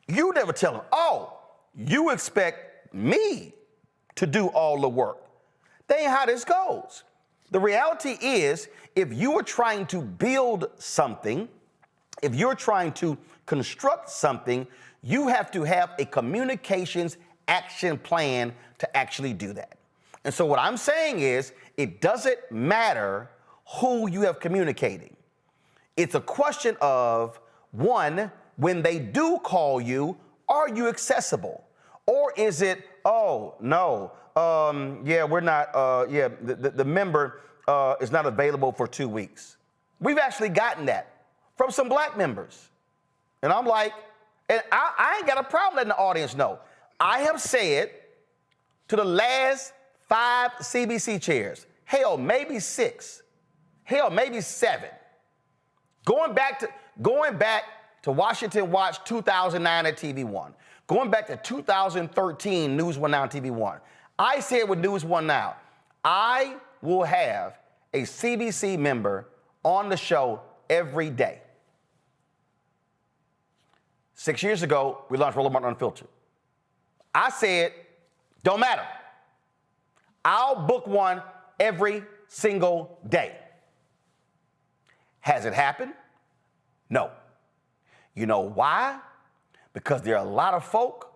S2: you never tell them, oh, you expect me to do all the work? That ain't how this goes. The reality is, if you are trying to build something, if you're trying to construct something, you have to have a communications action plan to actually do that. And so what I'm saying is, it doesn't matter who you have communicating. It's a question of, one, when they do call you, are you accessible? Or is it, oh, no, yeah, we're not, the member is not available for 2 weeks. We've actually gotten that from some black members. And I'm like, and I ain't got a problem letting the audience know. I have said to the last 5 CBC chairs, hell, maybe 6, hell, maybe 7, going back to Washington Watch 2009 at TV One, going back to 2013 News One Now on TV One. I said with News One Now, I will have a CBC member on the show every day. 6 years ago, we launched Roland Martin Unfiltered. I said, don't matter. I'll book one every single day. Has it happened? No. You know why? Because there are a lot of folk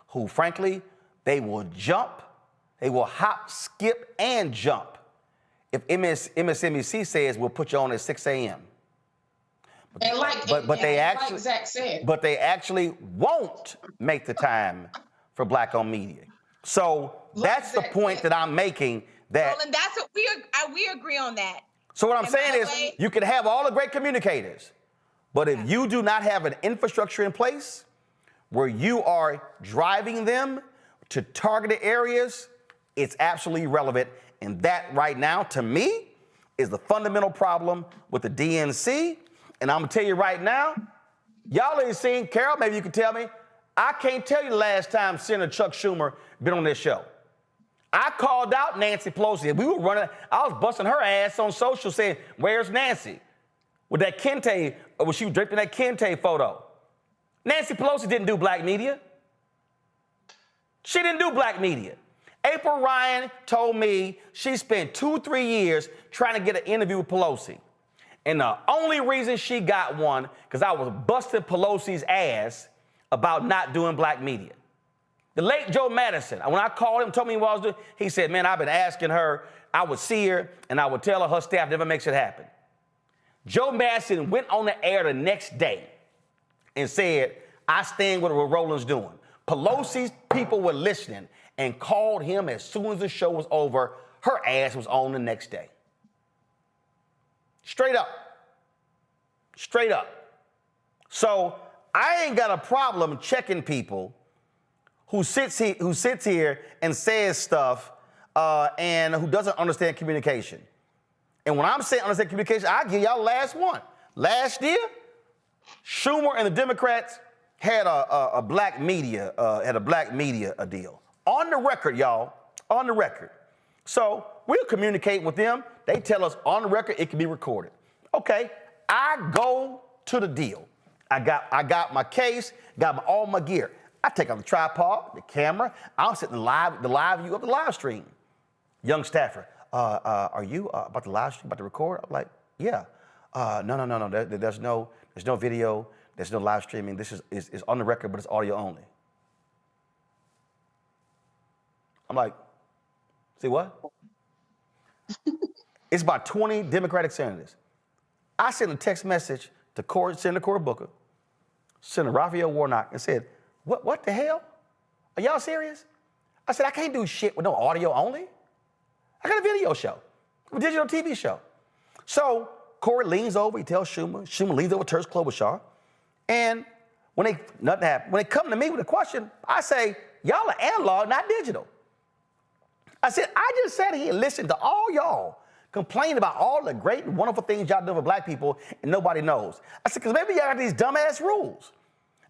S2: who, frankly, they will jump, they will hop, skip, and jump if MSNBC says we'll put you on at 6 a.m.
S9: And like Zach said.
S2: But they actually won't make the time for Black-owned media. So that's the point that I'm making. That
S6: Roland, that's what we agree on that.
S2: So what I'm saying is, you can have all the great communicators, but if you do not have an infrastructure in place where you are driving them to targeted areas, it's absolutely irrelevant. And that right now, to me, is the fundamental problem with the DNC. And I'm gonna tell you right now, y'all ain't seen, Carol, maybe you can tell me, I can't tell you the last time Senator Chuck Schumer been on this show. I called out Nancy Pelosi. We were running, I was busting her ass on social saying, where's Nancy? With that Kente, when she was draped in that Kente photo. Nancy Pelosi didn't do black media. She didn't do black media. April Ryan told me she spent 2-3 years trying to get an interview with Pelosi. And the only reason she got one, because I was busting Pelosi's ass about not doing black media. The late Joe Madison, when I called him, told me what I was doing, he said, man, I've been asking her, I would see her, and I would tell her staff never makes it happen. Joe Madison went on the air the next day and said, I stand with what Roland's doing. Pelosi's people were listening and called him as soon as the show was over. Her ass was on the next day. Straight up. Straight up. So I ain't got a problem checking people who sits here and says stuff and who doesn't understand communication. And when I'm saying understand communication, I'll give y'all the last one. Last year, Schumer and the Democrats had a black media deal. On the record, y'all, on the record. So we'll communicate with them. They tell us on the record it can be recorded. Okay, I go to the deal. I got my case, got all my gear. I take out the tripod, the camera. I'm sitting the live view of the live stream. Young staffer, are you about the live stream, about to record? I'm like, yeah. No. There's no video. There's no live streaming. This is on the record, but it's audio only. I'm like, see what? It's about 20 Democratic senators. I sent a text message to Senator Cory Booker, Senator Raphael Warnock, and said, what the hell? Are y'all serious? I said, I can't do shit with no audio only. I got a video show, a digital TV show. So Cory leans over, he tells Schumer leans over, turns Klobuchar, and nothing happened. When they come to me with a question, I say, y'all are analog, not digital. I said, I just sat here and listened to all y'all complain about all the great and wonderful things y'all do for black people and nobody knows. I said, because maybe y'all got these dumbass rules.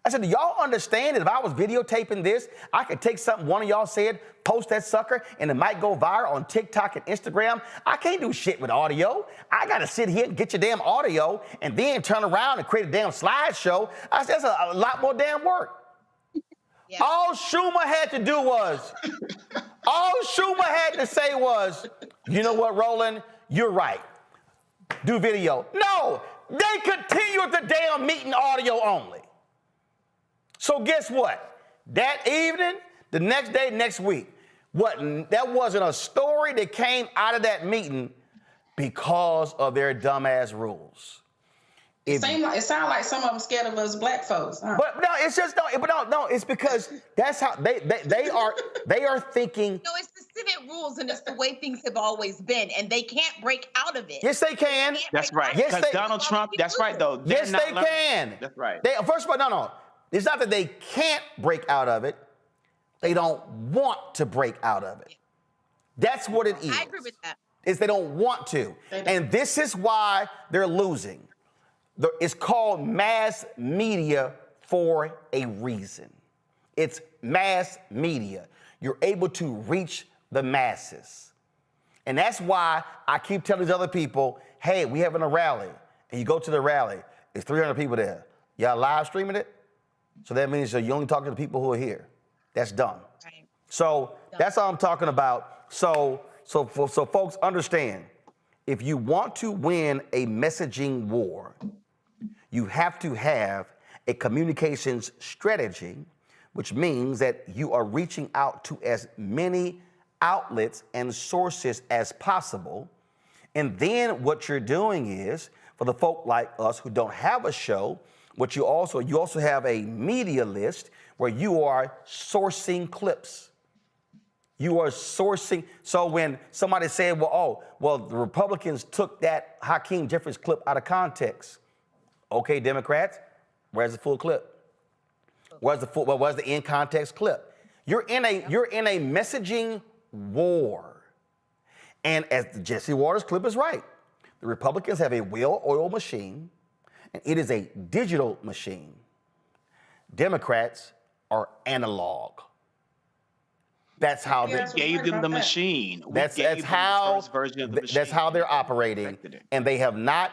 S2: I said, do y'all understand that if I was videotaping this, I could take something one of y'all said, post that sucker, and it might go viral on TikTok and Instagram? I can't do shit with audio. I got to sit here and get your damn audio and then turn around and create a damn slideshow. I said, that's a lot more damn work. Yeah. All Schumer had to say was, You know what, Roland? You're right. Do video. No, they continue the damn meeting audio only. So guess what? That evening, the next day, next week, that wasn't a story that came out of that meeting because of their dumbass rules.
S9: It sounds like some of them scared of us black folks. Huh?
S2: But no, it's just no. It's because that's how they are thinking.
S6: No, it's the Senate rules, and it's the way things have always been, and they can't break out of it.
S2: Yes, they can.
S15: That's right.
S2: Yes,
S15: because Donald Trump. That's right, though.
S2: Yes, they can.
S15: That's right.
S2: First of all, no. It's not that they can't break out of it. They don't want to break out of it. That's what it is.
S6: I agree with that.
S2: Is they don't want to, and this is why they're losing. It's called mass media for a reason. It's mass media. You're able to reach the masses. And that's why I keep telling these other people, hey, we having a rally. And you go to the rally, it's 300 people there. Y'all live streaming it? So that means you only talk to the people who are here. That's dumb. Right. So that's all I'm talking about. So folks understand, if you want to win a messaging war, you have to have a communications strategy, which means that you are reaching out to as many outlets and sources as possible. And then what you're doing is, for the folk like us who don't have a show, you also have a media list where you are sourcing clips. You are sourcing. So when somebody said, the Republicans took that Hakeem Jeffries clip out of context. Okay, Democrats, where's the full clip? Where's the in context clip? You're in a messaging war. And as the Jesse Waters clip is right, the Republicans have a well-oiled machine, and it is a digital machine. Democrats are analog. That's how
S15: they gave them the machine.
S2: That's how they're operating, and they have not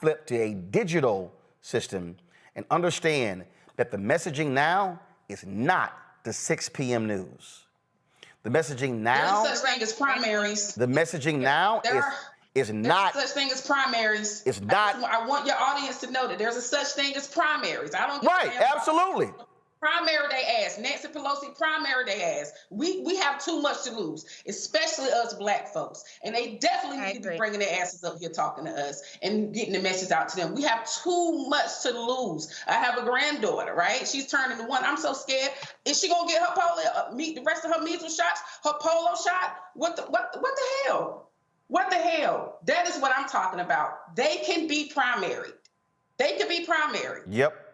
S2: flipped to a digital system. And understand that the messaging now is not the 6 p.m. news. The messaging now.
S9: There's such thing as primaries.
S2: The messaging now is not.
S9: There's such thing as primaries.
S2: It's not.
S9: I want your audience to know that there's a such thing as primaries. I don't.
S2: Right. Absolutely.
S9: Primary they ass. Nancy Pelosi, primary they ass. We have too much to lose, especially us black folks. And they definitely need to be bringing their asses up here talking to us and getting the message out to them. We have too much to lose. I have a granddaughter, right? She's turning 1. I'm so scared. Is she gonna get her the rest of her measles shots, her polio shot? What the hell? What the hell? That is what I'm talking about. They can be primary. They can be primary.
S2: Yep.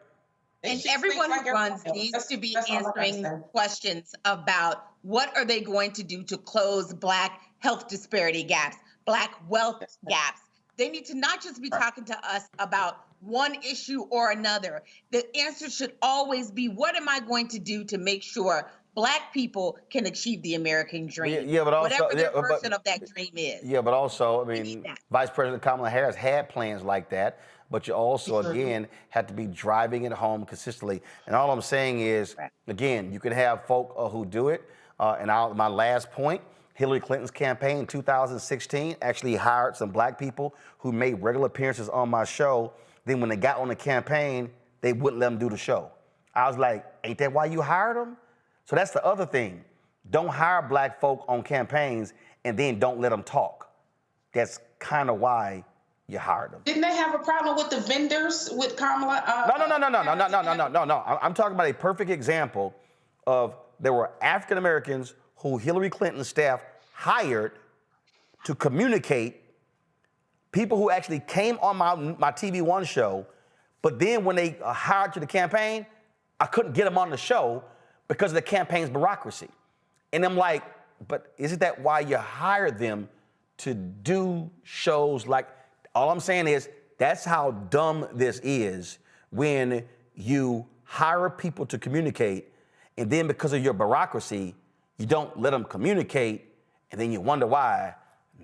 S6: And everyone who runs needs to be answering questions about what are they going to do to close Black health disparity gaps, Black wealth gaps. They need to not just be talking to us about one issue or another. The answer should always be, what am I going to do to make sure Black people can achieve the American dream,
S2: but also,
S6: whatever their version of that dream is.
S2: Yeah, but also, I mean, Vice President Kamala Harris had plans like that. But you also, again, have to be driving it home consistently. And all I'm saying is, again, you can have folk who do it. My last point, Hillary Clinton's campaign in 2016 actually hired some Black people who made regular appearances on my show. Then when they got on the campaign, they wouldn't let them do the show. I was like, ain't that why you hired them? So that's the other thing. Don't hire Black folk on campaigns and then don't let them talk. That's kind of why you hired them.
S9: Didn't they have a problem with the vendors with Kamala?
S2: No. I'm talking about a perfect example of there were African Americans who Hillary Clinton's staff hired to communicate, people who actually came on my TV One show, but then when they hired to the campaign, I couldn't get them on the show because of the campaign's bureaucracy. And I'm like, but isn't that why you hired them to do shows like? All I'm saying is that's how dumb this is when you hire people to communicate, and then because of your bureaucracy, you don't let them communicate, and then you wonder why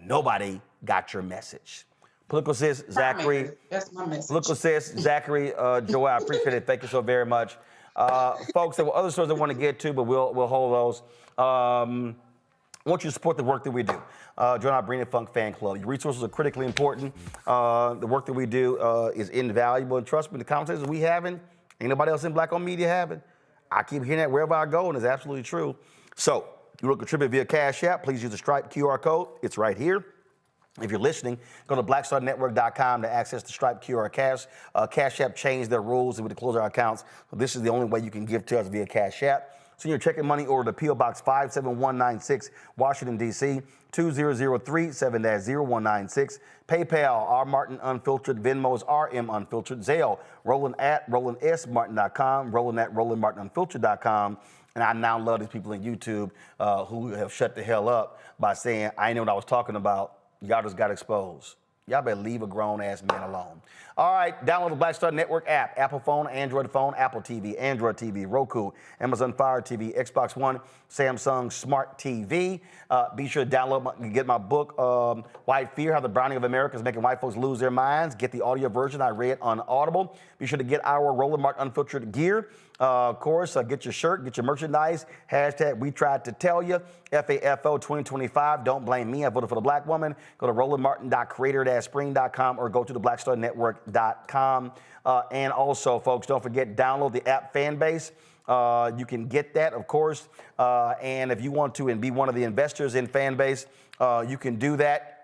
S2: nobody got your message. Political sis, Zachary.
S9: That's my message.
S2: Political sis, Zachary, Joel, I appreciate it. Thank you so very much. Folks, there were other stories I want to get to, but we'll hold those. I want you to support the work that we do. Join our Bring It Funk fan club. Your resources are critically important. The work that we do is invaluable. And trust me, the conversations we having, ain't nobody else in Black-owned media having. I keep hearing that wherever I go, and it's absolutely true. So, you want to contribute via Cash App, please use the Stripe QR code. It's right here. If you're listening, go to blackstarnetwork.com to access the Stripe QR Cash. Cash App changed their rules and we had to close our accounts. So this is the only way you can give to us via Cash App. Send your checking money order to P.O. Box 57196, Washington, D.C., 20037-0196. PayPal, R. Martin Unfiltered. Venmo's RM Unfiltered. Zelle, Roland at RolandSMartin.com, Roland at RolandMartinUnfiltered.com. And I now love these people in YouTube who have shut the hell up by saying, I didn't know what I was talking about. Y'all just got exposed. Y'all better leave a grown-ass man alone. All right, download the Black Star Network app. Apple phone, Android phone, Apple TV, Android TV, Roku, Amazon Fire TV, Xbox One, Samsung Smart TV. Be sure to download and get my book, White Fear, How the Browning of America is Making White Folks Lose Their Minds. Get the audio version I read on Audible. Be sure to get our Roland Martin Unfiltered gear. Of course, get your shirt, get your merchandise. Hashtag We Tried to Tell You. FAFO 2025. Don't blame me. I voted for the black woman. Go to rolandmartin.creator-spring.com or go to the blackstarnetwork.com. And also, folks, don't forget, download the app Fanbase. You can get that, of course. And if you want to and be one of the investors in Fanbase, you can do that.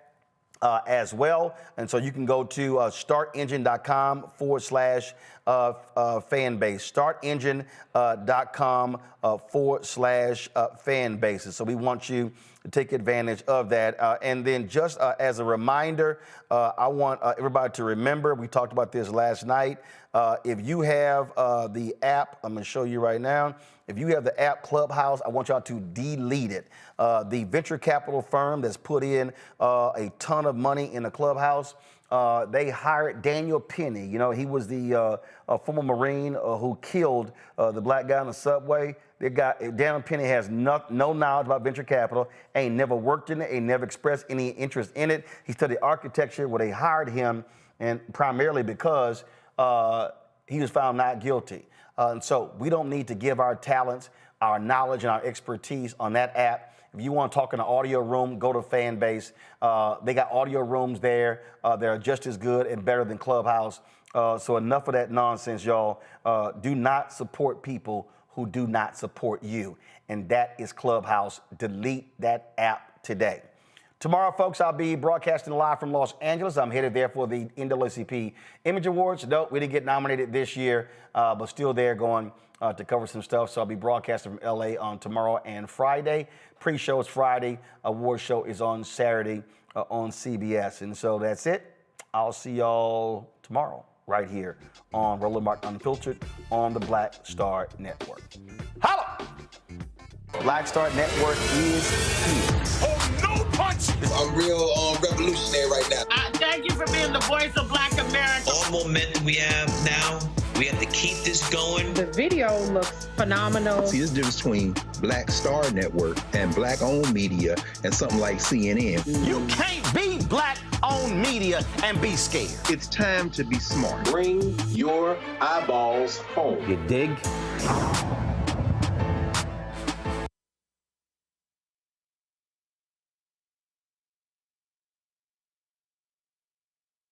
S2: As well. And so you can go to startengine.com/fanbase. Startengine.com/fanbase. So we want you to take advantage of that. And then just as a reminder, I want everybody to remember, we talked about this last night. If you have the app, I'm going to show you right now. If you have the app Clubhouse, I want y'all to delete it. The venture capital firm that's put in a ton of money in the Clubhouse, they hired Daniel Penny. You know, he was the former Marine who killed the black guy on the subway. Daniel Penny has no knowledge about venture capital, ain't never worked in it, ain't never expressed any interest in it. He studied architecture where they hired him, and primarily because he was found not guilty. And so we don't need to give our talents, our knowledge, and our expertise on that app. If you want to talk in an audio room, go to Fanbase. They got audio rooms there. They're just as good and better than Clubhouse. So enough of that nonsense, y'all. Do not support people who do not support you. And that is Clubhouse. Delete that app today. Tomorrow, folks, I'll be broadcasting live from Los Angeles. I'm headed there for the NAACP Image Awards. No, we didn't get nominated this year, but still there going to cover some stuff. So I'll be broadcasting from LA on tomorrow and Friday. Pre-show is Friday. Award show is on Saturday on CBS. And so that's it. I'll see y'all tomorrow right here on Roland Martin Unfiltered on the Black Star Network. Holla! Black Star Network is here.
S16: Oh, no punch! I'm real revolutionary right now.
S17: Thank you for being the voice of Black America.
S16: All the momentum we have now, we have to keep this going.
S20: The video looks phenomenal.
S21: See, there's a difference between Black Star Network and black-owned media and something like CNN.
S2: You can't be black-owned media and be scared.
S21: It's time to be smart.
S22: Bring your eyeballs home.
S2: You dig?